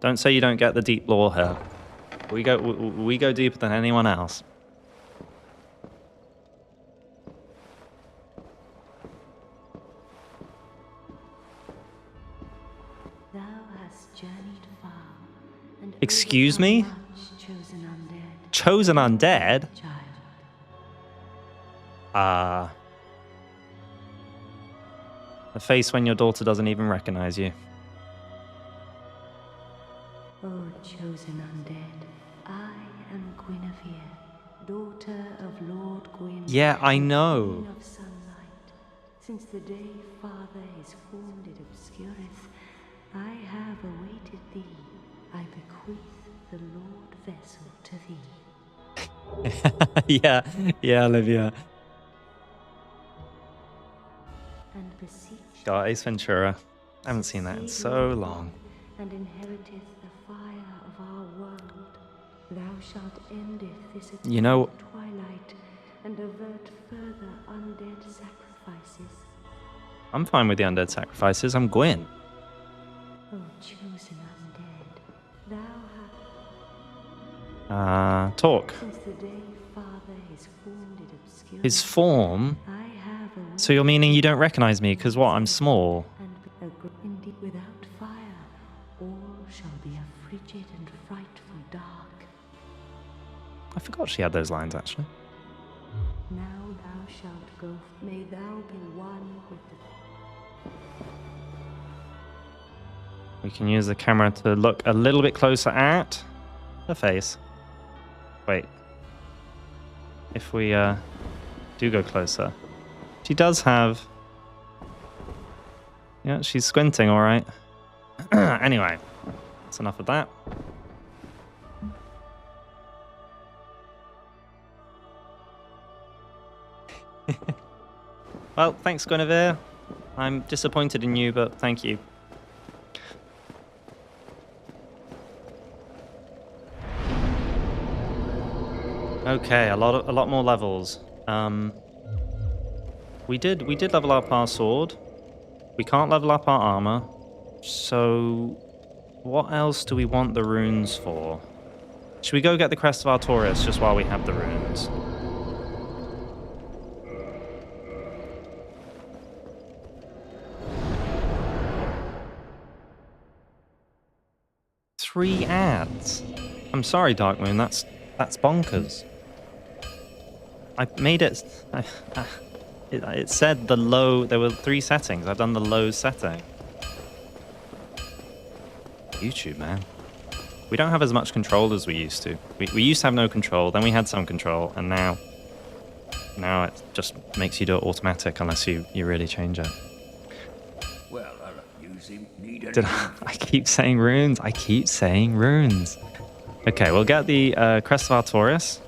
S1: Don't say you don't get the deep lore here. We go deeper than anyone else.
S6: Thou hast journeyed far, and
S1: Excuse me?
S6: chosen undead.
S1: Chosen undead? The face when your daughter doesn't even recognize you.
S6: O chosen undead, I am Guinevere, daughter of Lord Gwyn.
S1: Yeah, I know.
S6: Queen of sunlight. Since the day Father is formed it obscureth, I have awaited thee. I bequeath the Lord vessel to thee.
S1: yeah, Olivia.
S6: And beseech
S1: God, Ace Ventura. I haven't seen that in so long.
S6: and inheriteth the fire of our world. Thou shalt endeth this
S1: You know-
S6: twilight and avert further undead sacrifices.
S1: I'm fine with the undead sacrifices. I'm Gwyn.
S6: O chosen undead, thou hast
S1: Talk.
S6: since the day Father is formed it obscure.
S1: His form?
S6: I have awaited
S1: So you're meaning you don't recognize me because what? I'm small.
S6: and indeed without fire, all shall be a frigid and frightful dark.
S1: I forgot she had those lines, actually.
S6: Now thou shalt, Gough, may thou be one with the...
S1: We can use the camera to look a little bit closer at her face. Wait. If we do go closer. She does have... Yeah, she's squinting, all right. Anyway, that's enough of that. Well, thanks, Guinevere. I'm disappointed in you, but thank you. Okay, a lot more levels. We did level up our sword. We can't level up our armor. So, what else do we want the runes for? Should we go get the Crest of Artorias just while we have the runes? Three ads. I'm sorry, Dark Moon. That's bonkers. I made it. It said the low. There were 3 settings. I've done the low setting. YouTube, man. We don't have as much control as we used to. We used to have no control. Then we had some control, and now it just makes you do it automatic unless you really change it.
S3: Well, you seem need
S1: I keep saying runes. I keep saying runes. Okay, we'll get the Crest of Artorias.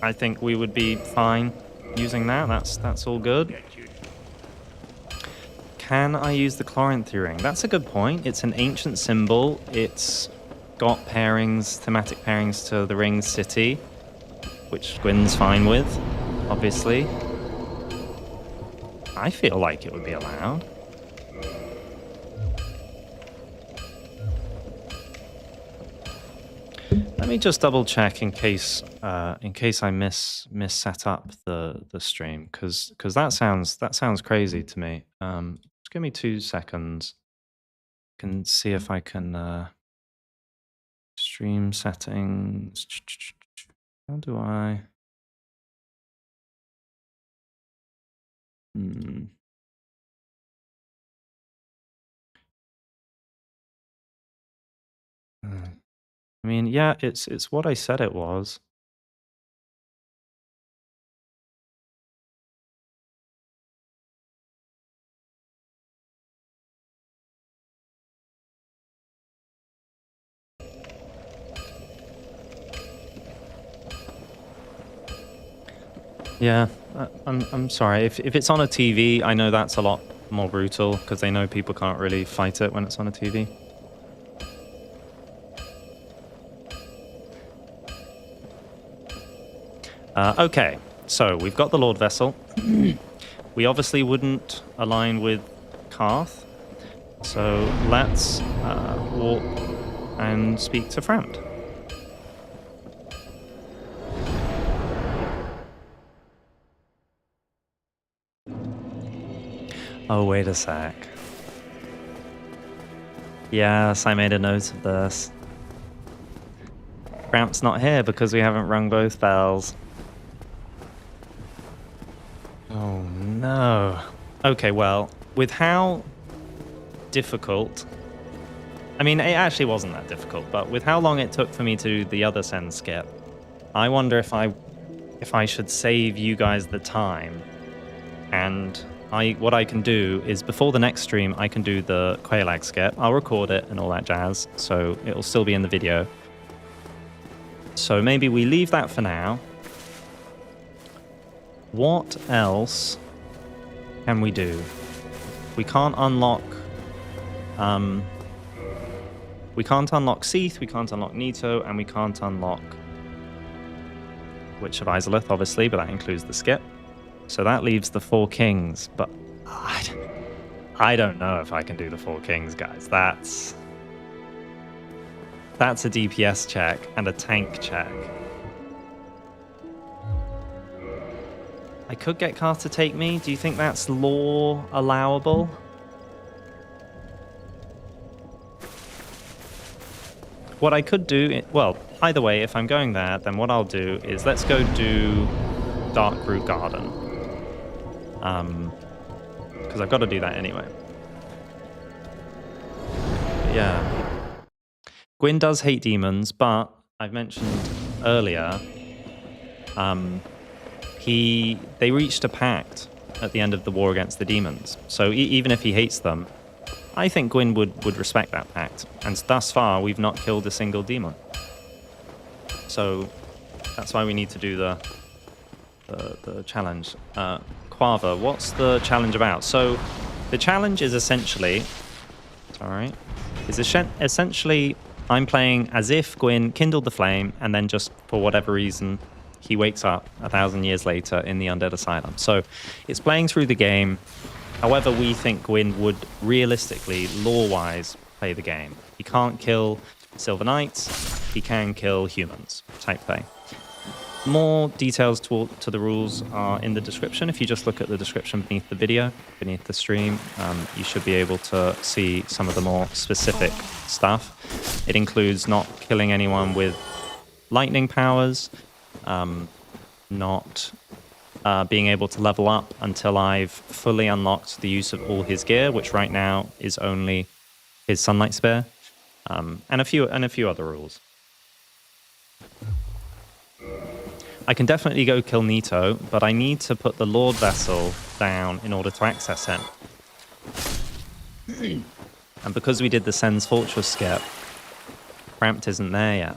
S1: I think we would be fine using that. That's all good. Can I use the Chloranthy ring? That's a good point. It's an ancient symbol. It's got pairings, thematic pairings to the Ring City, which Gwyn's fine with, obviously. I feel like it would be allowed. Let me just double check in case I miss set up the stream, because that sounds crazy to me. Just give me 2 seconds. I can see if I can stream settings. How do I? I mean, yeah, it's what I said it was. Yeah, I'm sorry. If it's on a TV, I know that's a lot more brutal because they know people can't really fight it when it's on a TV. Okay, so we've got the Lord Vessel. We obviously wouldn't align with Karth, so let's walk and speak to Frampt. Oh, wait a sec. Yes, I made a note of this. Frampt's not here because we haven't rung both bells. Oh no. Okay, well, with how difficult... I mean, it actually wasn't that difficult, but with how long it took for me to do the other send skip, I wonder if I should save you guys the time. And what I can do is, before the next stream, I can do the Quelaag skip. I'll record it and all that jazz, so it'll still be in the video. So maybe we leave that for now. What else can we do? We can't unlock... we can't unlock Seath, we can't unlock Nito, and we can't unlock Witch of Izalith, obviously, but that includes the skip. So that leaves the 4 kings, but I don't know if I can do the 4 kings, guys. That's a DPS check and a tank check. I could get Karth to take me. Do you think that's lore allowable? What I could do... Well, either way, if I'm going there, then what I'll do is let's go do Darkroot Garden. Because I've got to do that anyway. Yeah. Gwyn does hate demons, but I've mentioned earlier, they reached a pact at the end of the war against the demons. So even if he hates them, I think Gwyn would respect that pact. And thus far, we've not killed a single demon. So that's why we need to do the challenge. Quava, what's the challenge about? So the challenge is essentially, essentially I'm playing as if Gwyn kindled the flame and then just for whatever reason he wakes up 1,000 years later in the Undead Asylum. So it's playing through the game however we think Gwyn would realistically, lore-wise, play the game. He can't kill Silver Knights, he can kill humans, type thing. More details to the rules are in the description. If you just look at the description beneath the video, beneath the stream, you should be able to see some of the more specific stuff. It includes not killing anyone with lightning powers, not being able to level up until I've fully unlocked the use of all his gear, which right now is only his Sunlight Spear, and a few other rules. I can definitely go kill Nito, but I need to put the Lord Vessel down in order to access him. And because we did the Sen's Fortress skip, Cramped isn't there yet.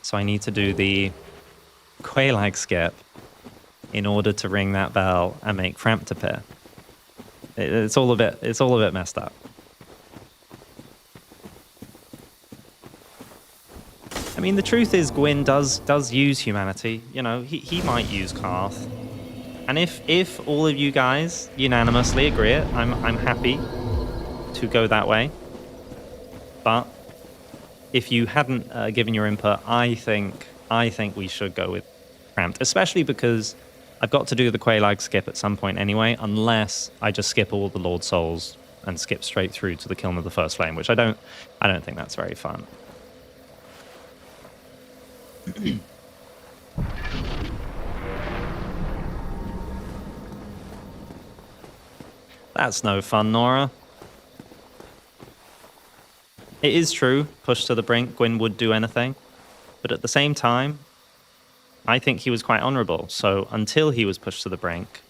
S1: So I need to do the Quelaag skip in order to ring that bell and make Cramped appear. It's all a bit messed up. I mean, the truth is Gwyn does use humanity. You know, he might use Karth. And if all of you guys unanimously agree it, I'm happy to go that way. But if you hadn't given your input, I think we should go with Cramped, especially because I've got to do the Quelaag skip at some point anyway, unless I just skip all the Lord Souls and skip straight through to the Kiln of the First Flame, which I don't think that's very fun. That's no fun, Nora. It is true, pushed to the brink, Gwyn would do anything. But at the same time, I think he was quite honourable. So until he was pushed to the brink,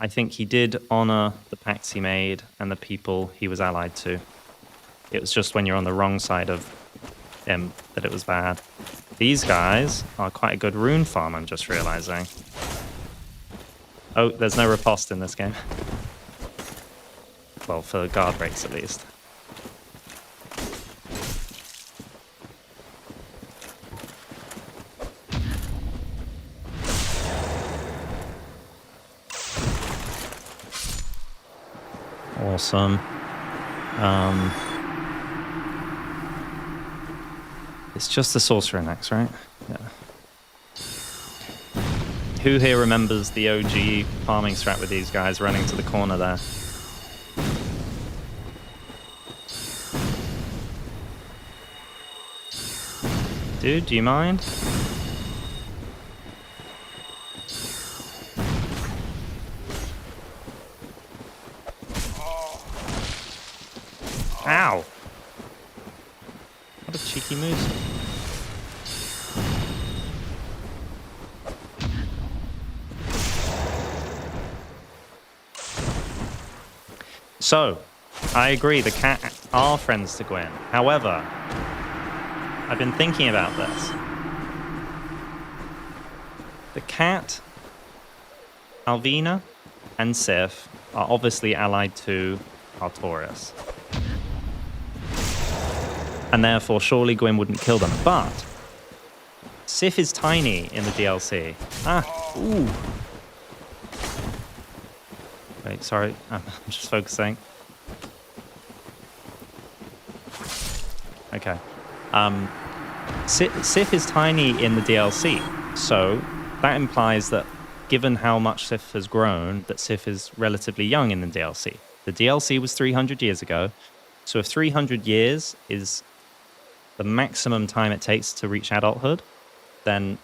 S1: I think he did honour the pacts he made and the people he was allied to. It was just when you're on the wrong side of him that it was bad. These guys are quite a good rune farm, I'm just realising. Oh, there's no riposte in this game. Well, for guard breaks at least. Awesome. It's just the Sorcerer next, right? Yeah. Who here remembers the OG farming strat with these guys running to the corner there? Dude, do you mind? Ow! What a cheeky moose. So, I agree, the cat are friends to Gwyn. However, I've been thinking about this. The cat, Alvina, and Seath are obviously allied to Artorias. And therefore, surely Gwyn wouldn't kill them. But Seath is tiny in the DLC. Ooh. Wait, sorry, I'm just focusing. Okay. Seath is tiny in the DLC, so that implies that given how much Seath has grown, that Seath is relatively young in the DLC. The DLC was 300 years ago, so if 300 years is the maximum time it takes to reach adulthood, then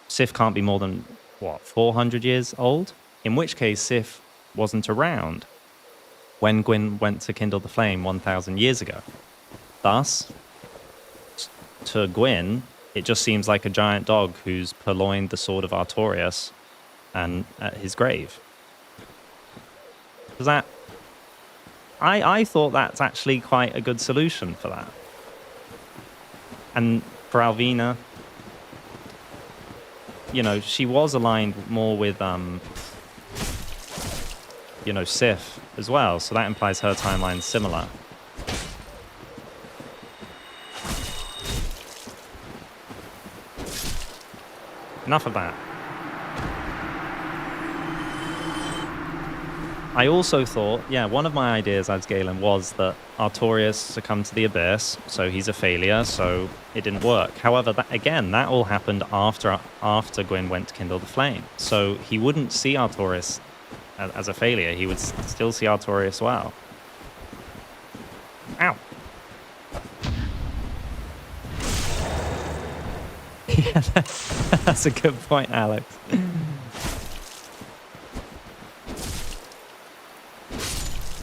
S1: Seath can't be more than, 400 years old? In which case Seath wasn't around when Gwyn went to kindle the flame 1,000 years ago. Thus, to Gwyn, it just seems like a giant dog who's purloined the sword of Artorias and at his grave. Does that... I thought that's actually quite a good solution for that. And for Alvina, you know, she was aligned more with, you know, Seath as well, so that implies her timeline's similar. Enough of that. I also thought, yeah, one of my ideas as Galen was that Artorias succumbed to the Abyss, so he's a failure, so it didn't work. However, that, again, that all happened after Gwyn went to kindle the flame. So he wouldn't see Artorias as a failure. He would still see Artorias well. Ow. Yeah, that's a good point, Alex.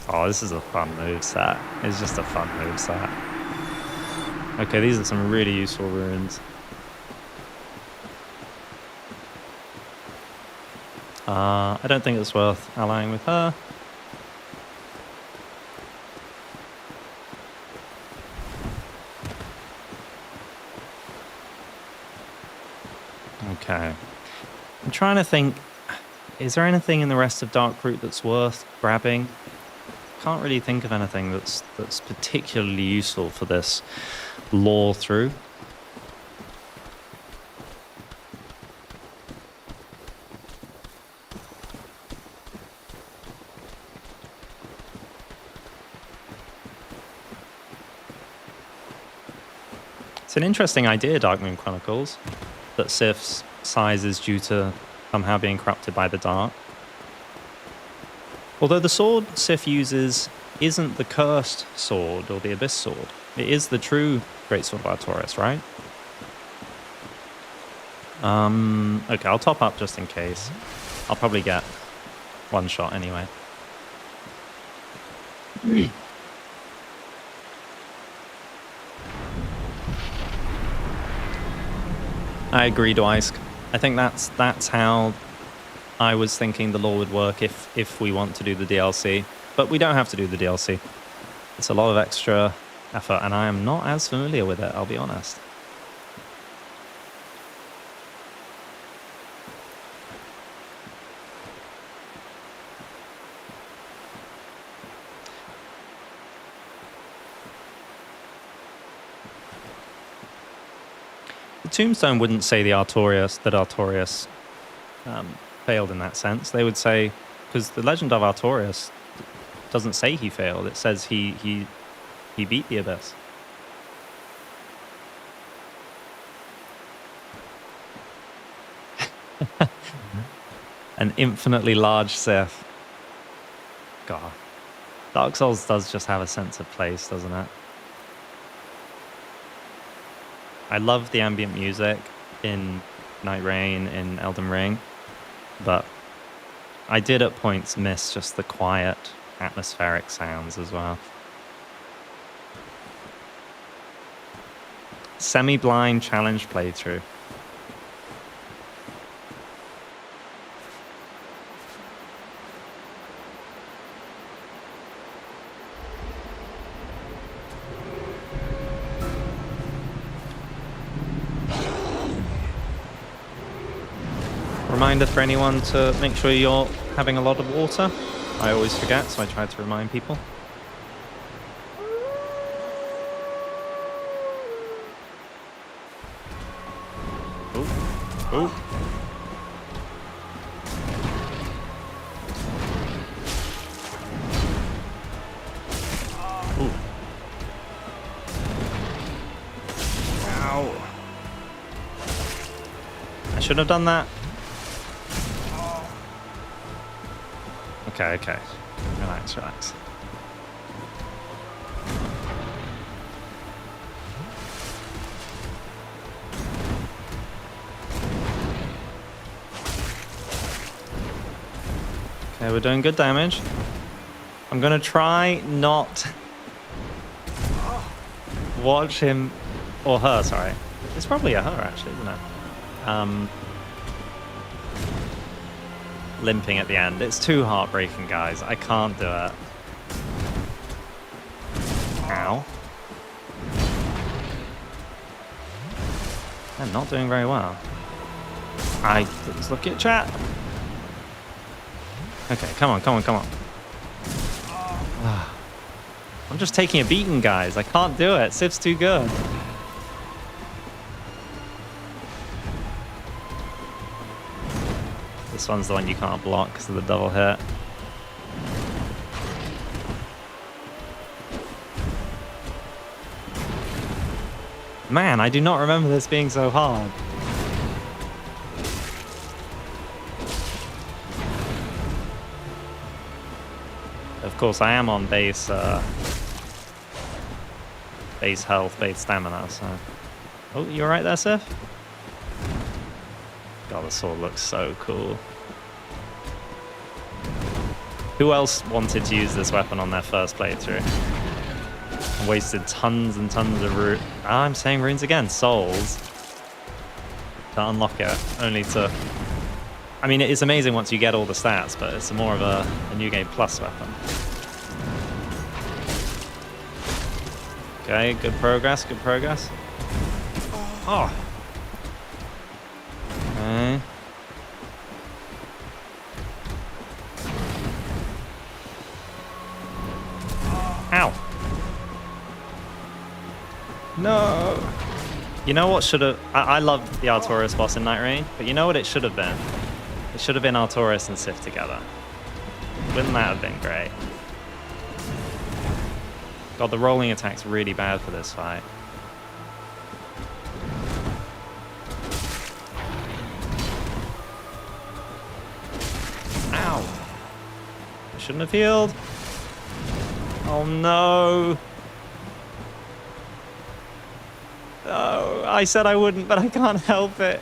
S1: Oh, this is a fun moveset. It's just a fun moveset. Okay, these are some really useful runes. I don't think it's worth allying with her. Okay. I'm trying to think, is there anything in the rest of Darkroot that's worth grabbing? Can't really think of anything that's particularly useful for this lore through. It's an interesting idea, Darkmoon Chronicles, that Sif's size is due to somehow being corrupted by the dark. Although the sword Seath uses isn't the cursed sword or the abyss sword. It is the true greatsword of Artorias, right? Okay, I'll top up just in case. I'll probably get one shot anyway. I agree, Dwight. I think that's how I was thinking the lore would work if we want to do the DLC. But we don't have to do the DLC. It's a lot of extra effort, and I am not as familiar with it, I'll be honest. The Tombstone wouldn't say that Artorias failed in that sense. They would say, because the legend of Artorias doesn't say he failed. It says he beat the Abyss. An infinitely large Seath. God. Dark Souls does just have a sense of place, doesn't it? I love the ambient music in Night Rain, in Elden Ring, but I did at points miss just the quiet, atmospheric sounds as well. Semi-blind challenge playthrough. Reminder for anyone to make sure you're having a lot of water. I always forget, so I try to remind people. Oh. Oh. Ooh. Ow. I shouldn't have done that. Okay, okay. Relax, relax. Okay, we're doing good damage. I'm gonna try not watch him, or her, sorry. It's probably a her, actually, isn't it? Limping at the end. It's too heartbreaking, guys. I can't do it. Ow. I'm not doing very well. Let's look at chat. Okay, come on. I'm just taking a beating, guys. I can't do it. Sif's too good. This one's the one you can't block because of the double hit. Man, I do not remember this being so hard. Of course, I am on base health, base stamina, so... Oh, you alright there, Seath? God, the sword looks so cool. Who else wanted to use this weapon on their first playthrough? And wasted tons and tons of I'm saying runes again. Souls. To unlock it. Only to... I mean, it is amazing once you get all the stats, but it's more of a New Game Plus weapon. Okay, good progress. Oh! Okay. Ow! No! You know what should have... I love the Artorias boss in Night Rain, but you know what it should have been? It should have been Artorias and Seath together. Wouldn't that have been great? God, the rolling attack's really bad for this fight. Ow! I shouldn't have healed. Oh no! Oh, I said I wouldn't, but I can't help it.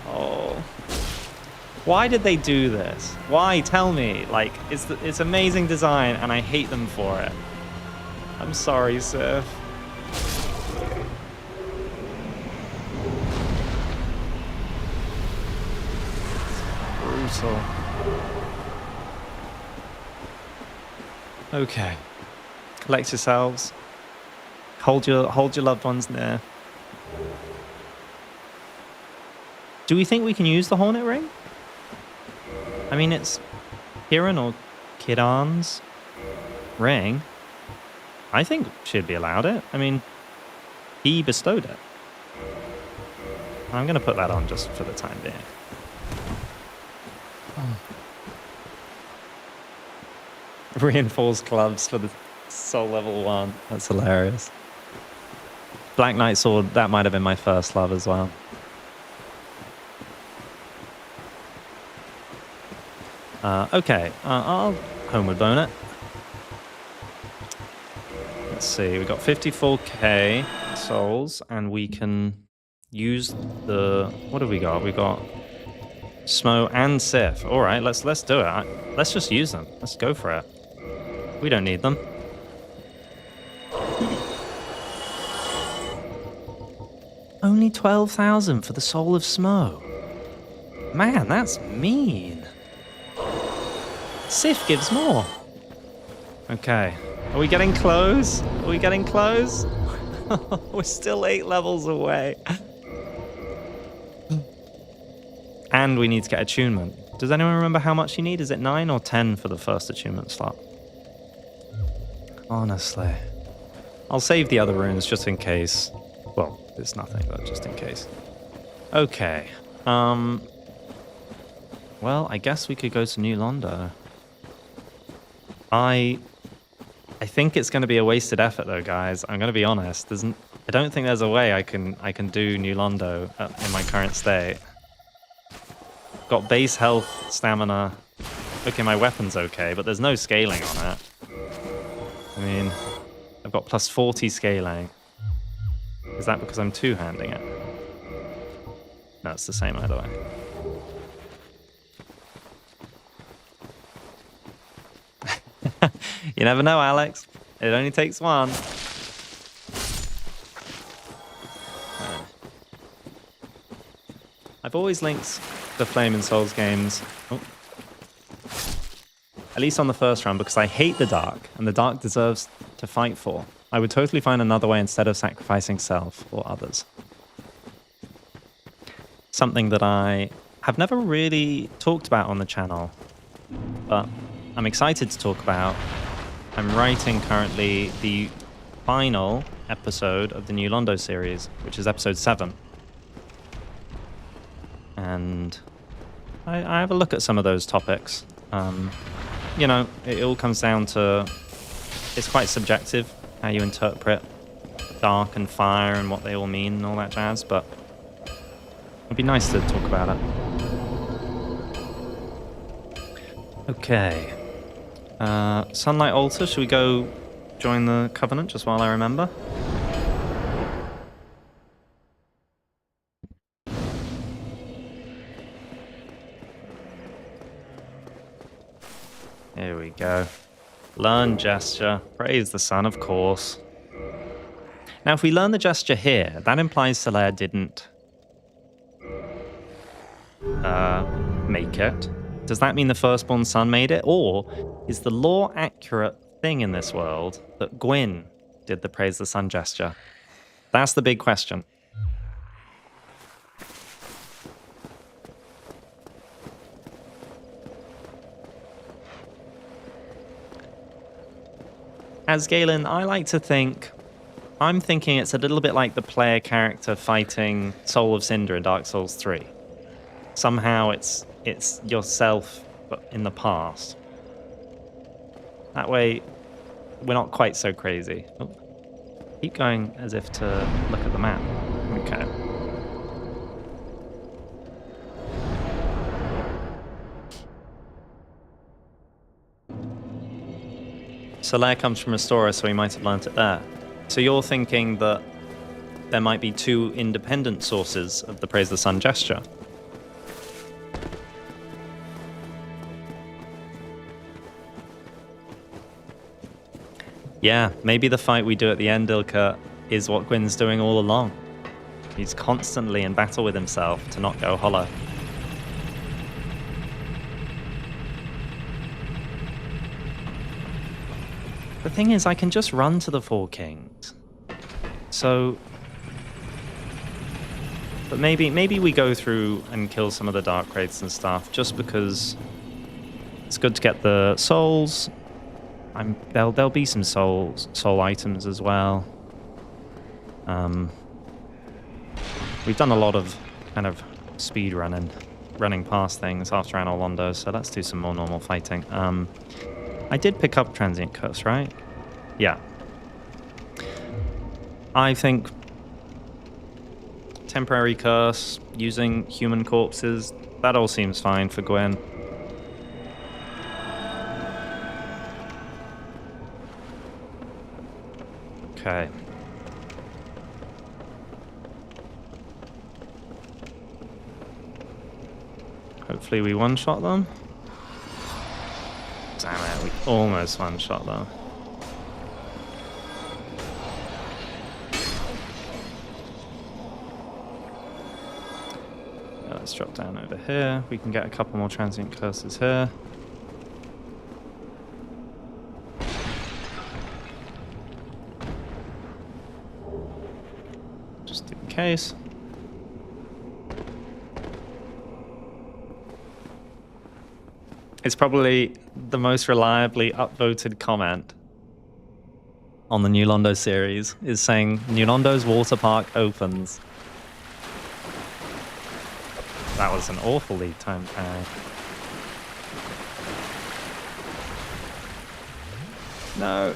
S1: Oh. Why did they do this? Why? Tell me. Like, it's amazing design, and I hate them for it. I'm sorry, Seath. Brutal. Okay. Collect yourselves. Hold your loved ones near. Do we think we can use the Hornet Ring? I mean, it's Kiran or Kiran's ring. I think she'd be allowed it. I mean, he bestowed it. I'm going to put that on just for the time being. Oh. Reinforced gloves for the soul level 1. That's hilarious. Black Knight Sword, that might have been my first love as well. Okay, I'll homeward bone it. Let's see, we got 54k souls, and we can use the... What have we got? We got Smo and Seath. All right, let's do it. Let's just use them. Let's go for it. We don't need them. Only 12,000 for the soul of Smo. Man, that's mean. Seath gives more. Okay. Are we getting close? Are we getting close? We're still 8 levels away. And we need to get attunement. Does anyone remember how much you need? Is it 9 or 10 for the first attunement slot? Honestly. I'll save the other runes just in case. Well, it's nothing, but just in case. Okay. Well, I guess we could go to New Londo. I think it's going to be a wasted effort, though, guys. I'm going to be honest. I don't think there's a way I can do New Londo in my current state. Got base health, stamina. Okay, my weapon's okay, but there's no scaling on it. I mean, I've got plus 40 scaling. Is that because I'm two-handing it? No, it's the same either way. You never know, Alex. It only takes one. I've always linked the Flame and Souls games, at least on the first round, because I hate the Dark, and the Dark deserves to fight for. I would totally find another way instead of sacrificing self or others. Something that I have never really talked about on the channel, but I'm excited to talk about. I'm writing currently the final episode of the new Londo series, which is episode 7. And I have a look at some of those topics. You know, it all comes down to, it's quite subjective how you interpret dark and fire and what they all mean and all that jazz, but it'd be nice to talk about it. Okay. Sunlight Altar, should we go join the Covenant just while I remember? Here we go. Learn gesture. Praise the sun, of course. Now, if we learn the gesture here, that implies Solaire didn't make it. Does that mean the firstborn son made it? Or is the lore accurate thing in this world that Gwyn did the praise the sun gesture? That's the big question. As Galen, I like to think, I'm thinking it's a little bit like the player character fighting Soul of Cinder in Dark Souls 3. Somehow it's yourself, but in the past. That way, we're not quite so crazy. Oh, keep going as if to look at the map. Okay. Solaire comes from Restorer, so he might have learnt it there. So you're thinking that there might be 2 independent sources of the Praise the Sun gesture? Yeah, maybe the fight we do at the end, Ilka, is what Gwyn's doing all along. He's constantly in battle with himself to not go hollow. The thing is, I can just run to the 4 kings. So... But maybe we go through and kill some of the dark wraiths and stuff, just because it's good to get the souls. There'll be some soul items as well. We've done a lot of kind of speed running past things after Anor Londo, so let's do some more normal fighting. I did pick up Transient Curse, right? Yeah. I think Temporary Curse, using human corpses, that all seems fine for Gwyn. Okay. Hopefully we one-shot them. Damn it, we almost one-shot them. Let's drop down over here. We can get a couple more transient curses here. Just in case. It's probably the most reliably upvoted comment on the New Londo series, is saying New Londo's water park opens. That was an awful lead time parry. No.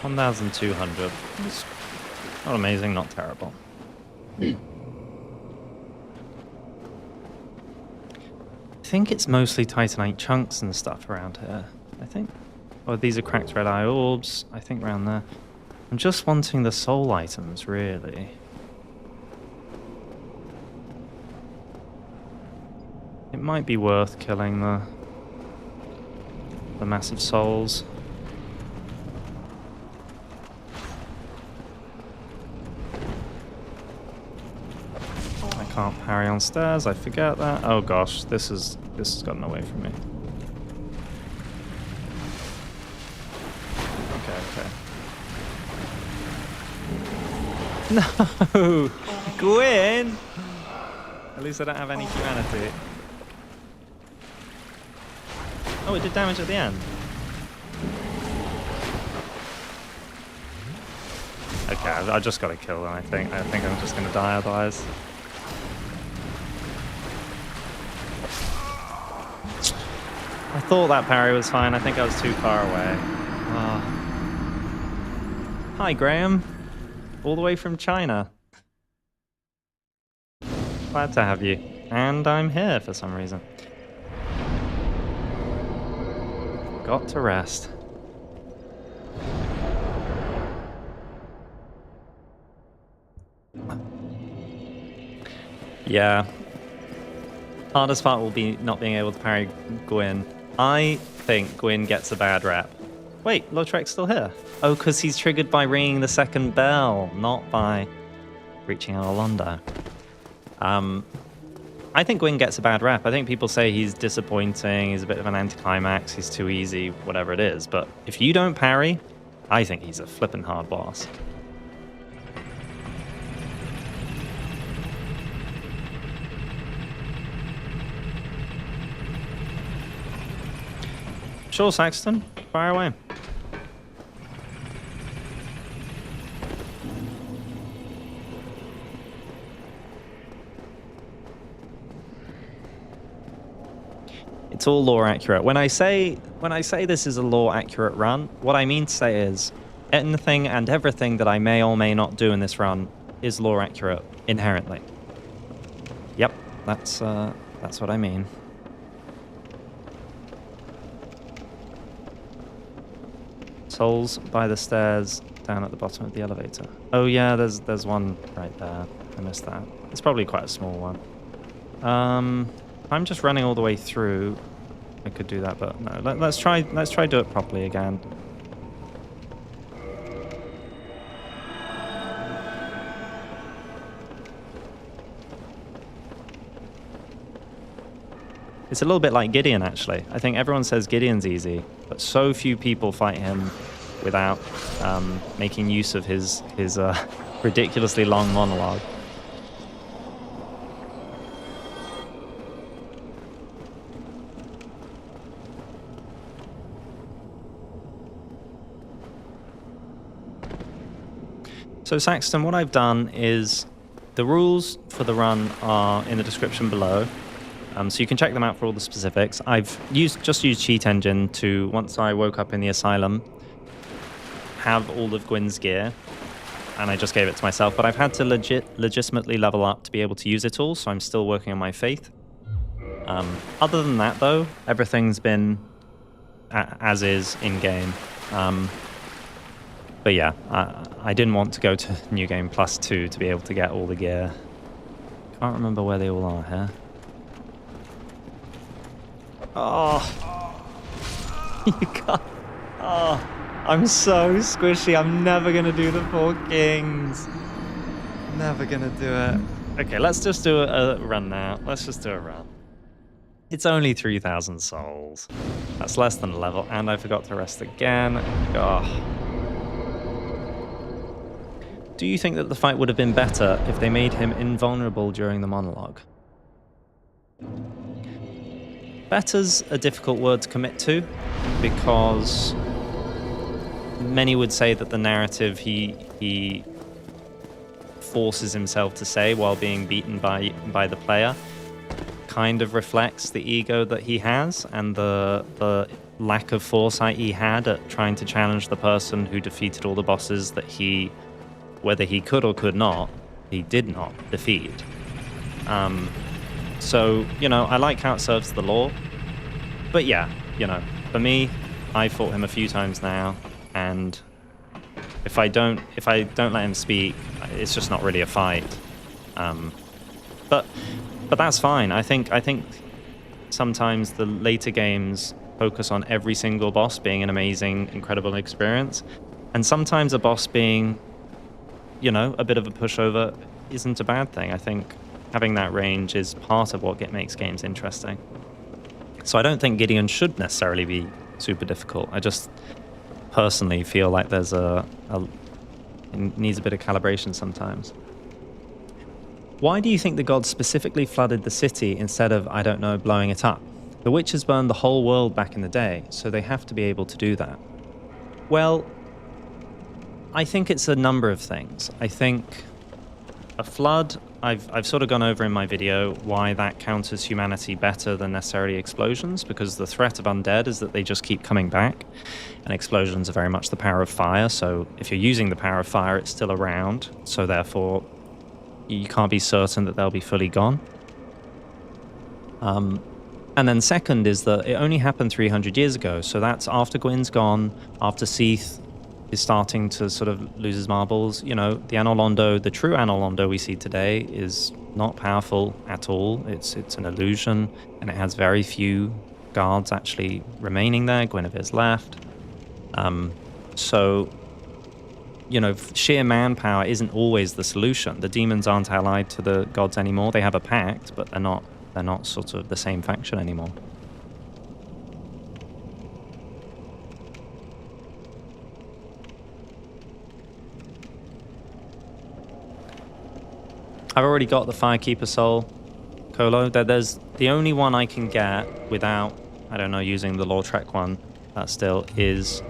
S1: $1,200. It's not amazing, not terrible. I think it's mostly Titanite chunks and stuff around here. I think. Oh, these are cracked red eye orbs. I think around there. I'm just wanting the soul items, really. It might be worth killing the massive souls. I can't parry on stairs, I forget that. Oh gosh, this has gotten away from me. Okay. No! Gwyn! At least I don't have any humanity. Oh, it did damage at the end. Okay, I just got to kill them, I think. I think I'm just going to die otherwise. I thought that parry was fine. I think I was too far away. Oh. Hi, Graham. All the way from China. Glad to have you. And I'm here for some reason. Got to rest. Yeah. Hardest part will be not being able to parry Gwyn. I think Gwyn gets a bad rap. Wait, Lautrec's still here. Oh, because he's triggered by ringing the second bell, not by reaching Anor Londo. I think Gwyn gets a bad rap. I think people say he's disappointing, he's a bit of an anticlimax, he's too easy, whatever it is. But if you don't parry, I think he's a flippin' hard boss. Sure, Saxton, fire away. It's all lore accurate. When I say this is a lore accurate run, what I mean to say is anything and everything that I may or may not do in this run is lore accurate inherently. Yep, that's what I mean. Souls by the stairs down at the bottom of the elevator. Oh yeah, there's one right there. I missed that. It's probably quite a small one. I'm just running all the way through. I could do that, but no. Let's try do it properly again. It's a little bit like Gideon, actually. I think everyone says Gideon's easy, but so few people fight him without making use of his ridiculously long monologue. So Saxton, what I've done is the rules for the run are in the description below. So you can check them out for all the specifics. I've just used Cheat Engine to, once I woke up in the asylum, have all of Gwyn's gear, and I just gave it to myself. But I've had to legitimately level up to be able to use it all, so I'm still working on my faith. Other than that, though, everything's been as is in-game. But yeah, I didn't want to go to New Game Plus 2 to be able to get all the gear. Can't remember where they all are here. Oh, you can't. Oh, I'm so squishy. I'm never gonna do the 4 Kings. Never gonna do it. Okay, let's just do a run now. Let's just do a run. It's only 3,000 souls. That's less than a level, and I forgot to rest again. Oh. Do you think that the fight would have been better if they made him invulnerable during the monologue? Better's a difficult word to commit to, because many would say that the narrative he forces himself to say while being beaten by the player kind of reflects the ego that he has and the lack of foresight he had at trying to challenge the person who defeated all the bosses that he, whether he could or could not, he did not defeat. So, you know, I like how it serves the lore. But yeah, you know, for me, I fought him a few times now, and If I don't let him speak, it's just not really a fight. But that's fine. I think sometimes the later games focus on every single boss being an amazing, incredible experience, and sometimes a boss being, you know, a bit of a pushover isn't a bad thing. I think having that range is part of what makes games interesting. So I don't think Gideon should necessarily be super difficult. I just personally feel like there's it needs a bit of calibration sometimes. Why do you think the gods specifically flooded the city instead of, I don't know, blowing it up? The witches burned the whole world back in the day, so they have to be able to do that. Well, I think it's a number of things. I think a flood, I've sort of gone over in my video why that counters humanity better than necessarily explosions, because the threat of undead is that they just keep coming back, and explosions are very much the power of fire, so if you're using the power of fire, it's still around, so therefore you can't be certain that they'll be fully gone. And then second is that it only happened 300 years ago, so that's after Gwyn's gone, after Seath is starting to sort of lose his marbles. You know, the Anor Londo, the true Anor Londo we see today is not powerful at all. It's an illusion, and it has very few guards actually remaining there. Guinevere's left. So, you know, sheer manpower isn't always the solution. The demons aren't allied to the gods anymore. They have a pact, but they're not sort of the same faction anymore. I've already got the Firekeeper Soul, Colo. There's the only one I can get without, I don't know, using the Lortrek one, that still is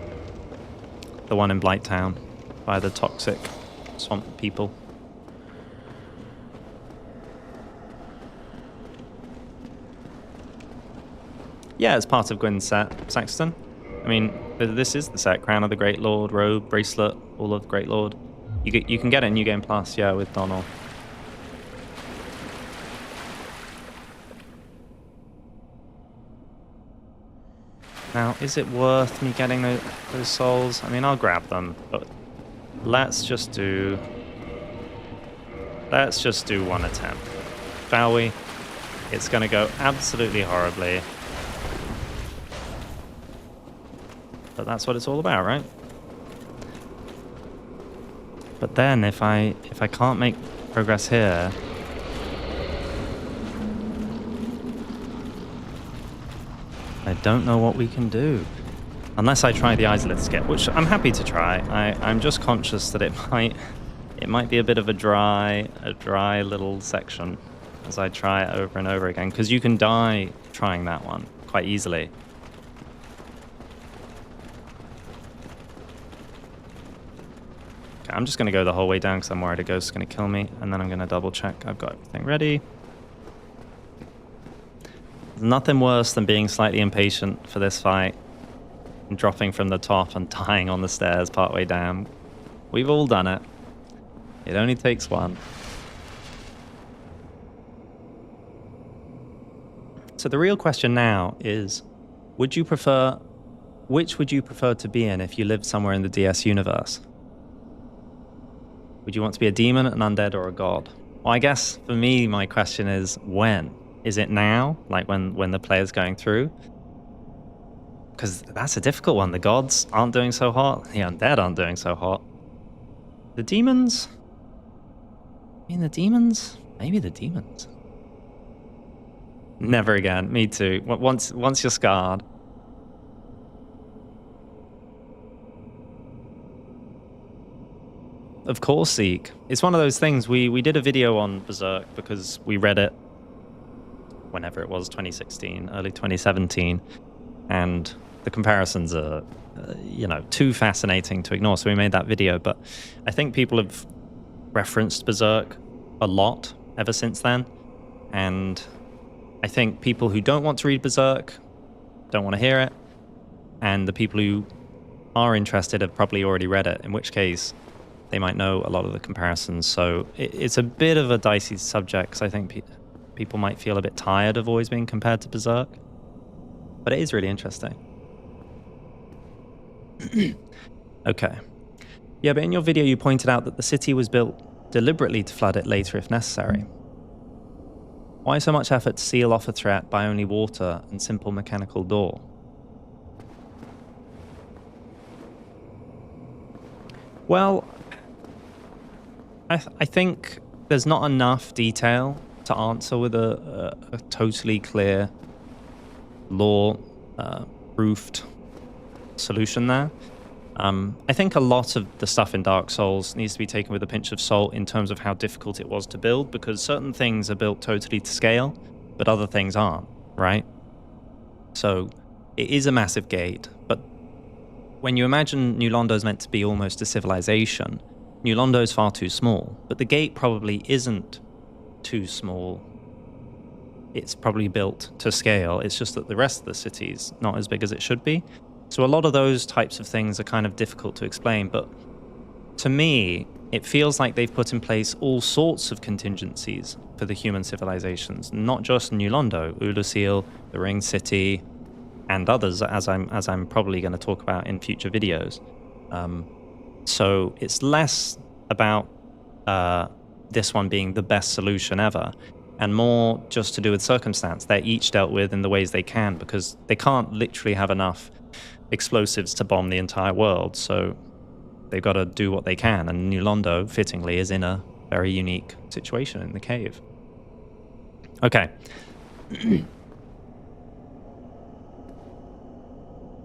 S1: the one in Blighttown by the toxic swamp people. Yeah, it's part of Gwyn's set, Saxton. I mean, this is the set: Crown of the Great Lord, Robe, Bracelet, all of the Great Lord. You can get it in New Game Plus, yeah, with Donald. Now, is it worth me getting those souls? I mean, I'll grab them, but let's just do one attempt, shall we? It's going to go absolutely horribly. But that's what it's all about, right? But then if I can't make progress here, I don't know what we can do. Unless I try the Isolith skip, which I'm happy to try. I'm just conscious that it might be a bit of a dry little section as I try it over and over again, because you can die trying that one quite easily. I'm just going to go the whole way down because I'm worried a ghost's going to kill me, and then I'm going to double check I've got everything ready. There's nothing worse than being slightly impatient for this fight and dropping from the top and dying on the stairs partway down. We've all done it. It only takes one. So the real question now is, which would you prefer to be in if you lived somewhere in the DS universe? Would you want to be a demon, an undead, or a god? Well, I guess for me, my question is when? Is it now, like when the player's going through? Because that's a difficult one. The gods aren't doing so hot. The undead aren't doing so hot. The demons? I mean, the demons? Maybe the demons. Never again. Me too. Once you're scarred. Of course, Zeke. It's one of those things. We did a video on Berserk because we read it whenever it was, 2016, early 2017, and the comparisons are, too fascinating to ignore. So we made that video. But I think people have referenced Berserk a lot ever since then, and I think people who don't want to read Berserk don't want to hear it, and the people who are interested have probably already read it, in which case they might know a lot of the comparisons. So it's a bit of a dicey subject, because I think people might feel a bit tired of always being compared to Berserk. But it is really interesting. Okay. Yeah, but in your video you pointed out that the city was built deliberately to flood it later if necessary. Why so much effort to seal off a threat by only water and simple mechanical door? Well, I think there's not enough detail to answer with a totally clear, law-proofed solution there. I think a lot of the stuff in Dark Souls needs to be taken with a pinch of salt in terms of how difficult it was to build, because certain things are built totally to scale, but other things aren't, right? So it is a massive gate, but when you imagine New Londo is meant to be almost a civilization, New Londo is far too small, but the gate probably isn't too small. It's probably built to scale. It's just that the rest of the city's not as big as it should be. So a lot of those types of things are kind of difficult to explain, but to me, it feels like they've put in place all sorts of contingencies for the human civilizations, not just New Londo, Ulusil, the Ringed City, and others, as I'm probably going to talk about in future videos. So it's less about this one being the best solution ever, and more just to do with circumstance. They're each dealt with in the ways they can, because they can't literally have enough explosives to bomb the entire world, so they've got to do what they can, and New Londo, fittingly, is in a very unique situation in the cave. Okay.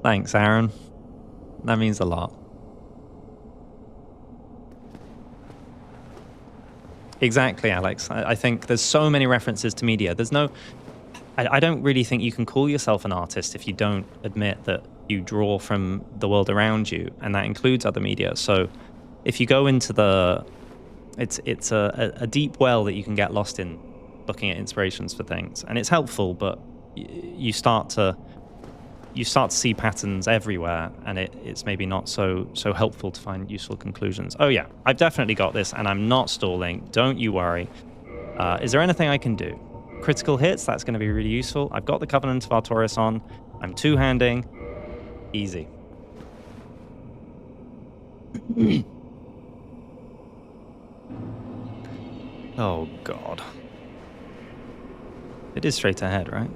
S1: Thanks, Aaron. That means a lot. Exactly, Alex. I think there's so many references to media. There's no... I don't really think you can call yourself an artist if you don't admit that you draw from the world around you, and that includes other media. So if you go into the... It's a deep well that you can get lost in looking at inspirations for things. And it's helpful, but you start to see patterns everywhere, and it's maybe not so helpful to find useful conclusions. Oh yeah, I've definitely got this, and I'm not stalling. Don't you worry. Is there anything I can do? Critical hits, that's going to be really useful. I've got the Covenant of Artorias on. I'm two-handing. Easy. Oh god. It is straight ahead, right?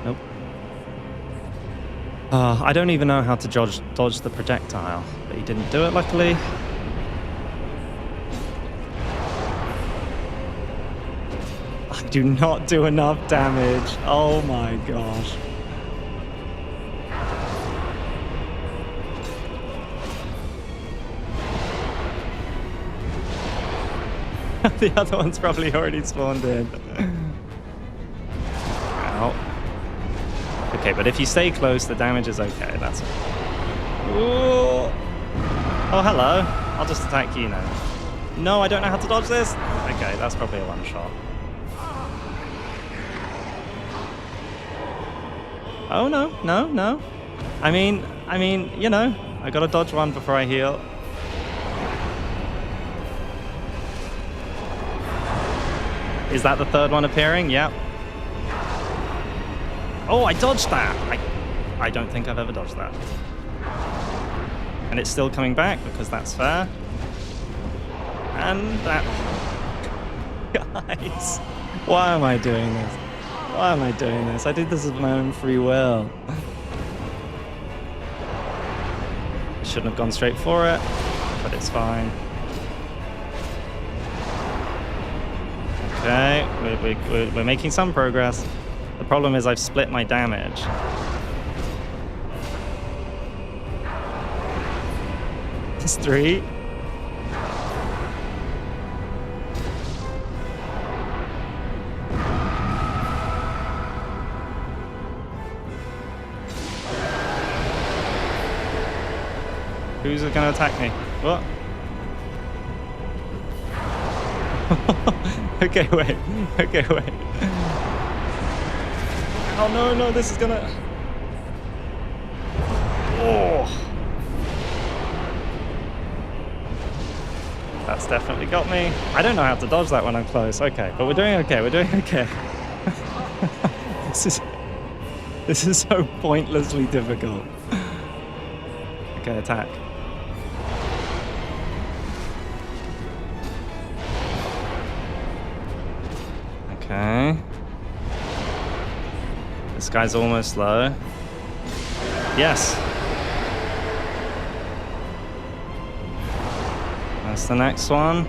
S1: Nope. I don't even know how to dodge the projectile, but he didn't do it, luckily. I do not do enough damage. Oh my gosh. The other one's probably already spawned in. Ow. Okay, but if you stay close, the damage is okay. That's it. Ooh. Oh, hello. I'll just attack you now. No, I don't know how to dodge this. Okay, that's probably a one-shot. Oh, no. I mean, you know, I gotta dodge one before I heal. Is that the third one appearing? Yep. Oh, I dodged that! I don't think I've ever dodged that. And it's still coming back, because that's fair. And that... Guys! Why am I doing this? Why am I doing this? I did this of my own free will. I shouldn't have gone straight for it, but it's fine. Okay, we're making some progress. The problem is I've split my damage. It's 3. Who's gonna attack me? What? Okay, wait. Oh no, this is gonna... Oh! That's definitely got me. I don't know how to dodge that when I'm close. Okay, but we're doing okay, This is so pointlessly difficult. Okay, attack. Okay. This guy's almost low. Yes. That's the next one.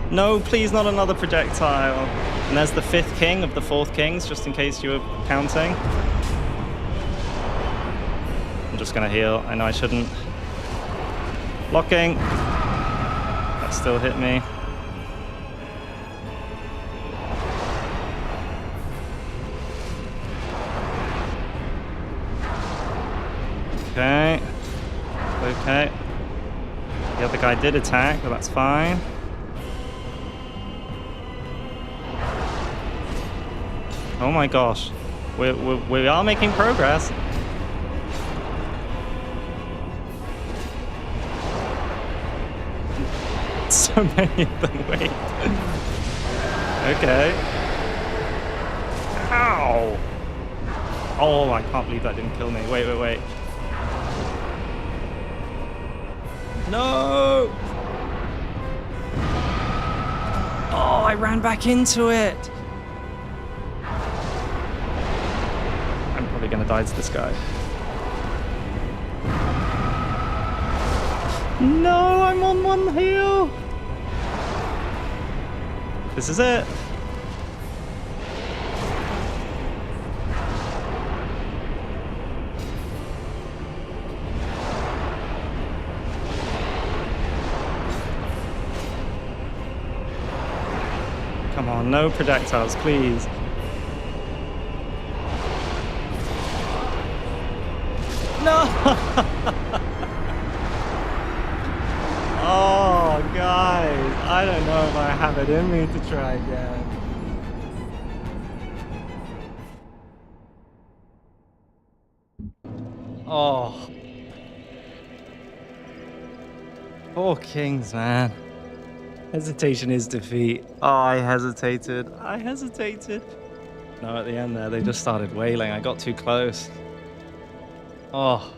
S1: No, please, not another projectile. And there's the 5th king of the 4th kings, just in case you were counting. I'm just gonna heal. I know I shouldn't. Blocking. That still hit me. Okay. Okay. The other guy did attack, but that's fine. Oh my gosh. We are making progress. So many of them, wait. Okay. Ow! Oh, I can't believe that didn't kill me. Wait. No! Oh, I ran back into it. I'm probably gonna die to this guy. No, I'm on 1 heal. This is it. Come on, no projectiles, please. No! Oh, guys, I don't know if I have it in me to try again. Oh. 4 kings, man. Hesitation is defeat. Oh, I hesitated. No, at the end there, they just started wailing. I got too close. Oh.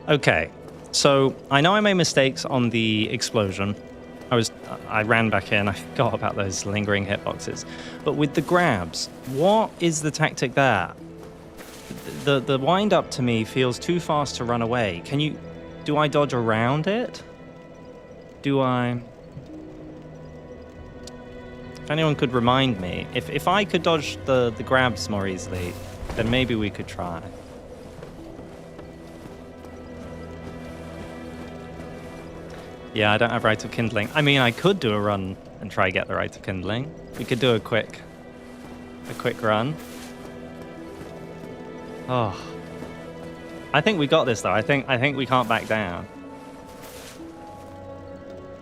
S1: Okay, so I know I made mistakes on the explosion. I ran back in, I forgot about those lingering hitboxes. But with the grabs, what is the tactic there? The wind up to me feels too fast to run away. Do I dodge around it? If anyone could remind me, if I could dodge the grabs more easily, then maybe we could try. Yeah, I don't have Rite of Kindling. I mean, I could do a run and try get the Rite of Kindling. We could do a quick run. Oh. I think we got this though. I think we can't back down.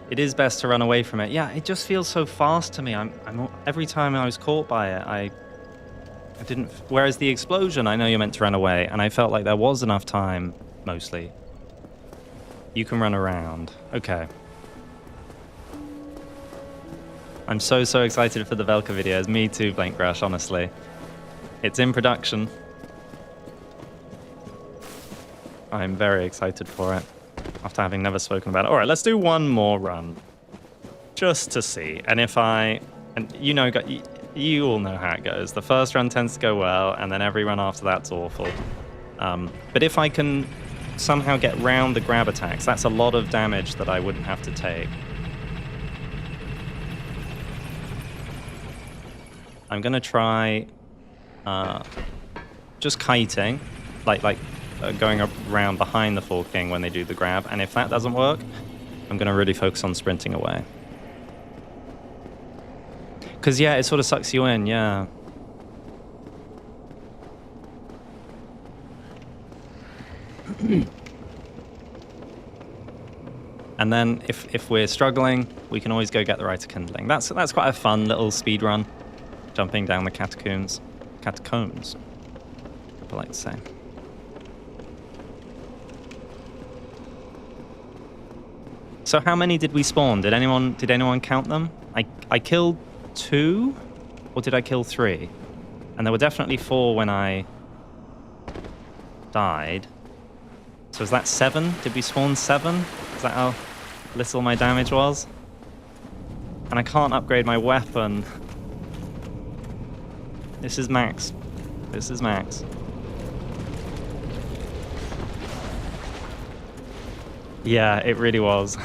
S1: It is best to run away from it. Yeah, it just feels so fast to me. Every time I was caught by it, I didn't. Whereas the explosion, I know you're meant to run away, and I felt like there was enough time, mostly. You can run around. Okay. I'm so excited for the Velka videos. Me too, Blank Rush, honestly. It's in production. I'm very excited for it, after having never spoken about it. All right, let's do one more run, just to see. And you all know how it goes. The first run tends to go well, and then every run after that's awful. But if I can somehow get round the grab attacks, that's a lot of damage that I wouldn't have to take. I'm gonna try just kiting, like going around behind the 4 king when they do the grab, and if that doesn't work, I'm gonna really focus on sprinting away. Because yeah, it sort of sucks you in, yeah. And then if we're struggling, we can always go get the Rite of Kindling. That's quite a fun little speed run, jumping down the catacombs, I like to say. So how many did we spawn? Did anyone count them? I killed 2, or did I kill 3? And there were definitely 4 when I died. So is that 7? Did we spawn 7? Is that how little my damage was? And I can't upgrade my weapon. This is max. This is max. Yeah, it really was.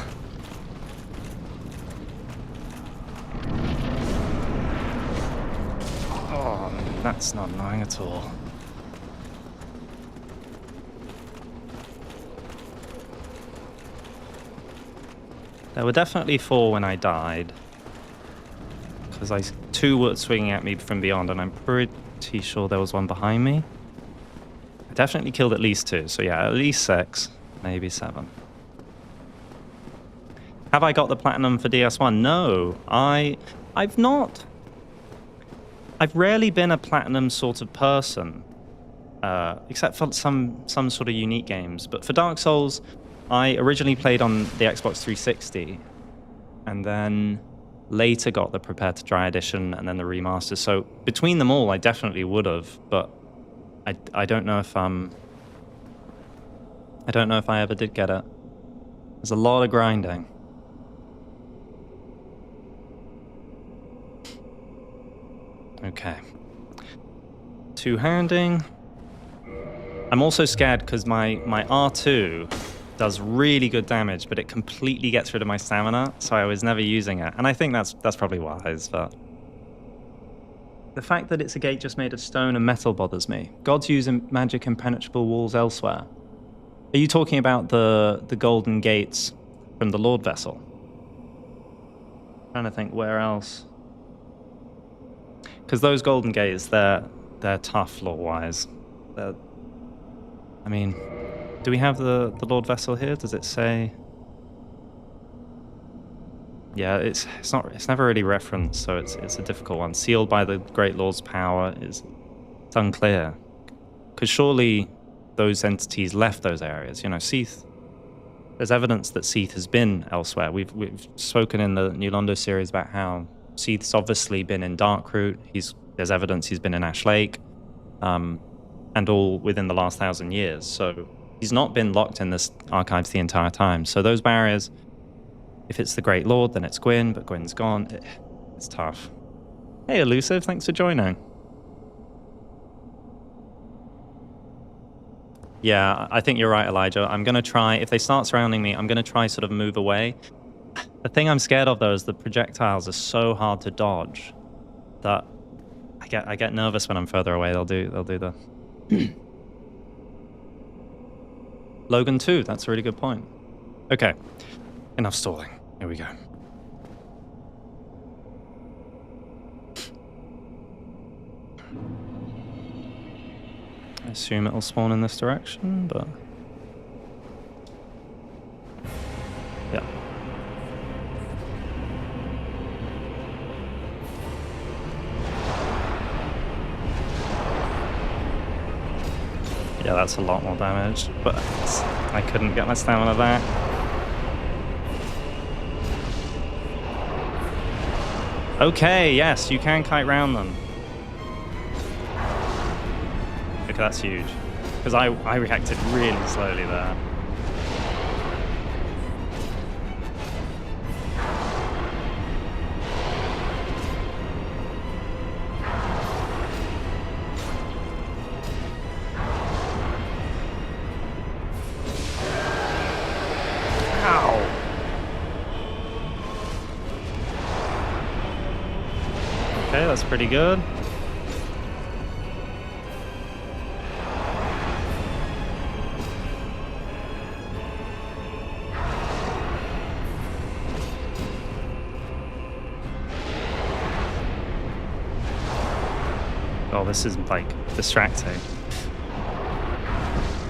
S1: Oh, that's not annoying at all. There were definitely 4 when I died. Because 2 were swinging at me from beyond, and I'm pretty sure there was one behind me. I definitely killed at least 2, so yeah, at least 6, maybe 7. Have I got the platinum for DS1? No, I've not. I've rarely been a platinum sort of person, except for some sort of unique games. But for Dark Souls, I originally played on the Xbox 360, and then later got the Prepare to Dry edition and then the remaster. So between them all, I definitely would have, but I don't know if I don't know if I ever did get it. There's a lot of grinding. Okay. 2-handing. I'm also scared because my R2 does really good damage, but it completely gets rid of my stamina, so I was never using it. And I think that's probably wise, but the fact that it's a gate just made of stone and metal bothers me. Gods use magic impenetrable walls elsewhere. Are you talking about the golden gates from the Lord Vessel? I'm trying to think where else. Because those golden gates, they're tough lore-wise. I mean, do we have the Lord Vessel here? Does it say? Yeah, it's never really referenced, so it's a difficult one. Sealed by the Great Lord's power it's unclear. Because surely those entities left those areas. You know, Seath. There's evidence that Seath has been elsewhere. We've spoken in the New Londo series about how Seath's obviously been in Darkroot. There's evidence he's been in Ash Lake, and all within the last 1,000 years. So he's not been locked in this archives the entire time. So those barriers, if it's the Great Lord, then it's Gwyn, but Gwyn's gone. It's tough. Hey, Elusive, thanks for joining. Yeah, I think you're right, Elijah. I'm going to try, if they start surrounding me, I'm going to try sort of move away. The thing I'm scared of, though, is the projectiles are so hard to dodge that I get nervous when I'm further away. They'll do the Logan 2. That's a really good point. Okay, enough stalling. Here we go. I assume it'll spawn in this direction, but yeah. Yeah, that's a lot more damage, but I couldn't get my stamina back. Okay, yes, you can kite round them. Okay, that's huge. Because I reacted really slowly there. Okay, that's pretty good. Oh, this is like distracting.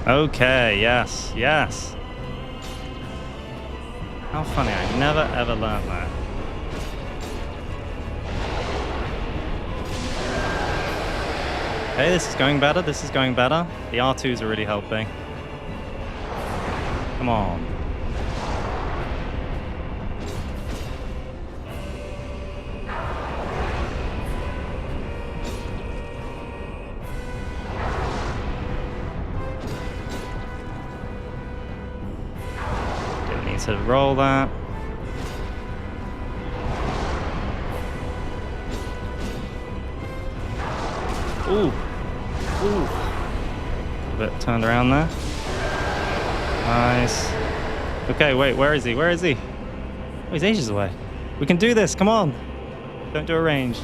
S1: Okay, yes, yes. How funny, I never ever learned that. Okay, this is going better, this is going better. The R2s are really helping. Come on. to roll that. Ooh. Ooh. A bit turned around there. Nice. Okay, wait, where is he? Where is he? Oh, he's ages away. We can do this, come on. Don't do a range.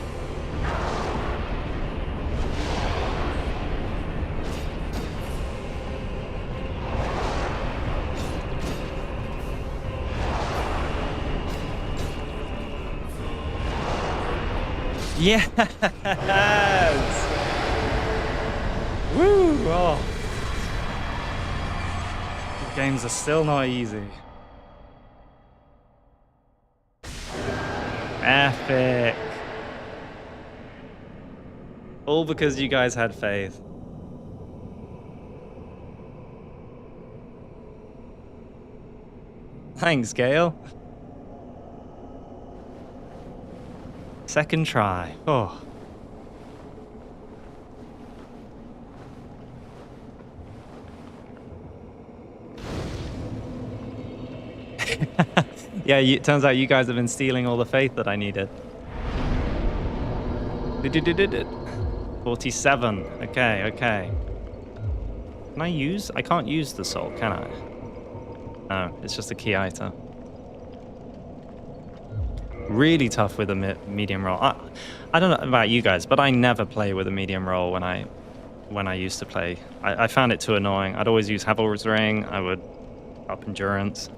S1: Yes! Woo! Oh. These games are still not easy. Epic. All because you guys had faith. Thanks, Gale. Second try. Oh. Yeah, it turns out you guys have been stealing all the faith that I needed. 47. Okay, okay. Can I use? I can't use the soul, can I? No, it's just a key item. Really tough with a medium roll. I don't know about you guys, but I never play with a medium roll when I used to play. I found it too annoying. I'd always use Havel's Ring. I would up endurance.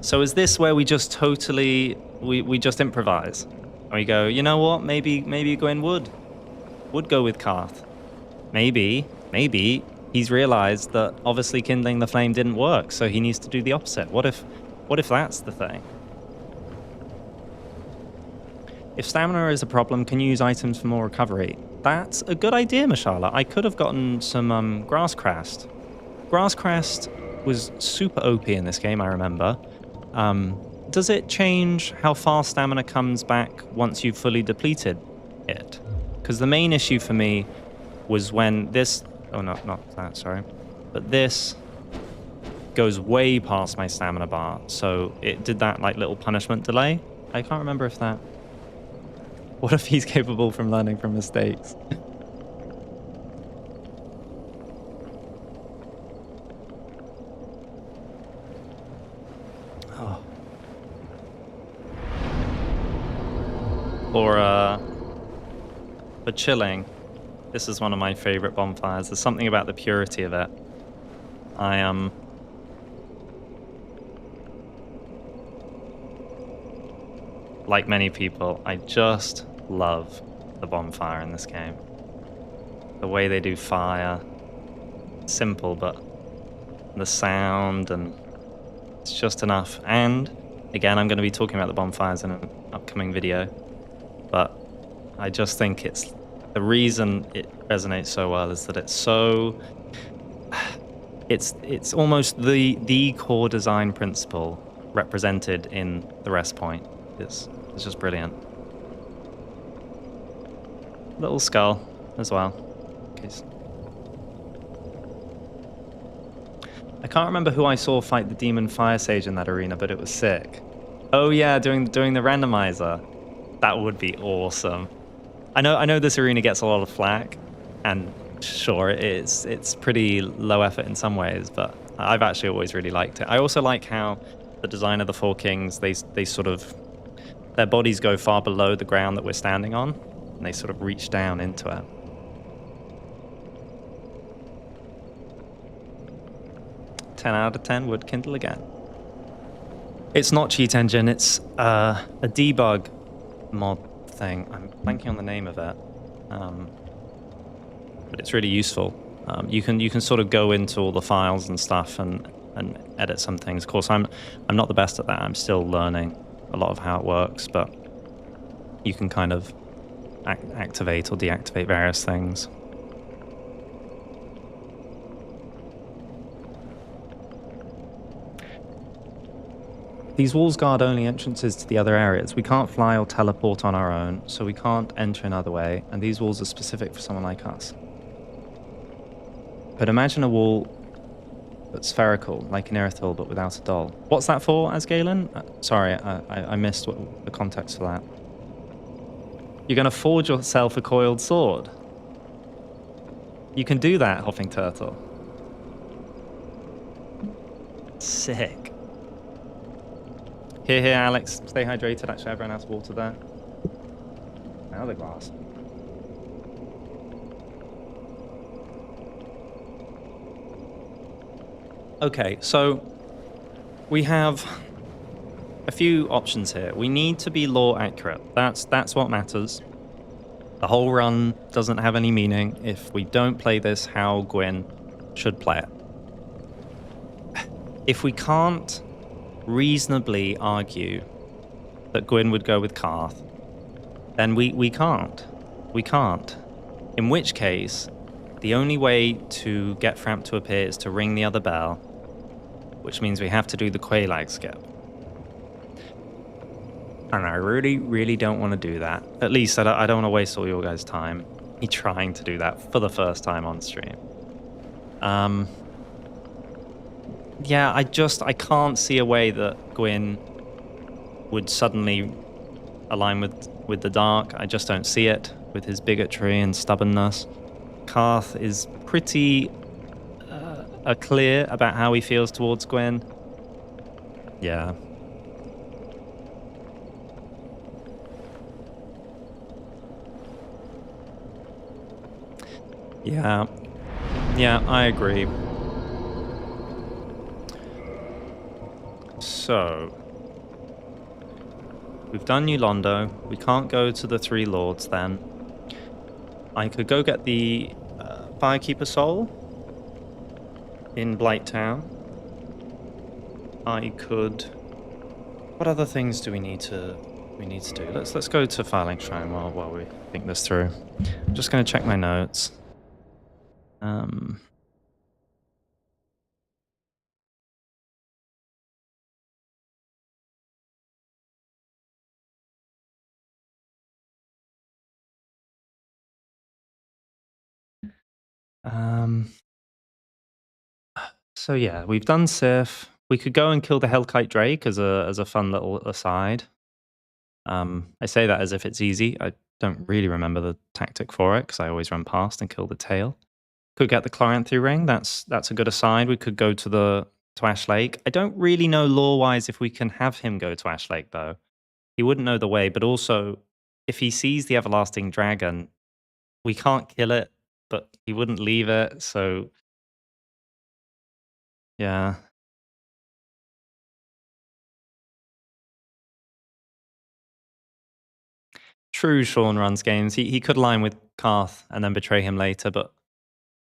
S1: So is this where we just totally we just improvise? And we go, you know what? Maybe Gwyn would go with Karth. Maybe he's realized that obviously kindling the flame didn't work, so he needs to do the opposite. What if that's the thing? If stamina is a problem, can you use items for more recovery? That's a good idea, Mashallah. I could have gotten some grass crest. Grass crest was super OP in this game, I remember. Does it change how fast stamina comes back once you've fully depleted it? Because the main issue for me was when this... Oh, not that, sorry. But this goes way past my stamina bar, so it did that like little punishment delay. I can't remember if that... What if he's capable from learning from mistakes? Oh. For chilling, this is one of my favorite bonfires. There's something about the purity of it. Like many people, I just love the bonfire in this game. The way they do fire, simple, but the sound, and it's just enough. And again, I'm going to be talking about the bonfires in an upcoming video, but I just think it's the reason it resonates so well is that it's so... It's almost the core design principle represented in the rest point. It's just brilliant. Little skull as well. I can't remember who I saw fight the demon fire sage in that arena, but it was sick. Oh yeah, doing the randomizer. That would be awesome. I know this arena gets a lot of flack, and sure, it's pretty low effort in some ways, but I've actually always really liked it. I also like how the design of the Four Kings, they sort of, their bodies go far below the ground that we're standing on, and they sort of reach down into it. "10 out of 10 would kindle again." It's not cheat engine, it's a debug mod thing. I'm blanking on the name of it, but it's really useful. You can sort of go into all the files and stuff and edit some things. Of course, I'm not the best at that. I'm still learning a lot of how it works, but you can kind of activate or deactivate various things. These walls guard only entrances to the other areas. We can't fly or teleport on our own, so we can't enter another way, and these walls are specific for someone like us. But imagine a wall but spherical, like an Irithel, but without a doll. What's that for, Asgalen? Sorry, I missed the context for that. You're going to forge yourself a coiled sword. You can do that, Hopping Turtle. Sick. Here, Alex. Stay hydrated. Actually, I've run out of water there. Now the glass. Okay, so we have a few options here. We need to be lore accurate. That's what matters. The whole run doesn't have any meaning if we don't play this how Gwyn should play it. If we can't reasonably argue that Gwyn would go with Karth, then we can't. We can't. In which case, the only way to get Framp to appear is to ring the other bell, which means we have to do the Quelaag skip. And I really, really don't want to do that. At least I don't want to waste all your guys' time me trying to do that for the first time on stream. Yeah, I can't see a way that Gwyn would suddenly align with the dark. I just don't see it with his bigotry and stubbornness. Karth is pretty clear about how he feels towards Gwyn. Yeah. Yeah, I agree. So, we've done New Londo. We can't go to the Three Lords then. I could go get the Firekeeper Soul in Blighttown. I could... What other things do we need to do? Let's go to Filing Shrine while we think this through. I'm just going to check my notes. So yeah, we've done Seath. We could go and kill the Hellkite Drake as a fun little aside. I say that as if it's easy. I don't really remember the tactic for it because I always run past and kill the tail. Could get the Chloranthy Ring. That's a good aside. We could go to Ash Lake. I don't really know lore-wise if we can have him go to Ash Lake though. He wouldn't know the way, but also if he sees the Everlasting Dragon, we can't kill it, but he wouldn't leave it, so yeah. True, Sean runs games. He could align with Karth and then betray him later, but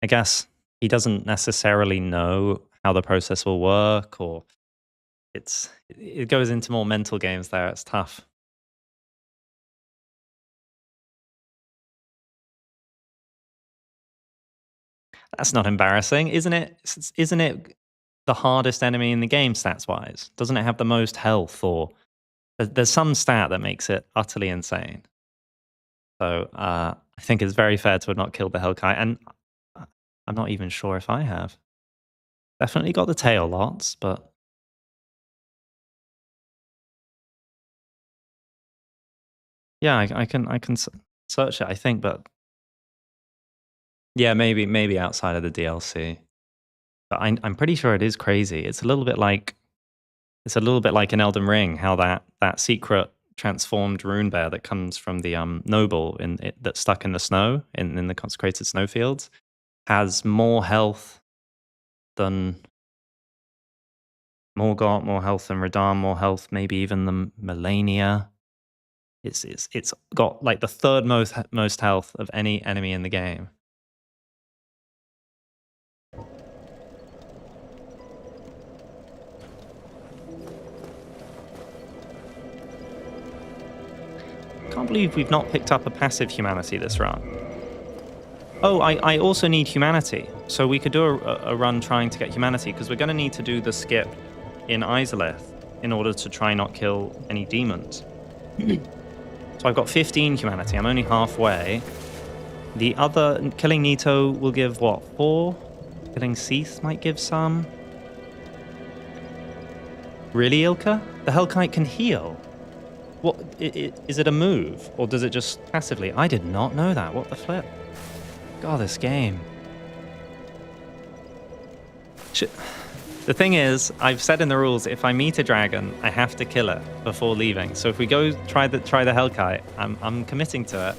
S1: I guess he doesn't necessarily know how the process will work, or it goes into more mental games there. It's tough. That's not embarrassing, isn't it? Isn't it the hardest enemy in the game stats-wise? Doesn't it have the most health, or there's some stat that makes it utterly insane? So I think it's very fair to have not killed the Hellkite, and I'm not even sure if I have. Definitely got the tail lots, but yeah, I can search it, I think, but yeah, maybe outside of the DLC. But I'm pretty sure it is crazy. It's a little bit like an Elden Ring, how that secret transformed rune bear that comes from the noble that's stuck in the snow in the consecrated snowfields has more health than Morgott, more health than Radahn, more health maybe even than Melania. It's got like the third most health of any enemy in the game. Can't believe we've not picked up a passive humanity this run. Oh, I also need humanity. So we could do a run trying to get humanity, because we're going to need to do the skip in Izalith in order to try not kill any demons. So I've got 15 humanity. I'm only halfway. The other, killing Nito will give what, 4? Killing Seath might give some. Really, Ilka? The Hellkite can heal? What, is it a move, or does it just passively? I did not know that. What the flip? God, this game. The thing is, I've said in the rules, if I meet a dragon, I have to kill it before leaving. So if we go try the Hellkite, I'm committing to it.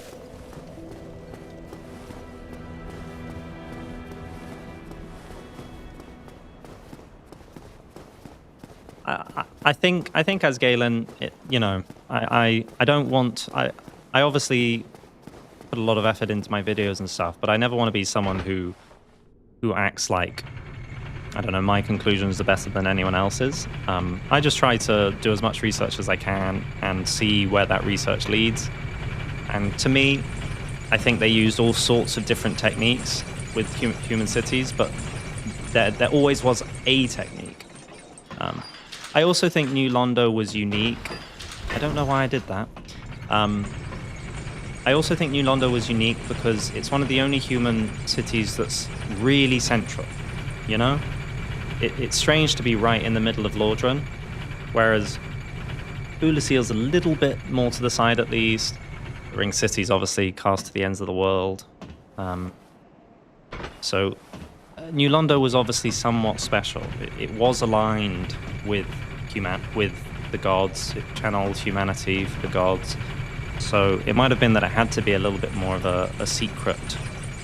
S1: I think as Galen, I don't want. I obviously put a lot of effort into my videos and stuff, but I never want to be someone who acts like, I don't know, my conclusions are better than anyone else's. I just try to do as much research as I can and see where that research leads. And to me, I think they used all sorts of different techniques with human cities, but there always was a technique. I also think New Londo was unique. I don't know why I did that. I also think New Londo was unique because it's one of the only human cities that's really central, you know? It's strange to be right in the middle of Lordran, whereas Ulaseel's a little bit more to the side at least. The Ring City's obviously cast to the ends of the world. So New Londo was obviously somewhat special. It was aligned with the gods. It channeled humanity for the gods. So it might have been that it had to be a little bit more of a secret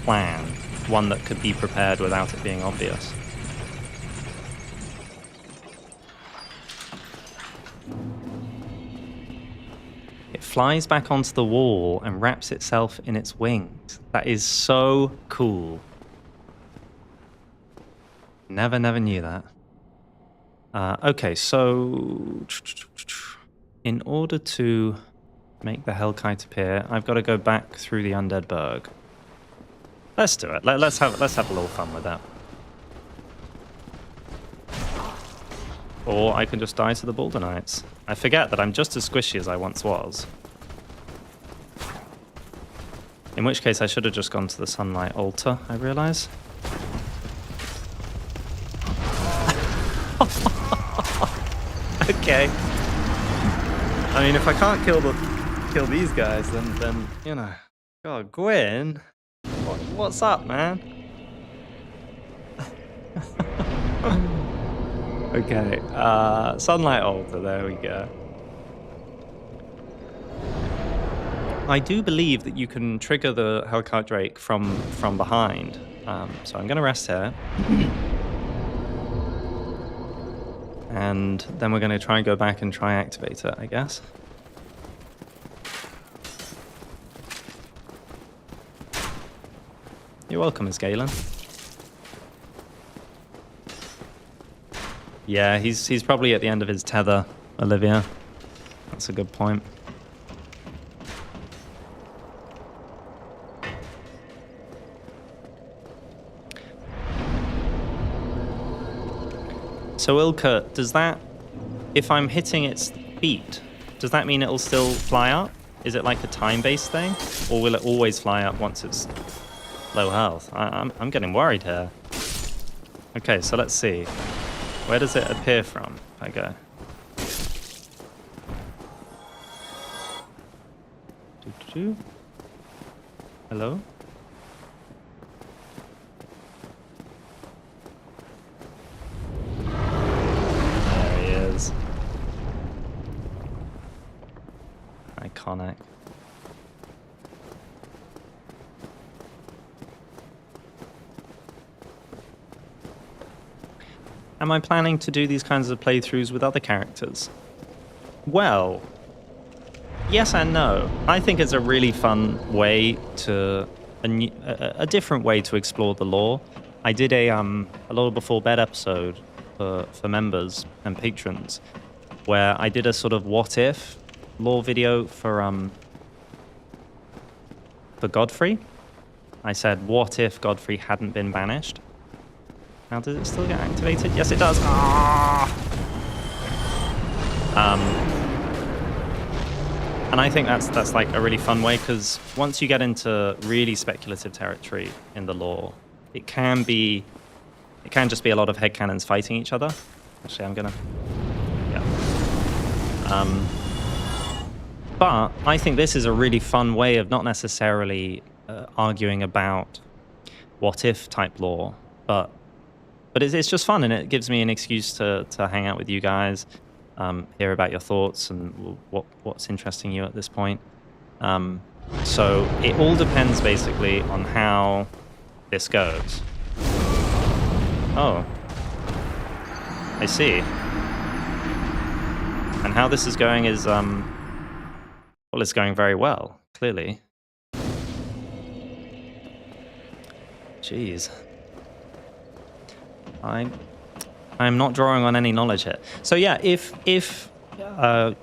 S1: plan, one that could be prepared without it being obvious. It flies back onto the wall and wraps itself in its wings. That is so cool. Never knew that. Okay, so in order to make the Hellkite appear, I've got to go back through the Undead Burg. Let's do it. Let's have a little fun with that. Or I can just die to the Balder Knights. I forget that I'm just as squishy as I once was. In which case I should have just gone to the Sunlight Altar, I realise. Okay. I mean, if I can't kill these guys, then you know. God, Gwyn, what's up, man? Okay, Sunlight Altar, there we go. I do believe that you can trigger the Hellkite Drake from behind, so I'm going to rest here. And then we're going to try and go back and try activate it, I guess. You're welcome, Miss Galen. Yeah, he's probably at the end of his tether, Olivia. That's a good point. So Ilka, does that, if I'm hitting its feet, does that mean it'll still fly up? Is it like a time-based thing? Or will it always fly up once it's low health? I'm getting worried here. Okay, so let's see. Where does it appear from? If I go. Hello? There he is. Iconic. Am I planning to do these kinds of playthroughs with other characters? Well, yes and no. I think it's a really fun way to, a different way to explore the lore. I did a Lore Before Bed episode for members and patrons, where I did a sort of what if lore video for Godfrey. I said, what if Godfrey hadn't been banished? Now, does it still get activated? Yes, it does. Ah! And I think that's like a really fun way, because once you get into really speculative territory in the lore, it can just be a lot of headcanons fighting each other. Actually, I'm gonna, yeah. But I think this is a really fun way of not necessarily arguing about what-if type lore, but it's just fun, and it gives me an excuse to hang out with you guys, hear about your thoughts and what's interesting you at this point. So it all depends basically on how this goes. Oh, I see. And how this is going is well, it's going very well, clearly. Jeez. I'm not drawing on any knowledge here. So yeah, if the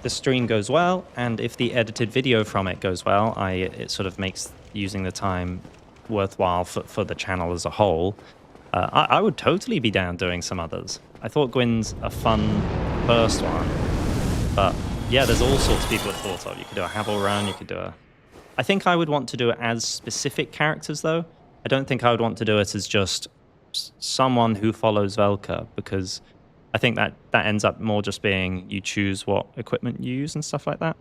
S1: stream goes well, and if the edited video from it goes well, it sort of makes using the time worthwhile for the channel as a whole. I would totally be down doing some others. I thought Gwyn's a fun first one, but yeah, there's all sorts of people I've thought of. You could do a Havel run, you could do a... I think I would want to do it as specific characters, though. I don't think I would want to do it as just someone who follows Velka, because I think that ends up more just being you choose what equipment you use and stuff like that.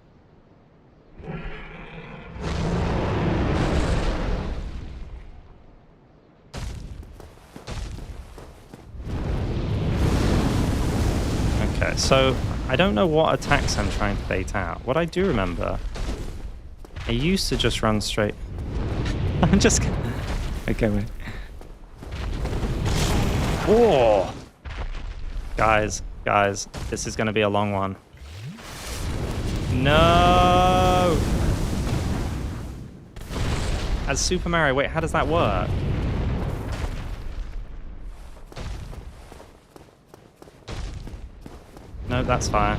S1: Okay, so I don't know what attacks I'm trying to bait out. What I do remember, I used to just run straight. I'm just... Okay, wait. Whoa! Guys, this is going to be a long one. No! As Super Mario, wait, how does that work? No, that's fire.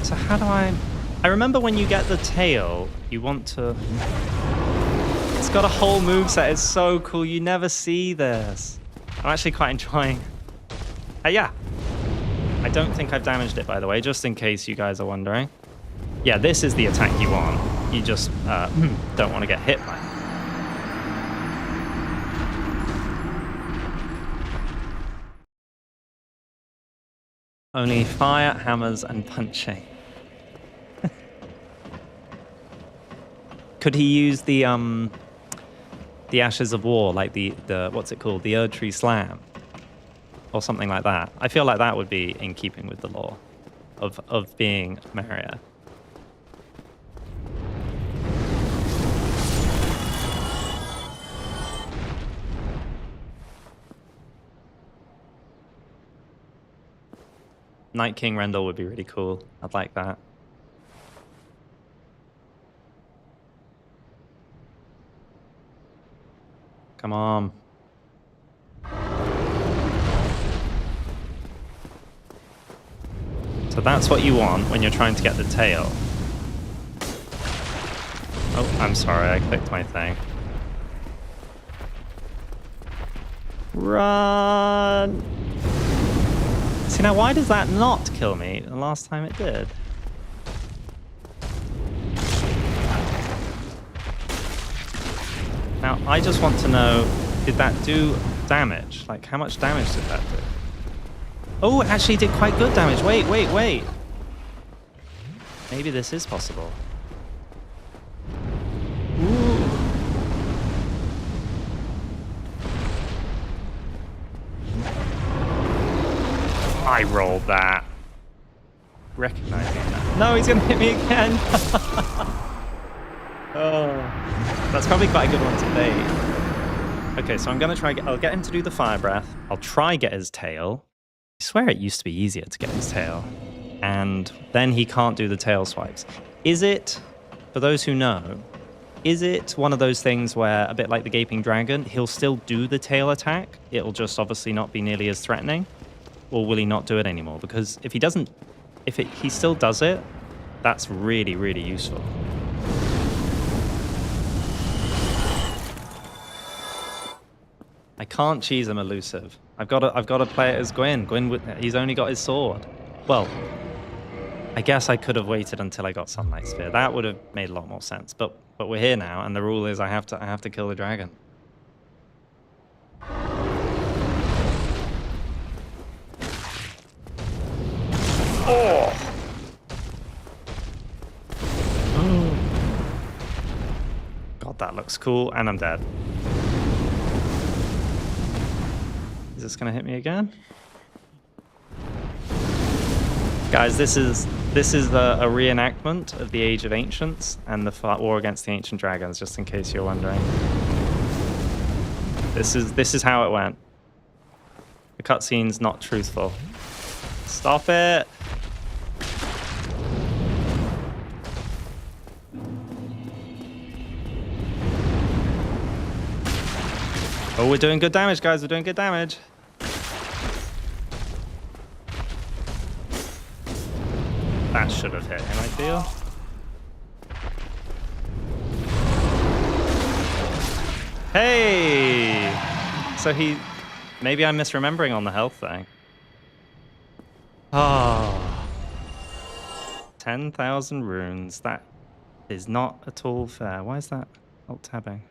S1: So how do I remember when you get the tail, you want to... It's got a whole moveset, it's so cool, you never see this. I'm actually quite enjoying... yeah. I don't think I've damaged it, by the way, just in case you guys are wondering. Yeah, this is the attack you want. You just don't want to get hit by it. Only fire, hammers, and punching. Could he use the Ashes of War, like the what's it called, the Erdtree Slam, or something like that? I feel like that would be in keeping with the lore of being Mario. Night King Rendell would be really cool. I'd like that. Come on. So that's what you want when you're trying to get the tail. Oh, I'm sorry, I clicked my thing. Run! See, now why does that not kill me the last time it did? Now, I just want to know, did that do damage? Like, how much damage did that do? Oh, it actually did quite good damage. Wait. Maybe this is possible. Ooh. I rolled that. Recognizing that. No, he's gonna hit me again. Oh, that's probably quite a good one to bait. Okay, so I'm gonna try. I'll get him to do the fire breath. I'll try get his tail. I swear it used to be easier to get his tail, and then he can't do the tail swipes. Is it, for those who know, is it one of those things where, a bit like the Gaping Dragon, he'll still do the tail attack? It'll just obviously not be nearly as threatening. Or will he not do it anymore? Because if he doesn't, he still does it, that's really, really useful. I can't cheese him elusive. I've got to play it as Gwyn. Gwyn, he's only got his sword. Well, I guess I could have waited until I got Sunlight Sphere. That would have made a lot more sense. But we're here now, and the rule is I have to kill the dragon. Oh! That looks cool, and I'm dead. Is this gonna hit me again? Guys, this is a reenactment of the Age of Ancients and the war against the Ancient Dragons, just in case you're wondering. This is how it went. The cutscene's not truthful. Stop it! Oh, we're doing good damage, guys. We're doing good damage. That should have hit him, I feel. Hey! So he... Maybe I'm misremembering on the health thing. Oh. 10,000 runes. That is not at all fair. Why is that alt-tabbing?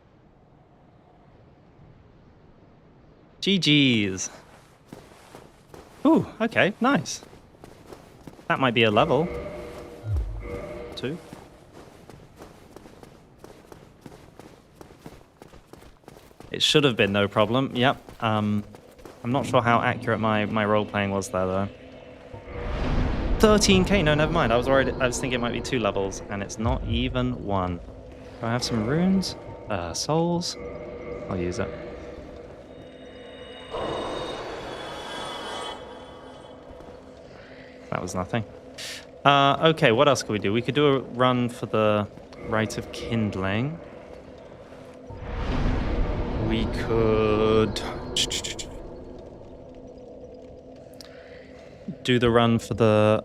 S1: GG's. Ooh, okay, nice. That might be a level. 2. It should have been no problem. Yep. I'm not sure how accurate my role playing was there though. 13k. No, never mind. I was thinking it might be 2 levels, and it's not even 1. Do I have some runes? Souls. I'll use it. That was nothing. Okay, what else could we do? We could do a run for the Rite of Kindling. We could do the run for the...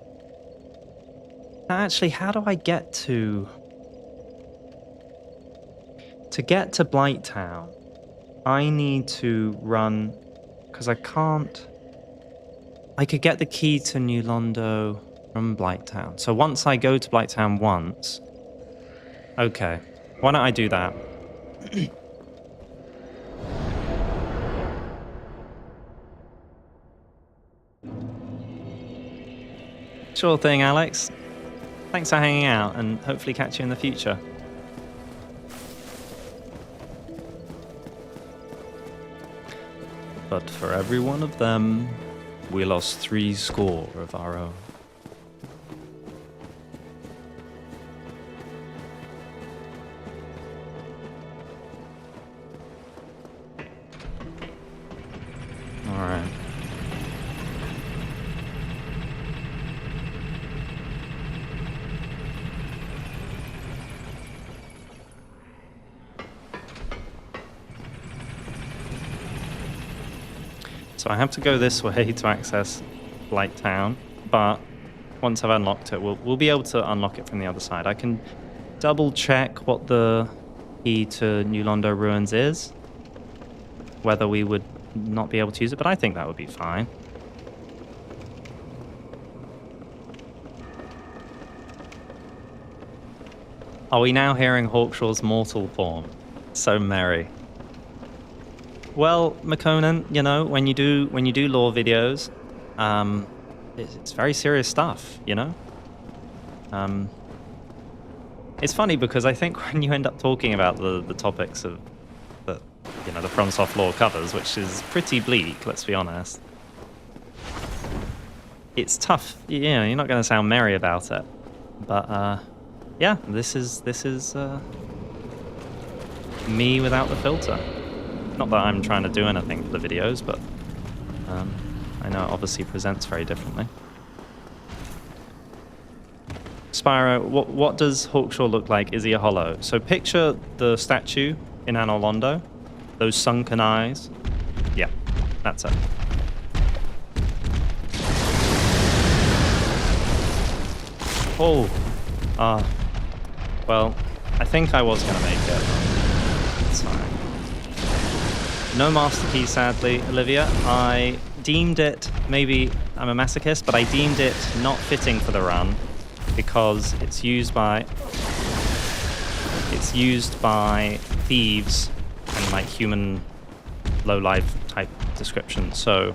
S1: Actually, how do I get to... To get to Blighttown, I need to run... Because I can't... I could get the key to Anor Londo from Blighttown. So once I go to Blighttown once... Okay, why don't I do that? Sure thing, Alex. Thanks for hanging out, and hopefully catch you in the future. But for every one of them, we lost 3 score of our own. Alright. So I have to go this way to access Blighttown, but once I've unlocked it, we'll be able to unlock it from the other side. I can double check what the key to Anor Londo Ruins is, whether we would not be able to use it, but I think that would be fine. Are we now hearing Hawkshaw's mortal form? So merry. Well, McConan, you know, when you do lore videos, it's very serious stuff, you know? It's funny because I think when you end up talking about the topics of the FromSoft lore covers, which is pretty bleak, let's be honest, it's tough. You know, you're not going to sound merry about it, but yeah, this is me without the filter. Not that I'm trying to do anything for the videos, but I know it obviously presents very differently. Spyro, what does Hawkshaw look like? Is he a hollow? So picture the statue in Anor Londo, those sunken eyes. Yeah, that's it. Oh, well, I think I was gonna make it. It's fine. No master key, sadly, Olivia. I deemed it, maybe I'm a masochist, but I deemed it not fitting for the run because it's used by thieves and like human low-life type descriptions. So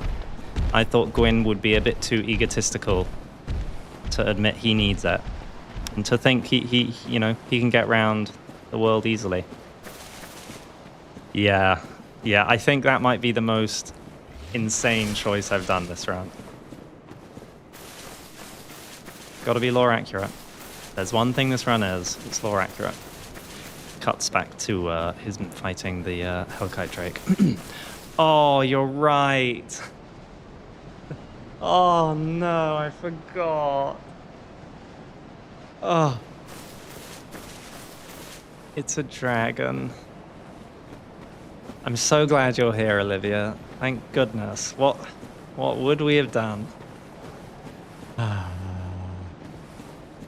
S1: I thought Gwyn would be a bit too egotistical to admit he needs it and to think he can get around the world easily. Yeah, yeah, I think that might be the most insane choice I've done this round. Gotta be lore accurate. There's one thing this run is, it's lore accurate. Cuts back to him fighting the Hellkite Drake. Oh, you're right. Oh no, I forgot. Oh. It's a dragon. I'm so glad you're here, Olivia. Thank goodness. What would we have done?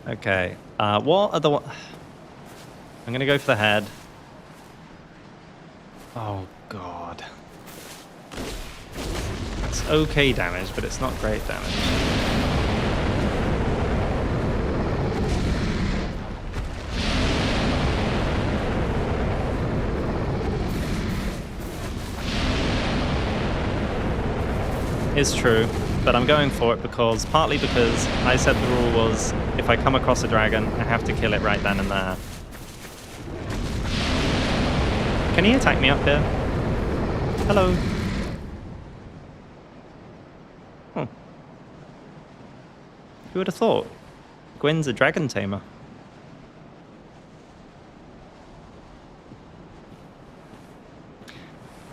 S1: Okay. What are the... I'm gonna go for the head. Oh god. It's okay damage, but it's not great damage. Is true, but I'm going for it partly because I said the rule was if I come across a dragon, I have to kill it right then and there. Can he attack me up here? Hello. Oh. Who would have thought? Gwyn's a dragon tamer.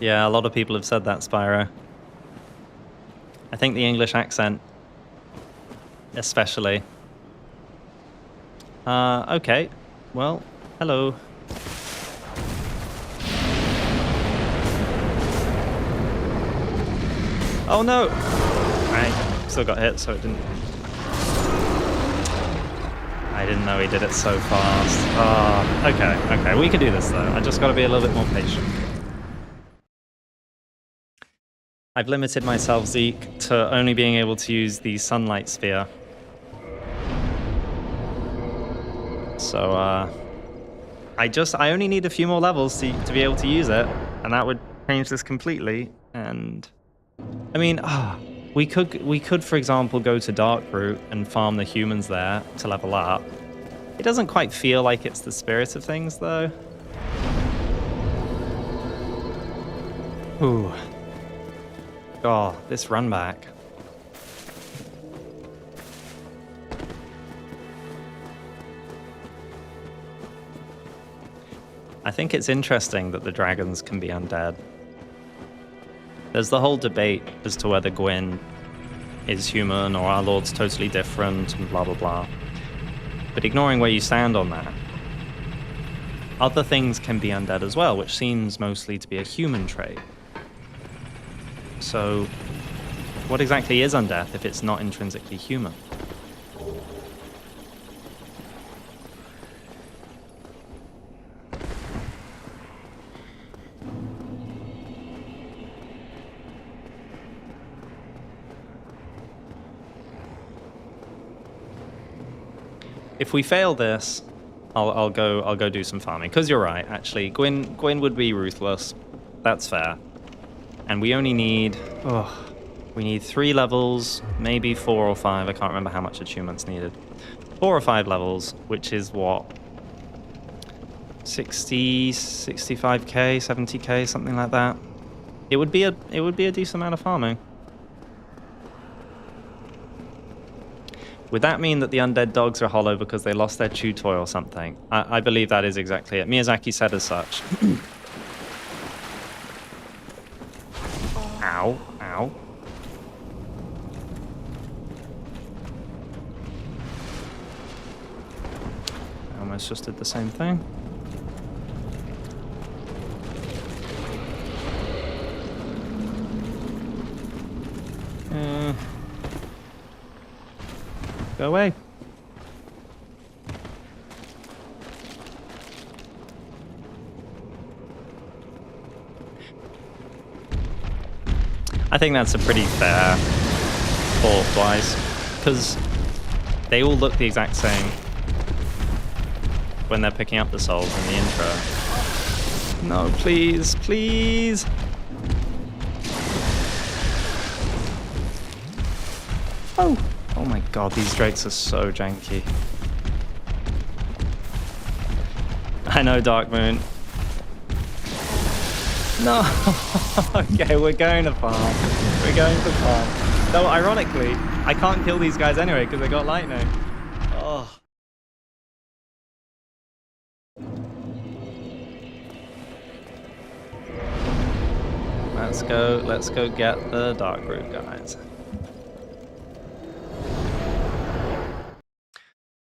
S1: Yeah, a lot of people have said that, Spyro. I think the English accent, especially. Okay. Well, hello. Oh no! I still got hit, so it didn't... I didn't know he did it so fast. Okay, we can do this though. I just gotta be a little bit more patient. I've limited myself, Zeke, to only being able to use the sunlight sphere. So, I only need a few more levels to be able to use it, and that would change this completely. And I mean, we could, for example, go to Darkroot and farm the humans there to level up. It doesn't quite feel like it's the spirit of things, though. Ooh. Oh, this run back. I think it's interesting that the dragons can be undead. There's the whole debate as to whether Gwyn is human or our lord's totally different and blah blah blah. But ignoring where you stand on that, other things can be undead as well, which seems mostly to be a human trait. So, what exactly is undeath if it's not intrinsically human? If we fail this, I'll go do some farming. Because you're right, actually, Gwyn would be ruthless. That's fair. And we only need, we need 3 levels, maybe 4 or 5. I can't remember how much attunement's needed. 4 or 5 levels, which is what? 60, 65k, 70k, something like that. It would be a decent amount of farming. Would that mean that the undead dogs are hollow because they lost their chew toy or something? I believe that is exactly it. Miyazaki said as such. Ow, ow. I almost just did the same thing. Go away. I think that's a pretty fair call twice, because they all look the exact same when they're picking up the souls in the intro. No, please, please. Oh. Oh my god, these drakes are so janky. I know, Dark Moon. No! Okay, we're going to farm. We're going to farm. Though, ironically, I can't kill these guys anyway because they got lightning. Oh. Let's go get the dark root guys.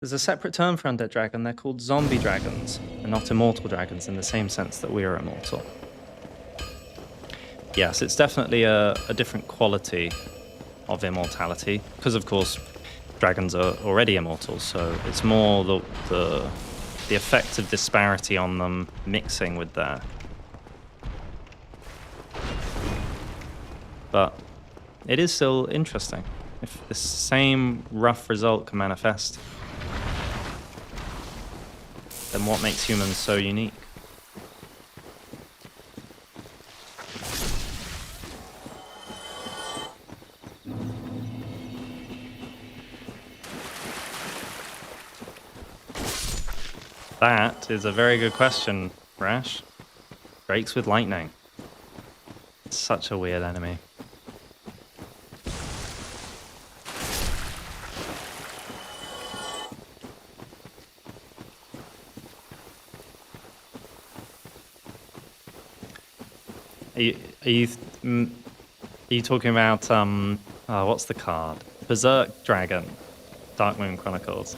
S1: There's a separate term for undead dragon. They're called zombie dragons. They're not immortal dragons in the same sense that we are immortal. Yes, it's definitely a different quality of immortality, because of course dragons are already immortal, so it's more the effect of disparity on them mixing with that. But it is still interesting. If the same rough result can manifest, then what makes humans so unique? That is a very good question, Rash. Drakes with lightning. It's such a weird enemy. Are you talking about what's the card? Berserk Dragon, Dark Moon Chronicles.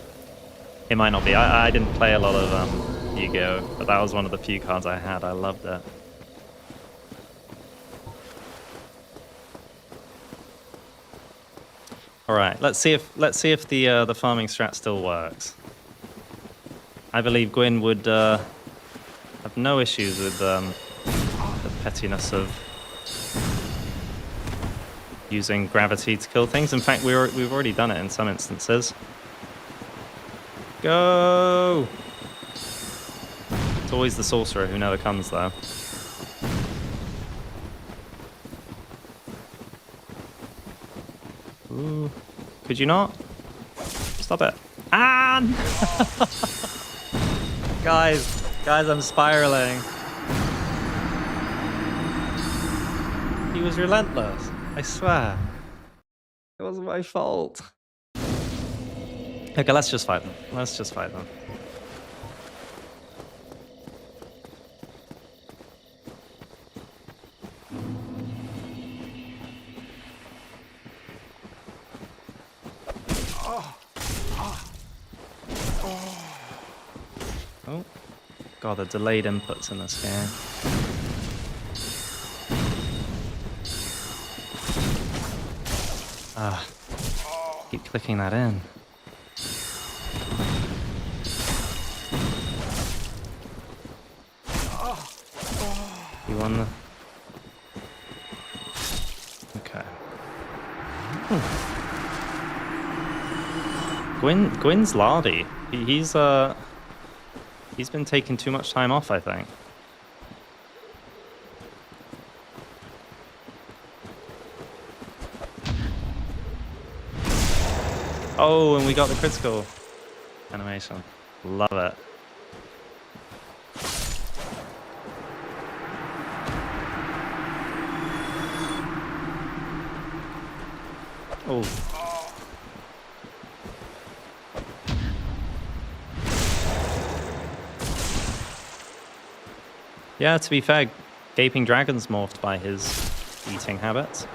S1: It might not be. I didn't play a lot of Yu-Gi-Oh, but that was one of the few cards I had. I loved it. All right, let's see if the farming strat still works. I believe Gwyn would have no issues with the pettiness of using gravity to kill things. In fact, we've already done it in some instances. Go! It's always the sorcerer who never comes, though. Ooh. Could you not? Stop it. Ah! Guys, I'm spiraling. He was relentless. I swear. It wasn't my fault. Okay, let's just fight them. Let's just fight them. Oh. God, the delayed inputs in this game. Keep clicking that in. You won the... Okay. Gwyn's lardy. He's been taking too much time off, I think. Oh, and we got the critical animation. Love it. Oh. Yeah, to be fair, Gaping Dragon's morphed by his eating habits.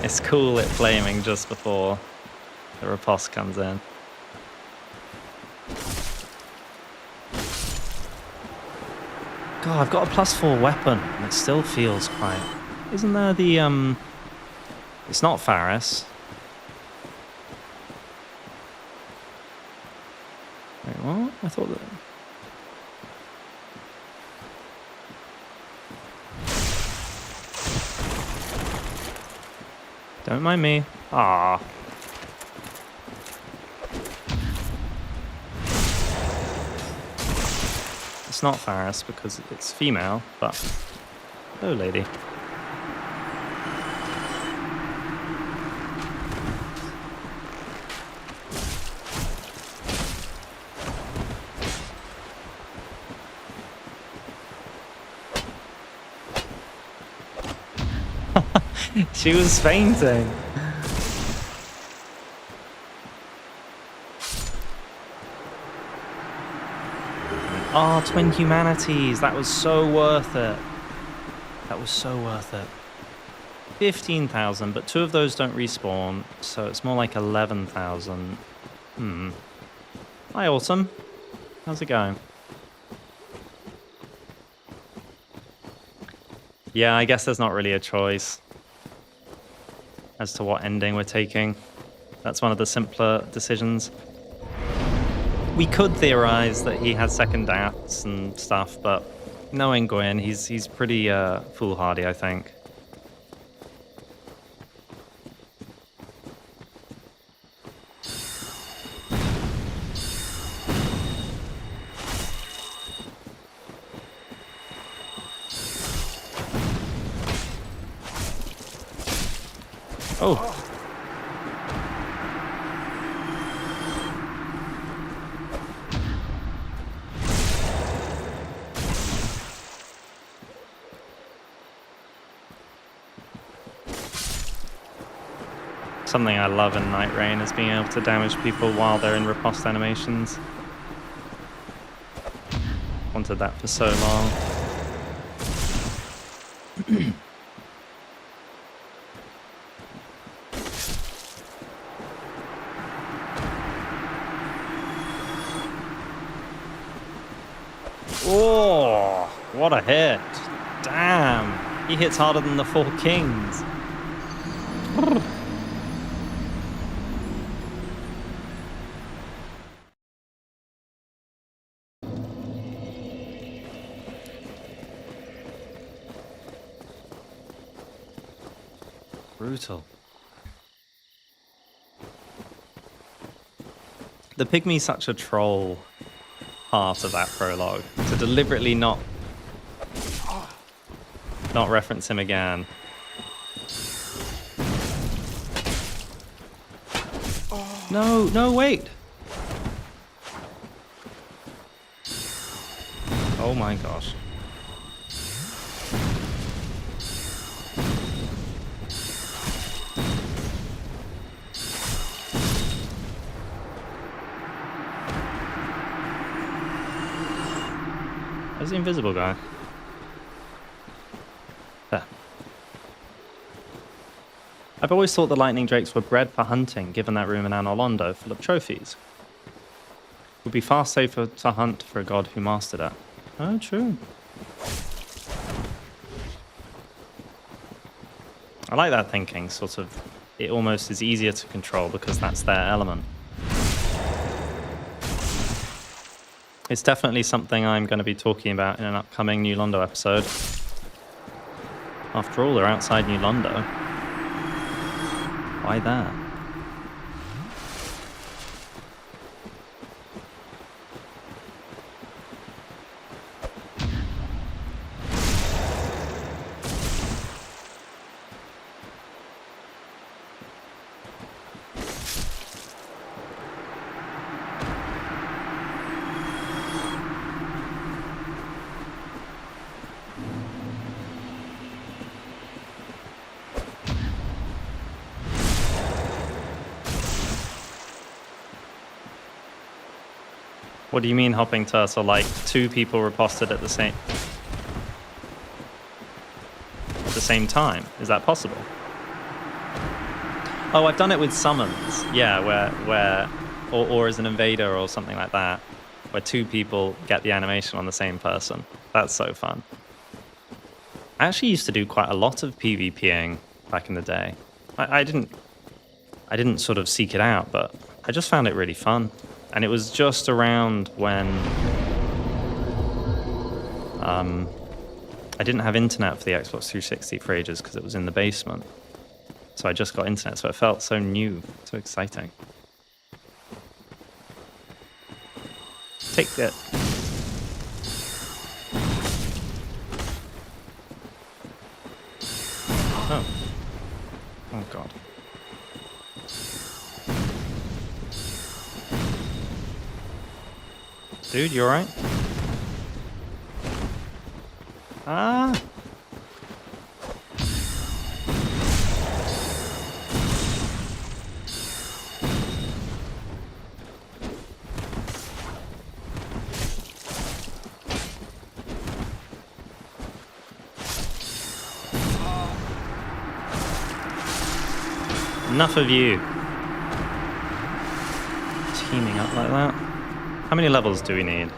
S1: It's cool it flaming just before the riposte comes in. God, I've got a +4 weapon, and it still feels quite... Isn't there the, It's not Faris. Wait, what? I thought that... Don't mind me. Ah. It's not Faris because it's female, but... Hello, lady. She was fainting. Oh, twin humanities. That was so worth it. That was so worth it. 15,000, but 2 of those don't respawn, so it's more like 11,000. Hi, Autumn. How's it going? Yeah, I guess there's not really a choice as to what ending we're taking. That's one of the simpler decisions. We could theorize that he has second doubts and stuff, but knowing Gwyn, he's pretty foolhardy, I think. Oh. Something I love in Night Rain is being able to damage people while they're in riposte animations. Wanted that for so long. Oh, what a hit. Damn. He hits harder than the 4 kings. Brutal. The pygmy's such a troll part of that prologue. To deliberately not reference him again. No, wait. Oh my gosh. Where's the invisible guy? There. I've always thought the lightning drakes were bred for hunting, given that room in Anor Londo full of trophies. It would be far safer to hunt for a god who mastered it. Oh, true. I like that thinking, sort of. It almost is easier to control because that's their element. It's definitely something I'm going to be talking about in an upcoming New Londo episode. After all, they're outside New Londo. Why there? What do you mean hopping turtle? Like 2 people riposted at the same time? Is that possible? Oh, I've done it with summons. Yeah, or as an invader or something like that, where 2 people get the animation on the same person. That's so fun. I actually used to do quite a lot of PvPing back in the day. I didn't sort of seek it out, but I just found it really fun. And it was just around when I didn't have internet for the Xbox 360 for ages because it was in the basement. So I just got internet, so it felt so new, so exciting. Take it. Oh. Oh god. Dude, you alright? Ah! Enough of you. Teaming up like that. How many levels do we need?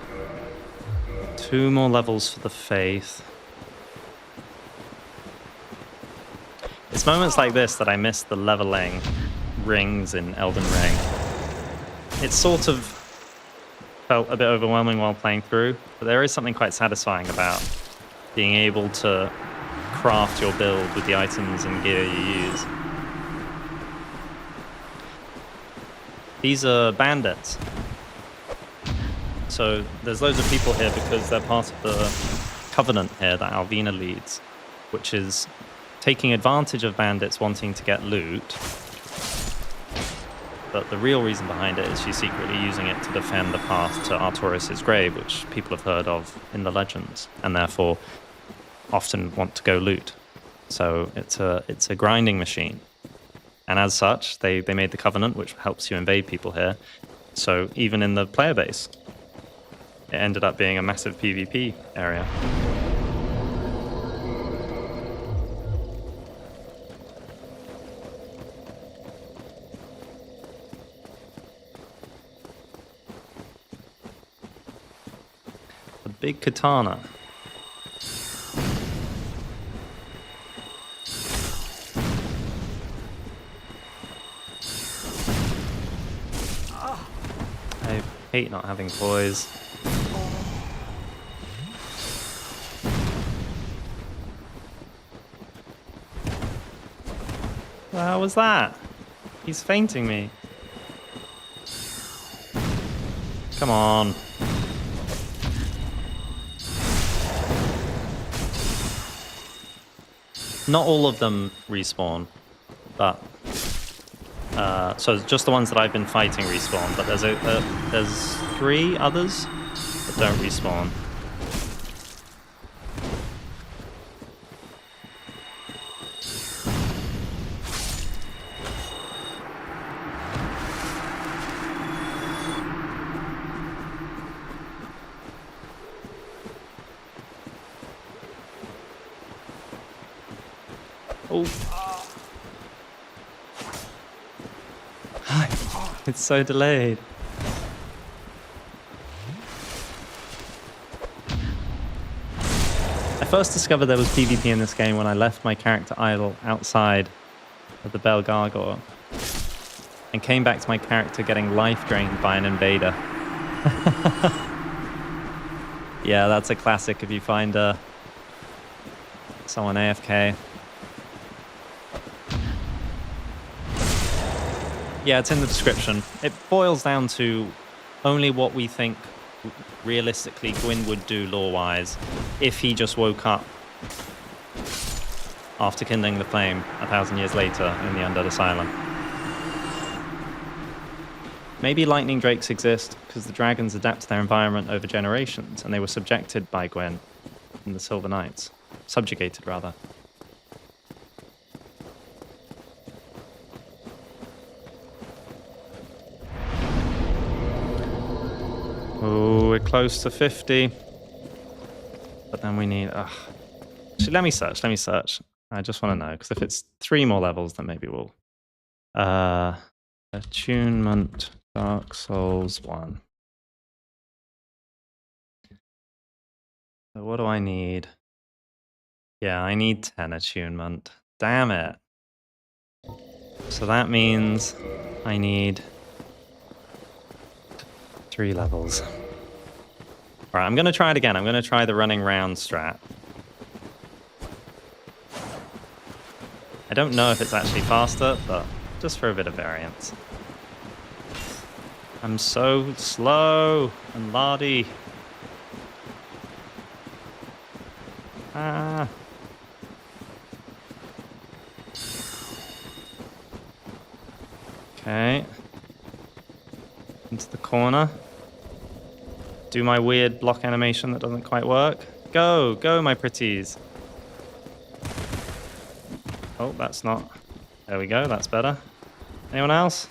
S1: 2 more levels for the Faith. It's moments like this that I miss the leveling rings in Elden Ring. It sort of felt a bit overwhelming while playing through, but there is something quite satisfying about being able to craft your build with the items and gear you use. These are bandits. So there's loads of people here because they're part of the covenant here that Alvina leads, which is taking advantage of bandits wanting to get loot. But the real reason behind it is she's secretly using it to defend the path to Artorias' grave, which people have heard of in the legends, and therefore often want to go loot. So it's a grinding machine. And as such, they made the covenant, which helps you invade people here. So even in the player base, it ended up being a massive PvP area. A big katana. I hate not having toys. How was that? He's fainting me. Come on. Not all of them respawn, but so just the ones that I've been fighting respawn. But there's 3 others that don't respawn. Oh. It's so delayed. I first discovered there was PvP in this game when I left my character idle outside of the Bell Gargoyle and came back to my character getting life drained by an invader. Yeah, that's a classic if you find someone AFK. Yeah, it's in the description. It boils down to only what we think realistically Gwyn would do lore-wise if he just woke up after kindling the flame 1,000 years later in the Undead Asylum. Maybe lightning drakes exist because the dragons adapt to their environment over generations and they were subjected by Gwyn in the Silver Knights. Subjugated, rather. Oh, we're close to 50. But then we need... Actually, let me search. I just want to know, because if it's 3 more levels, then maybe we'll... Attunement, Dark Souls 1. So what do I need? Yeah, I need 10 attunement. Damn it. So that means I need 3 levels. Alright, I'm going to try it again. I'm going to try the running round strat. I don't know if it's actually faster, but just for a bit of variance. I'm so slow and lardy. Ah. Okay. Into the corner. Do my weird block animation that doesn't quite work. Go, go, my pretties. Oh, that's not... There we go, that's better. Anyone else?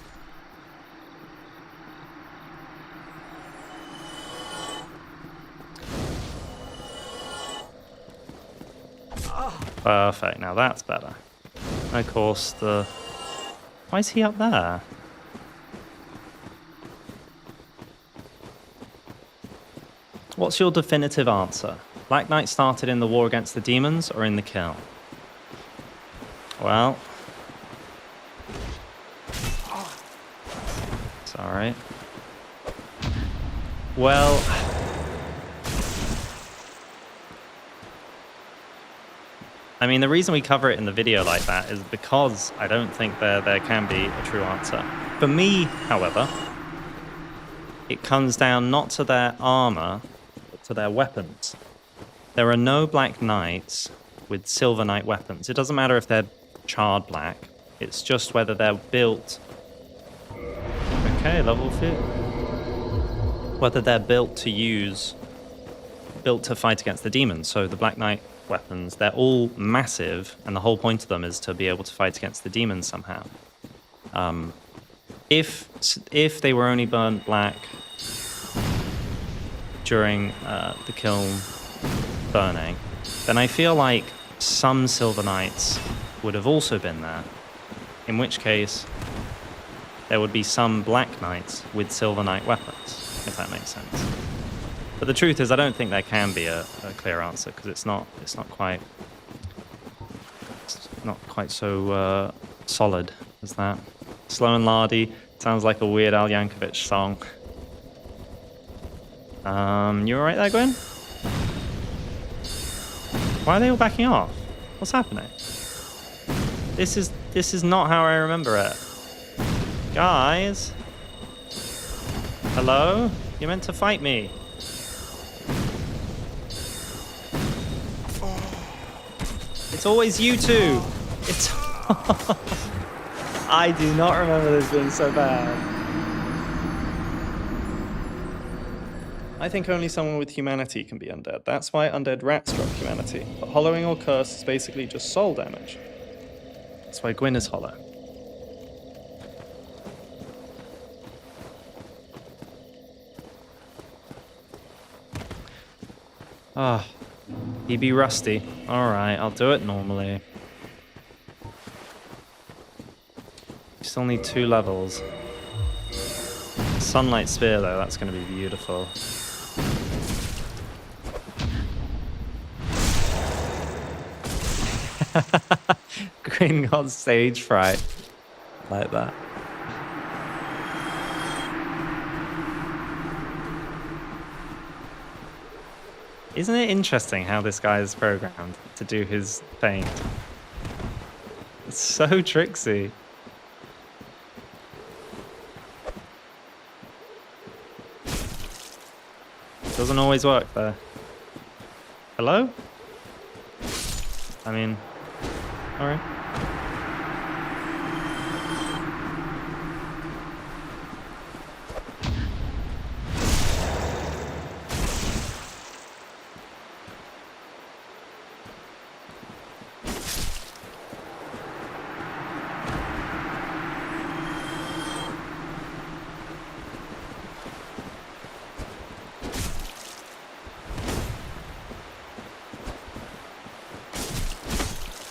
S1: Perfect, now that's better. Of course, the Why is he up there? What's your definitive answer? Black Knight started in the war against the demons or in the kill? Well... Sorry. Well... I mean, the reason we cover it in the video like that is because I don't think there can be a true answer. For me, however, it comes down not to their armor, but to their weapons. There are no Black Knights with Silver Knight weapons. It doesn't matter if they're charred black. It's just whether they're built... Okay, level 2. Whether they're built to fight against the demons. So the Black Knight weapons, they're all massive, and the whole point of them is to be able to fight against the demons somehow. If they were only burnt black during the kiln burning, then I feel like some Silver Knights would have also been there, in which case there would be some Black Knights with Silver Knight weapons, if that makes sense. But the truth is, I don't think there can be a clear answer, because it's not quite so solid as that. Slow and Lardy sounds like a Weird Al Yankovic song. You alright there, Gwyn? Why are they all backing off? What's happening? This is not how I remember it. Guys? Hello? You're meant to fight me. It's always you two. It's... I do not remember this being so bad. I think only someone with humanity can be undead. That's why undead rats drop humanity. But hollowing or curse is basically just soul damage. That's why Gwyn is hollow. Ah, he be rusty. Alright, I'll do it normally. You still need 2 levels. Sunlight Sphere though, that's going to be beautiful. Green got stage fright. Like that. Isn't it interesting how this guy is programmed to do his feint? It's so tricksy. Doesn't always work though. Hello? I mean, alright.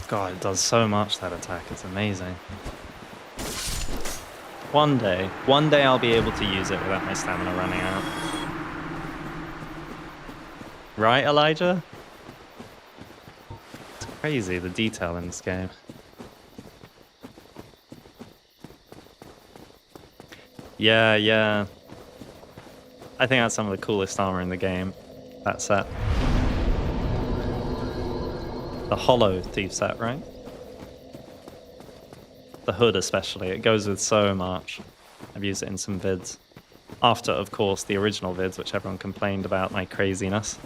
S1: God, it does so much, that attack. It's amazing. One day I'll be able to use it without my stamina running out. Right, Elijah? It's crazy, the detail in this game. Yeah. I think that's some of the coolest armor in the game, that set. The hollow thief set, right? The hood especially, it goes with so much. I've used it in some vids. After, of course, the original vids, which everyone complained about my craziness.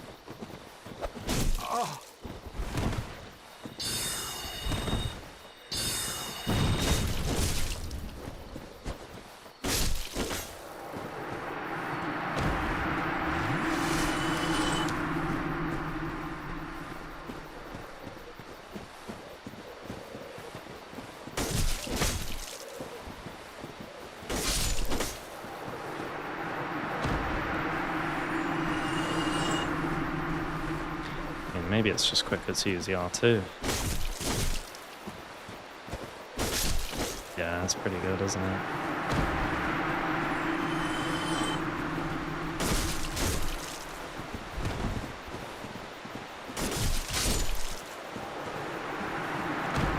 S1: Maybe it's just quicker to use the R2. Yeah. Yeah, that's pretty good, isn't it?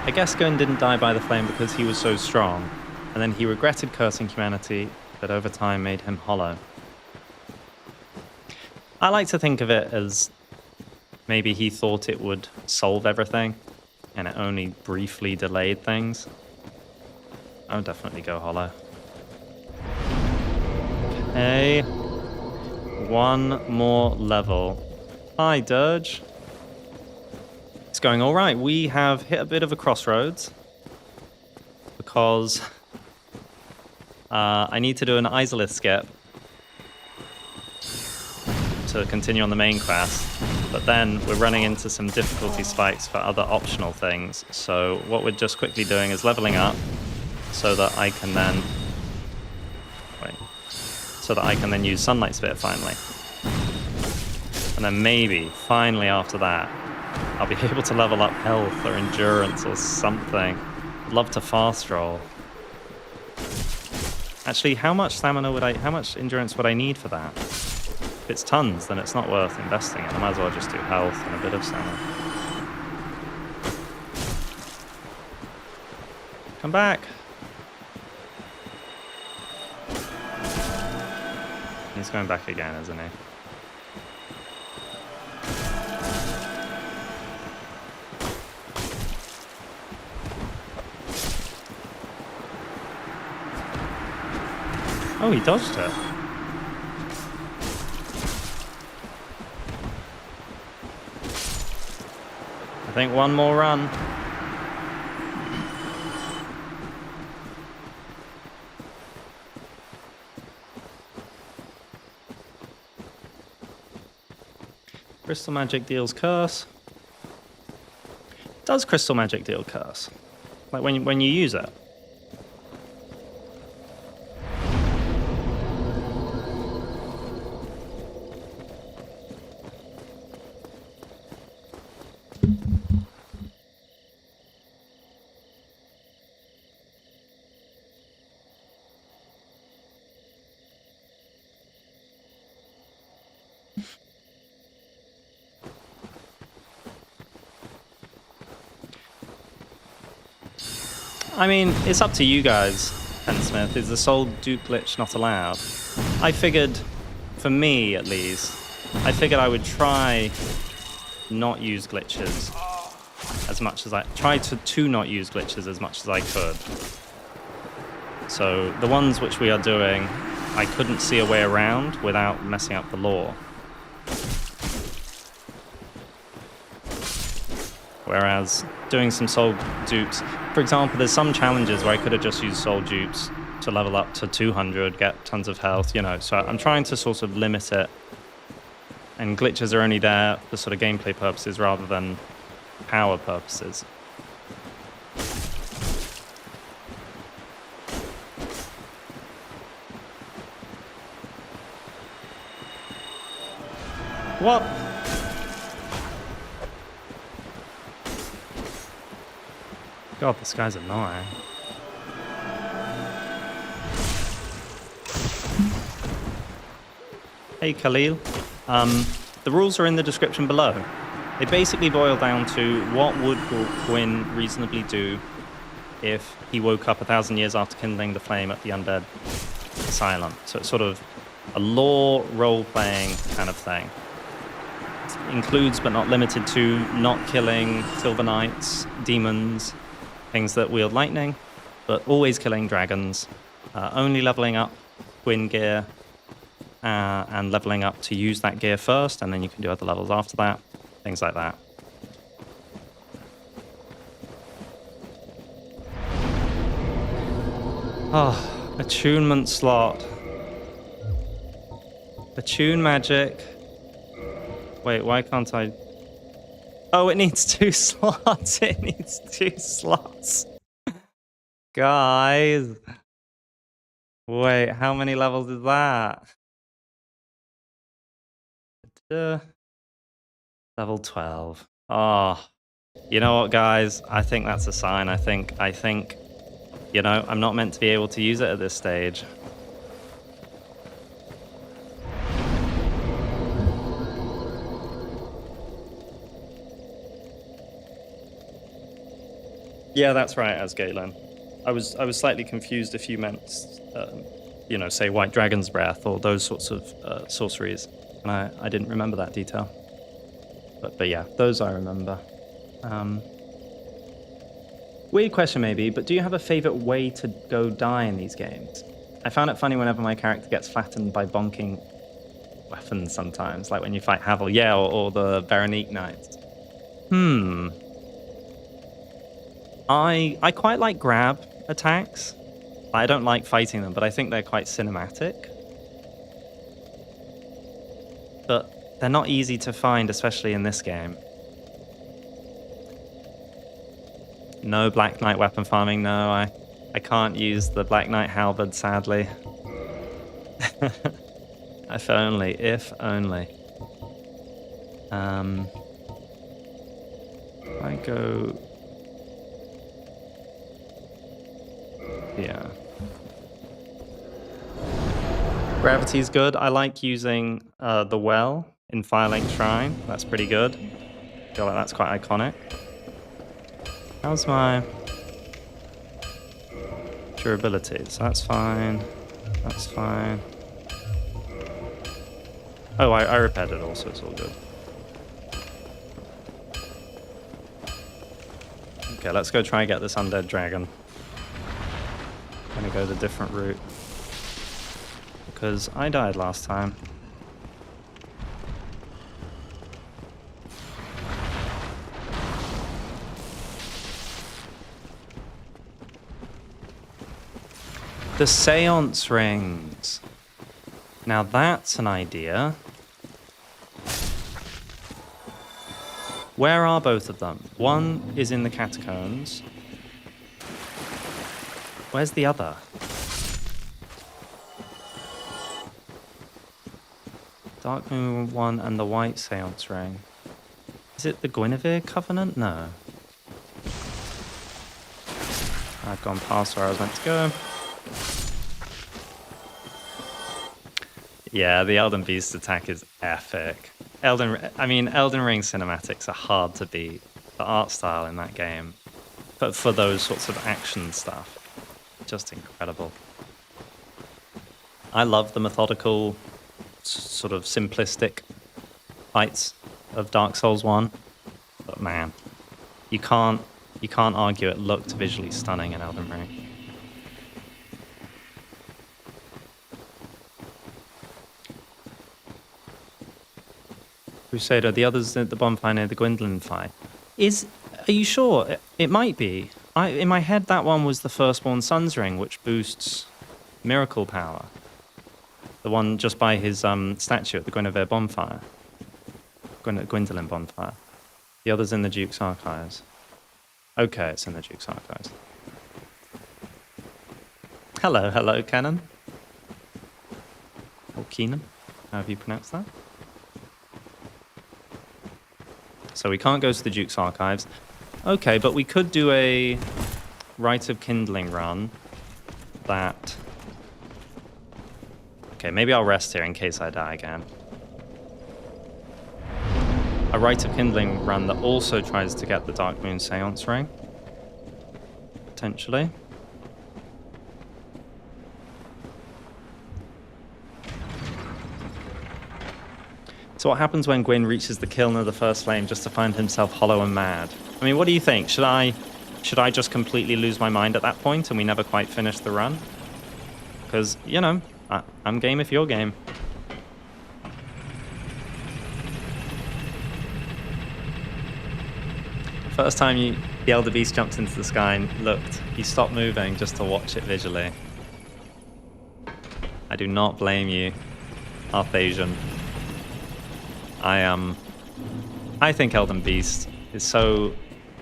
S1: I guess Gwyn didn't die by the flame because he was so strong, and then he regretted cursing humanity that over time made him hollow. I like to think of it as maybe he thought it would solve everything, and it only briefly delayed things. I would definitely go hollow. Okay. One more level. Hi, Dirge. It's going all right. We have hit a bit of a crossroads because I need to do an Isolith skip to continue on the main quest, but then we're running into some difficulty spikes for other optional things. So what we're just quickly doing is leveling up so that I can then use Sunlight Spit finally. And then maybe, finally after that, I'll be able to level up health or endurance or something. I'd love to fast roll. Actually, how much endurance would I need for that? If it's tons, then it's not worth investing in. I might as well just do health and a bit of stamina. Come back. He's going back again, isn't he? Oh, he dodged it. I think one more run. Crystal magic deals curse. Does crystal magic deal curse? Like when you use it? I mean, it's up to you guys, Pensmith. Is the soul dupe glitch not allowed? I figured, for me at least, I figured I would try not use glitches as much as I... Try to not use glitches as much as I could. So the ones which we are doing, I couldn't see a way around without messing up the lore. Whereas doing some soul dupes, for example, there's some challenges where I could have just used soul dupes to level up to 200, get tons of health, you know. So I'm trying to sort of limit it. And glitches are only there for sort of gameplay purposes rather than power purposes. What? God, this guy's annoying. Hey, Khalil. The rules are in the description below. They basically boil down to what would Gwyn reasonably do if he woke up 1,000 years after kindling the flame at the undead asylum. So it's sort of a lore role-playing kind of thing. It includes, but not limited to, not killing silver knights, demons, things that wield lightning, but always killing dragons, only leveling up Gwyn gear, and leveling up to use that gear first, and then you can do other levels after that, things like that. Oh, attunement slot. Attune magic. Wait, why can't I... Oh, it needs 2 slots. It needs 2 slots. Guys. Wait, how many levels is that? Level 12. Oh. You know what, guys? I think that's a sign. I think You know, I'm not meant to be able to use it at this stage. Yeah, that's right, Asgalen. I was slightly confused if you meant, you know, say White Dragon's Breath or those sorts of sorceries, and I didn't remember that detail. But yeah, those I remember. Weird question maybe, but do you have a favorite way to go die in these games? I found it funny whenever my character gets flattened by bonking weapons sometimes, like when you fight Havel, yeah, or the Veronique Knights. I quite like grab attacks. I don't like fighting them, but I think they're quite cinematic. But they're not easy to find, especially in this game. No Black Knight weapon farming, no, I can't use the Black Knight halberd, sadly. If only. I go... Yeah. Gravity's good. I like using the well in Firelink Shrine. That's pretty good. I feel like that's quite iconic. How's my durability? So that's fine. That's fine. Oh, I repaired it all, so it's all good. Okay, let's go try and get this undead dragon. Gonna go the different route. Because I died last time. The Seance Rings. Now that's an idea. Where are both of them? One is in the catacombs. Where's the other? Dark Moon 1 and the White Seance Ring. Is it the Guinevere Covenant? No. I've gone past where I was meant to go. Yeah, the Elden Beast attack is epic. Elden Ring cinematics are hard to beat. The art style in that game, but for those sorts of action stuff, just incredible. I love the methodical, sort of simplistic fights of Dark Souls 1, but man, you can't argue it looked visually stunning in Elden Ring. Crusader, the others at the bonfire near the Gwendolyn fight. Are you sure? It might be. In my head, that one was the Firstborn Sun's Ring, which boosts miracle power. The one just by his statue at the Guinevere bonfire. Gwendolyn bonfire. The other's in the Duke's archives. Okay, it's in the Duke's archives. Hello, Canon. Or Keenan, however you pronounce that. So we can't go to the Duke's archives. Okay, but we could do a Rite of Kindling run that... Okay, maybe I'll rest here in case I die again. A Rite of Kindling run that also tries to get the Dark Moon Seance Ring. Potentially. So what happens when Gwyn reaches the kiln of the first flame just to find himself hollow and mad? I mean, what do you think? Should I just completely lose my mind at that point and we never quite finish the run? Because, you know, I'm game if you're game. First time the Elder Beast jumped into the sky and looked, he stopped moving just to watch it visually. I do not blame you, Arthasian. I think Elden Beast is so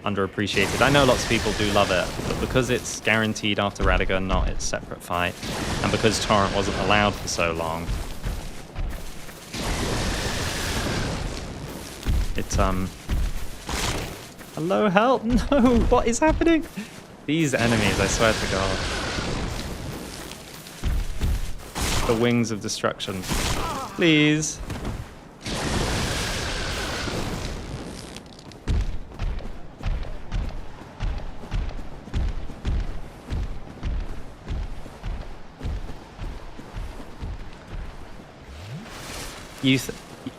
S1: underappreciated. I know lots of people do love it, but because it's guaranteed after Radagon, not its separate fight, and because Torrent wasn't allowed for so long, it's hello, help! No, what is happening? These enemies, I swear to God. The wings of destruction. Please.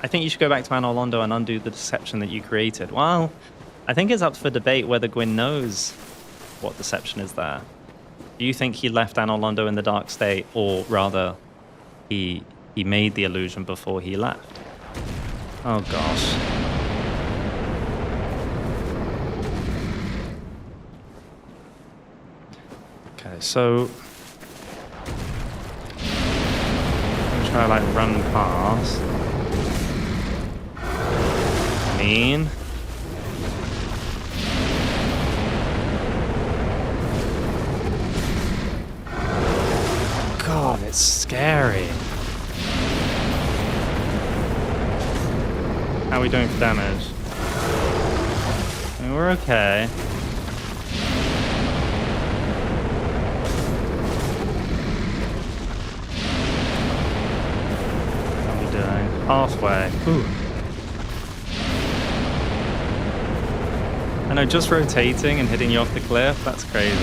S1: I think you should go back to Anor Londo and undo the deception that you created. Well, I think it's up for debate whether Gwyn knows what deception is there. Do you think he left Anor Londo in the dark state, or rather, he made the illusion before he left? Oh gosh. Okay, so I'm try to like run past. Mean. God, it's scary. How are we doing for damage? I mean, we're okay. How are we doing? Halfway. Ooh. I know, just rotating and hitting you off the cliff, that's crazy.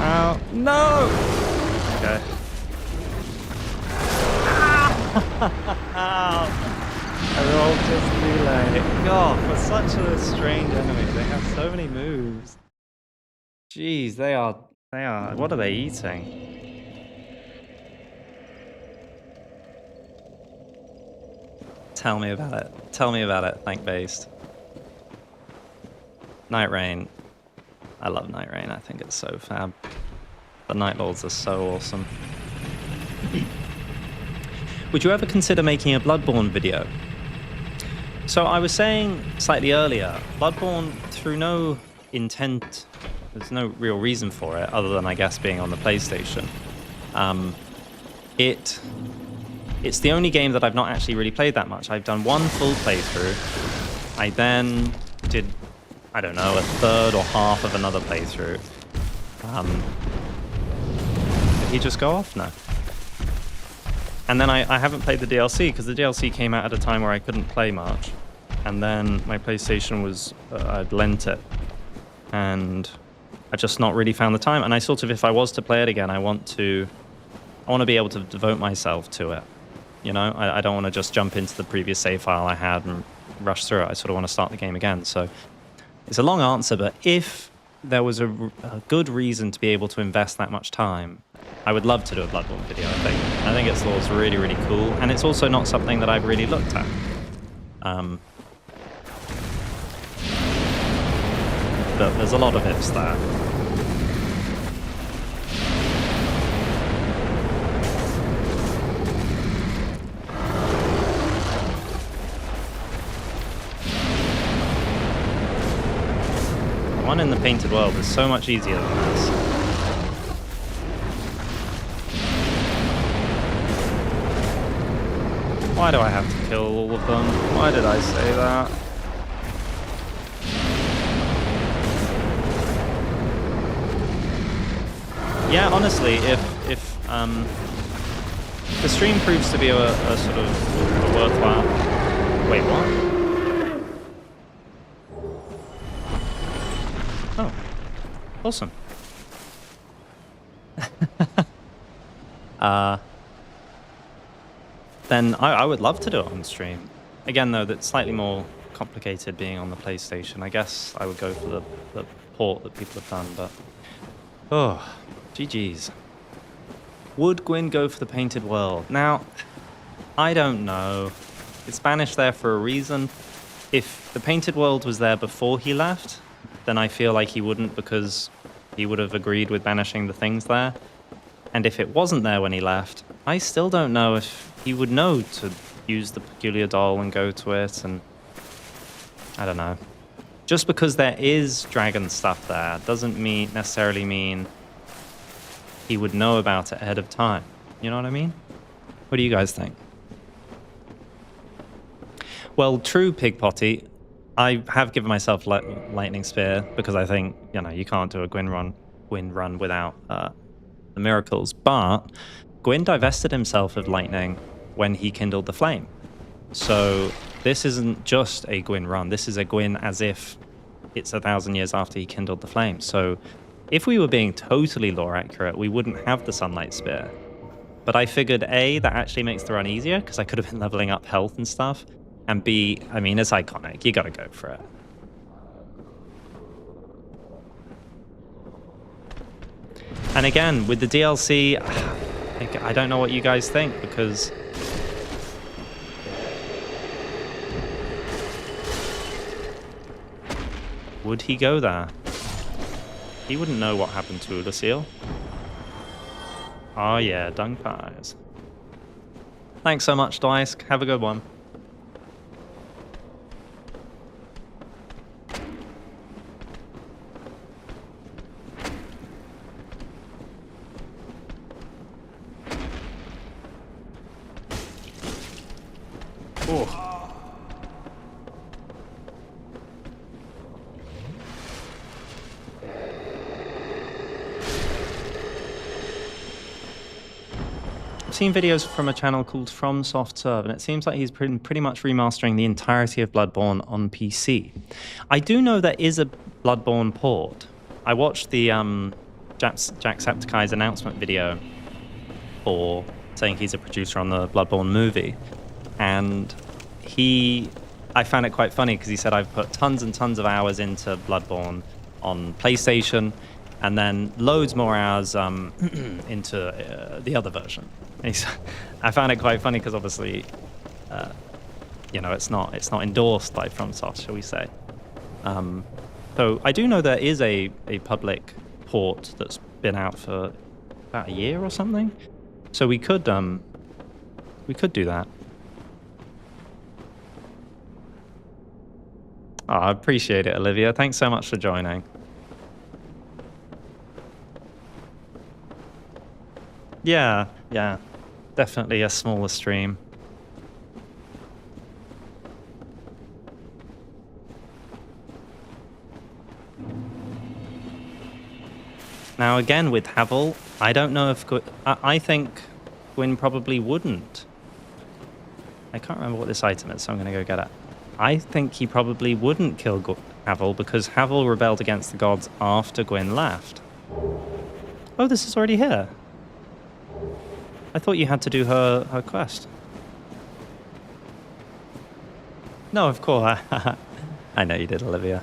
S1: Ow, no! Okay. Ow! I rolled just too late. God, for such a strange enemy, they have so many moves. Jeez, they are, what are they eating? Tell me about it. Tell me about it, Thank-based. Night Rain. I love Night Rain, I think it's so fab. The Night Lords are so awesome. Would you ever consider making a Bloodborne video? So I was saying slightly earlier, Bloodborne, through no intent, there's no real reason for it, other than I guess being on the PlayStation. It's the only game that I've not actually really played that much. I've done one full playthrough. I then did, I don't know, a third or half of another playthrough. Did he just go off? No. And then I haven't played the DLC, because the DLC came out at a time where I couldn't play much. And then my PlayStation was, I'd lent it. And I just not really found the time. And I sort of, if I was to play it again, I want to be able to devote myself to it. You know, I don't want to just jump into the previous save file I had and rush through it. I sort of want to start the game again. So it's a long answer, but if there was a good reason to be able to invest that much time, I would love to do a Bloodborne video, I think. I think its lore is really, really cool, and it's also not something that I've really looked at. But there's a lot of ifs there. The one in the Painted World is so much easier than this. Why do I have to kill all of them? Why did I say that? Yeah, honestly, if the stream proves to be a sort of a worthwhile... Wait, what? Oh, awesome. Then I would love to do it on stream. Again, though, that's slightly more complicated being on the PlayStation. I guess I would go for the port that people have done, but... Oh, GG's. Would Gwyn go for the Painted World? Now, I don't know. It's banished there for a reason. If the Painted World was there before he left, then I feel like he wouldn't, because he would have agreed with banishing the things there. And if it wasn't there when he left, I still don't know if he would know to use the peculiar doll and go to it. And I don't know. Just because there is dragon stuff there doesn't necessarily mean he would know about it ahead of time. You know what I mean? What do you guys think? Well, true, Pig Potty. I have given myself Lightning Spear because I think, you know, you can't do a Gwyn run without the miracles. But Gwyn divested himself of lightning when he kindled the flame. So this isn't just a Gwyn run. This is a Gwyn as if it's 1,000 years after he kindled the flame. So if we were being totally lore accurate, we wouldn't have the Sunlight Spear. But I figured A, that actually makes the run easier because I could have been leveling up health and stuff. And B, I mean, it's iconic. You gotta go for it. And again, with the DLC, I don't know what you guys think because would he go there? He wouldn't know what happened to Lucille. Oh yeah, dung pies. Thanks so much, Dice. Have a good one. Oh. I've seen videos from a channel called From Soft Serve, and it seems like he's pretty much remastering the entirety of Bloodborne on PC. I do know there is a Bloodborne port. I watched the Jacksepticeye's announcement video for saying he's a producer on the Bloodborne movie, and I found it quite funny because he said, I've put tons and tons of hours into Bloodborne on PlayStation, and then loads more hours into the other version. I found it quite funny because obviously, you know, it's not endorsed by FromSoft, shall we say. So I do know there is a public port that's been out for about a year or something. So we could do that. Oh, I appreciate it, Olivia. Thanks so much for joining. Yeah, definitely a smaller stream. Now again with Havel, I don't know if I think Gwyn probably wouldn't. I can't remember what this item is, so I'm going to go get it. I think he probably wouldn't kill Havel because Havel rebelled against the gods after Gwyn left. Oh, this is already here. I thought you had to do her quest. No, of course. I know you did, Olivia.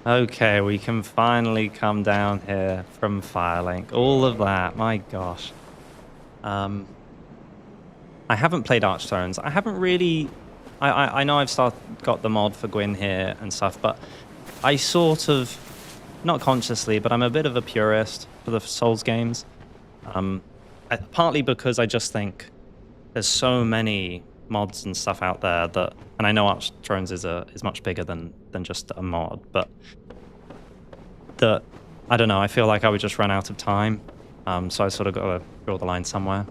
S1: Okay, we can finally come down here from Firelink. All of that, my gosh. I haven't played Archthrones. I haven't really... I know I've got the mod for Gwyn here and stuff, but I sort of... Not consciously, but I'm a bit of a purist for the Souls games. Partly because I just think there's so many mods and stuff out there that... And I know Archthrones is much bigger than just a mod, but... That, I don't know, I feel like I would just run out of time. So I sort of got to draw the line somewhere.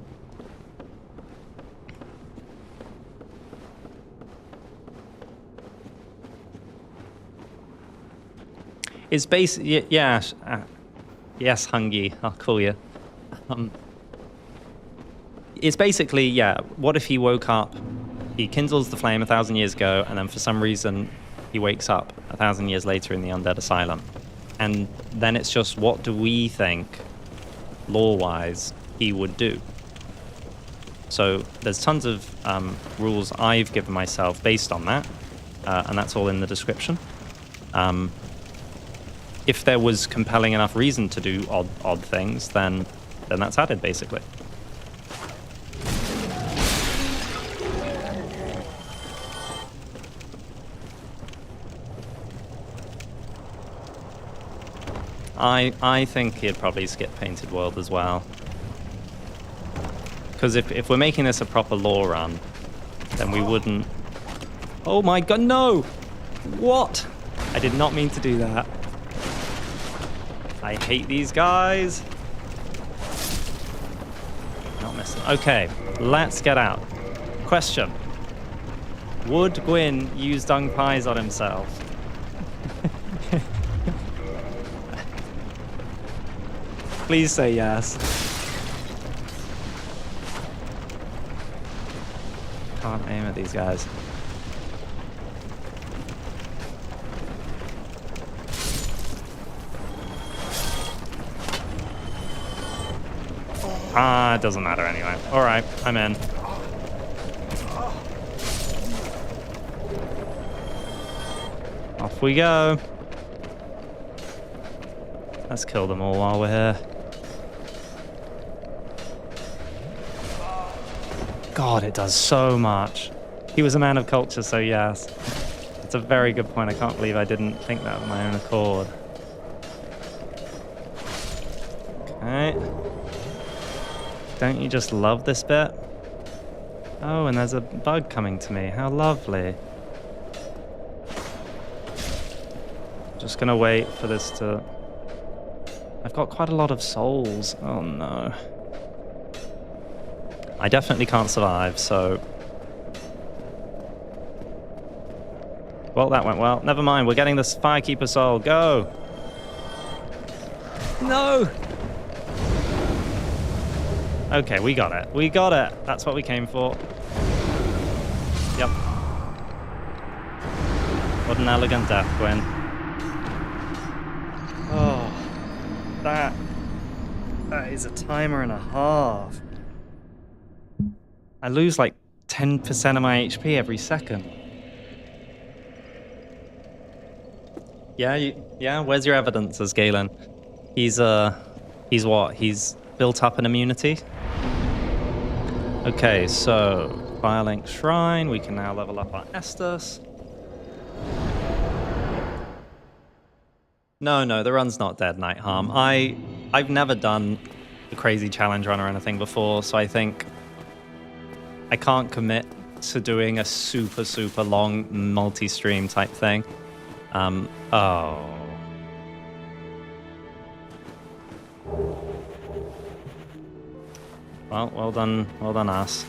S1: It's basically, yeah, yes, Hungy, I'll call you. It's basically, yeah, what if he woke up, he kindles the flame 1,000 years ago, and then for some reason he wakes up 1,000 years later in the Undead Asylum. And then it's just, what do we think, lore-wise, he would do? So there's tons of rules I've given myself based on that, and that's all in the description. If there was compelling enough reason to do odd things, then that's added, basically. I think he'd probably skip Painted World as well. Because if we're making this a proper lore run, then we wouldn't... Oh my god, no! What? I did not mean to do that. I hate these guys. Not missing. Okay, let's get out. Question. Would Gwyn use dung pies on himself? Please say yes. Can't aim at these guys. Ah, it doesn't matter anyway. Alright, I'm in. Off we go. Let's kill them all while we're here. God, it does so much. He was a man of culture, so yes. It's a very good point. I can't believe I didn't think that of my own accord. Okay. Don't you just love this bit? Oh, and there's a bug coming to me. How lovely. Just gonna wait for this to... I've got quite a lot of souls. Oh no. I definitely can't survive, so... Well, that went well. Never mind, we're getting this Firekeeper soul. Go! No! Okay, we got it. We got it. That's what we came for. Yep. What an elegant death, Gwyn. Oh, that is a timer and a half. I lose like 10% of my HP every second. Yeah, where's your evidence as Galen? He's what? He's built up an immunity? Okay, so Firelink Shrine, we can now level up our Estus. No, the run's not dead, Night Harm. I've never done a crazy challenge run or anything before, so I think I can't commit to doing a super long multi-stream type thing. Oh. Well done us.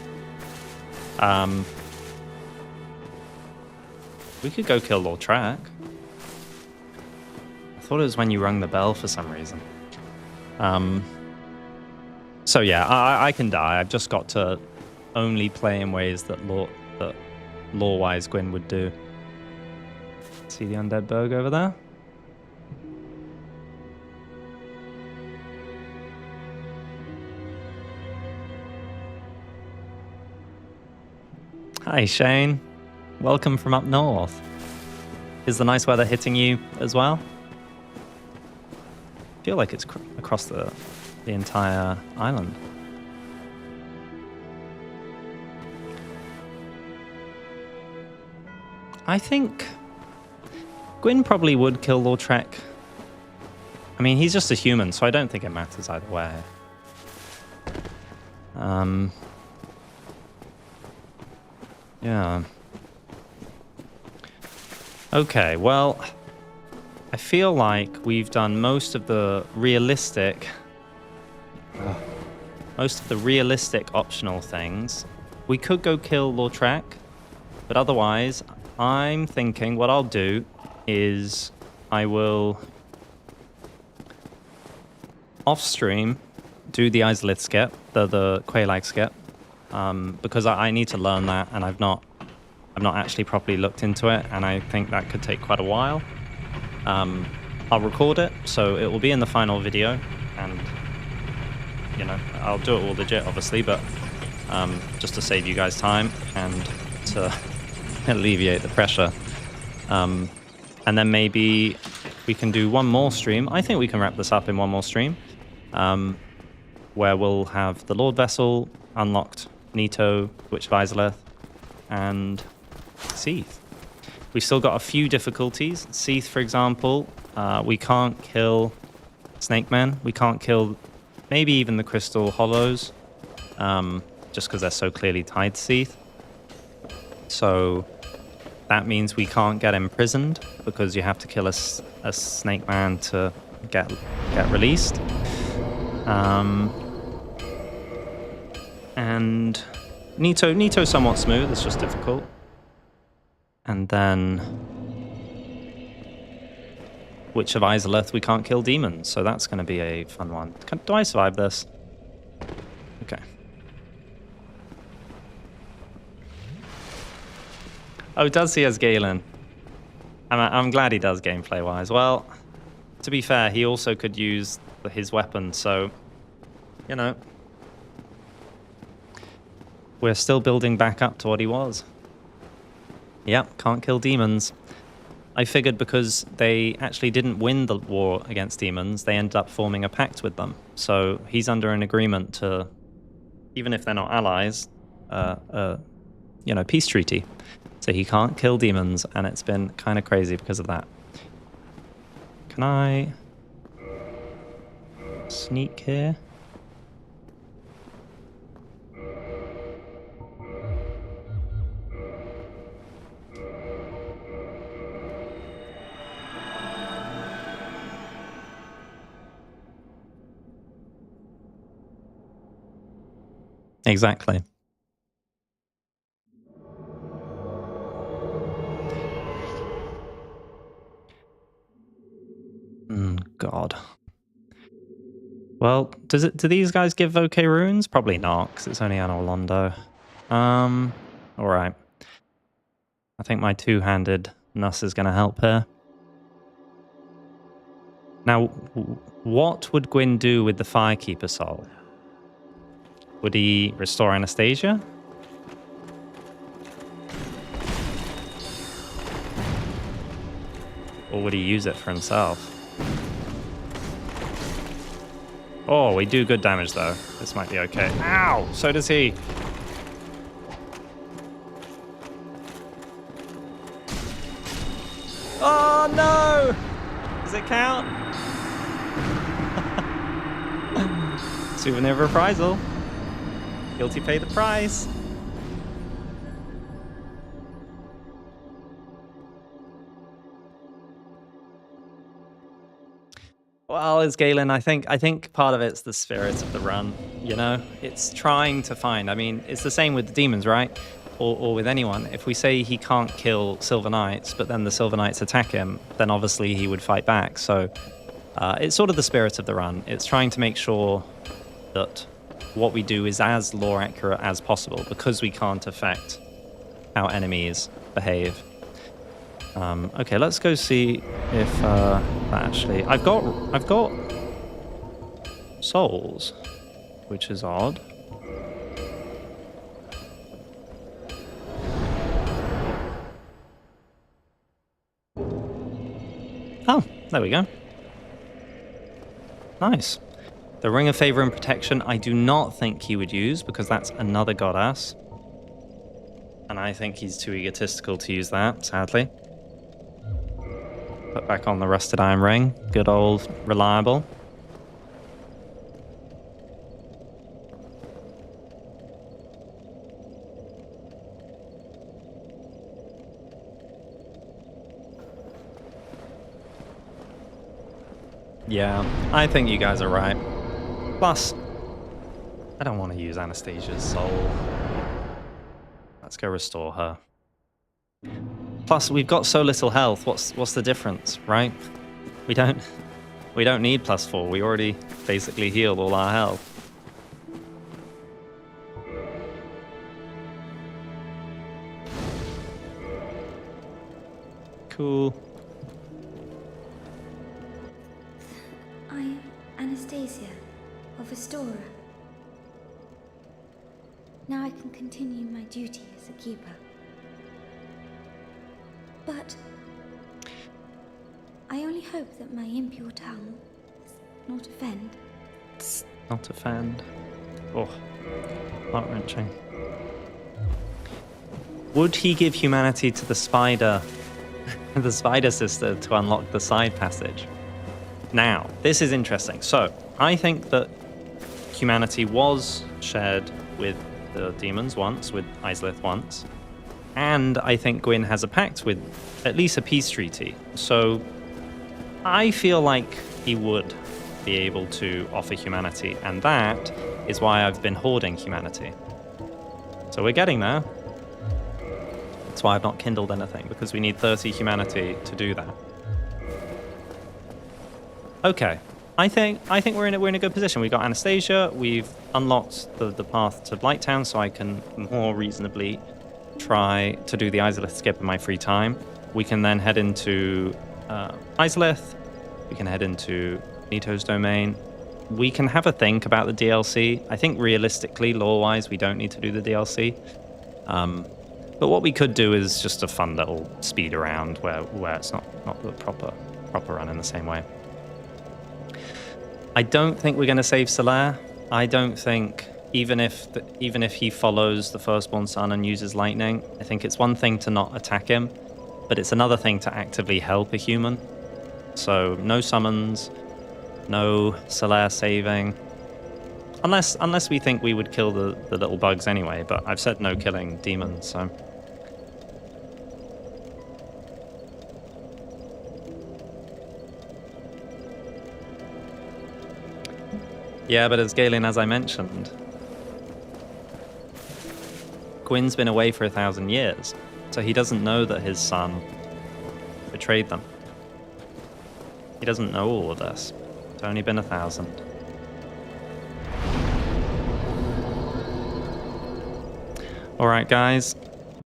S1: We could go kill Lord Track. I thought it was when you rung the bell for some reason. So yeah, I can die. I've just got to only play in ways that lore-wise Gwyn would do. See the undead berg over there? Hi Shane, welcome from up north. Is the nice weather hitting you as well? I feel like it's across the entire island. I think Gwyn probably would kill Lautrec. I mean, he's just a human, so I don't think it matters either way. Yeah. Okay, well, I feel like we've done most of the realistic optional things. We could go kill Lautrec, but otherwise, I'm thinking what I'll do is I will off-stream do the Isolith skip, the Quailag skip, because I need to learn that, and I've not actually properly looked into it, and I think that could take quite a while. I'll record it, so it will be in the final video, and you know, I'll do it all legit, obviously, but just to save you guys time and to alleviate the pressure. And then maybe we can do one more stream. I think we can wrap this up in one more stream, where we'll have the Lord Vessel unlocked, Nito, Witch of Isolith, and Seath. We've still got a few difficulties. Seath, for example, we can't kill Snake Men. We can't kill maybe even the Crystal Hollows, just because they're so clearly tied to Seath. So that means we can't get imprisoned because you have to kill a snake man to get released. And Nito's somewhat smooth, it's just difficult. And then Witch of Izalith, we can't kill demons, so that's going to be a fun one. Do I survive this? Okay. Oh, does he as Galen? I'm glad he does gameplay-wise. Well, to be fair, he also could use his weapon, so, you know. We're still building back up to what he was. Yep, can't kill demons. I figured because they actually didn't win the war against demons, they ended up forming a pact with them. So he's under an agreement to, even if they're not allies, you know, peace treaty. So he can't kill demons, and it's been kind of crazy because of that. Can I sneak here? Exactly. God. Well, do these guys give okay runes? Probably not, because it's only Anor Londo. Alright. I think my two-handed Nuss is going to help here. Now, what would Gwyn do with the Firekeeper soul? Would he restore Anastasia? Or would he use it for himself? Oh, we do good damage though. This might be okay. Ow! So does he. Oh no! Does it count? Souvenir reprisal. Guilty pay the price. Well, as Galen, I think part of it's the spirit of the run, you know? It's trying to find, I mean, it's the same with the demons, right? Or with anyone. If we say he can't kill Silver Knights, but then the Silver Knights attack him, then obviously he would fight back. So it's sort of the spirit of the run. It's trying to make sure that what we do is as lore accurate as possible, because we can't affect how enemies behave. Okay, let's go see if that actually... I've got souls, which is odd. Oh, there we go. Nice. The Ring of Favor and Protection, I do not think he would use, because that's another goddess. And I think he's too egotistical to use that, sadly. Put back on the Rusted Iron Ring. Good old reliable. Yeah, I think you guys are right. Plus, I don't want to use Anastasia's soul. Let's go restore her. Plus, we've got so little health. What's the difference, right? We don't need +4. We already basically healed all our health. Cool.
S7: I am Anastasia of Astoria. Now I can continue my duty as a keeper. But I only hope that my impure tongue does not offend.
S1: Not offend. Oh, heart-wrenching. Would he give humanity to the spider, the spider sister, to unlock the side passage? Now, this is interesting. So, I think that humanity was shared with the demons once, with Izalith once. And I think Gwyn has a pact with at least a peace treaty. So I feel like he would be able to offer humanity, and that is why I've been hoarding humanity. So we're getting there. That's why I've not kindled anything, because we need 30 humanity to do that. Okay, I think we're in a good position. We've got Anastasia. We've unlocked the path to Blighttown, so I can more reasonably try to do the Izalith skip in my free time. We can then head into Izalith. We can head into Nito's domain. We can have a think about the DLC. I think realistically, lore-wise, we don't need to do the DLC. But what we could do is just a fun little speed around where it's not the proper run in the same way. I don't think we're going to save Solaire. I don't think, even if he follows the Firstborn Son and uses lightning, I think it's one thing to not attack him, but it's another thing to actively help a human. So no summons, no Solaire saving, unless we think we would kill the little bugs anyway. But I've said no killing demons, so. Yeah, but as Galen, as I mentioned, Gwyn's been away for 1,000 years, so he doesn't know that his son betrayed them. He doesn't know all of this. It's only been 1,000. All right, guys.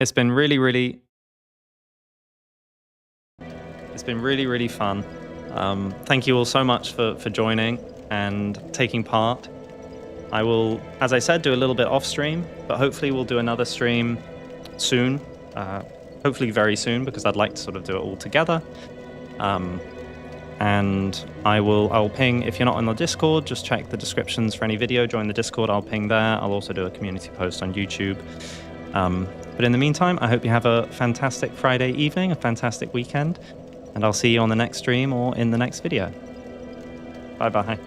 S1: It's been really, really fun. Thank you all so much for joining and taking part. I will, as I said, do a little bit off stream, but hopefully we'll do another stream soon. Hopefully very soon, because I'd like to sort of do it all together. And I'll ping, if you're not on the Discord, just check the descriptions for any video, join the Discord, I'll ping there. I'll also do a community post on YouTube. But in the meantime, I hope you have a fantastic Friday evening, a fantastic weekend, and I'll see you on the next stream or in the next video. Bye-bye.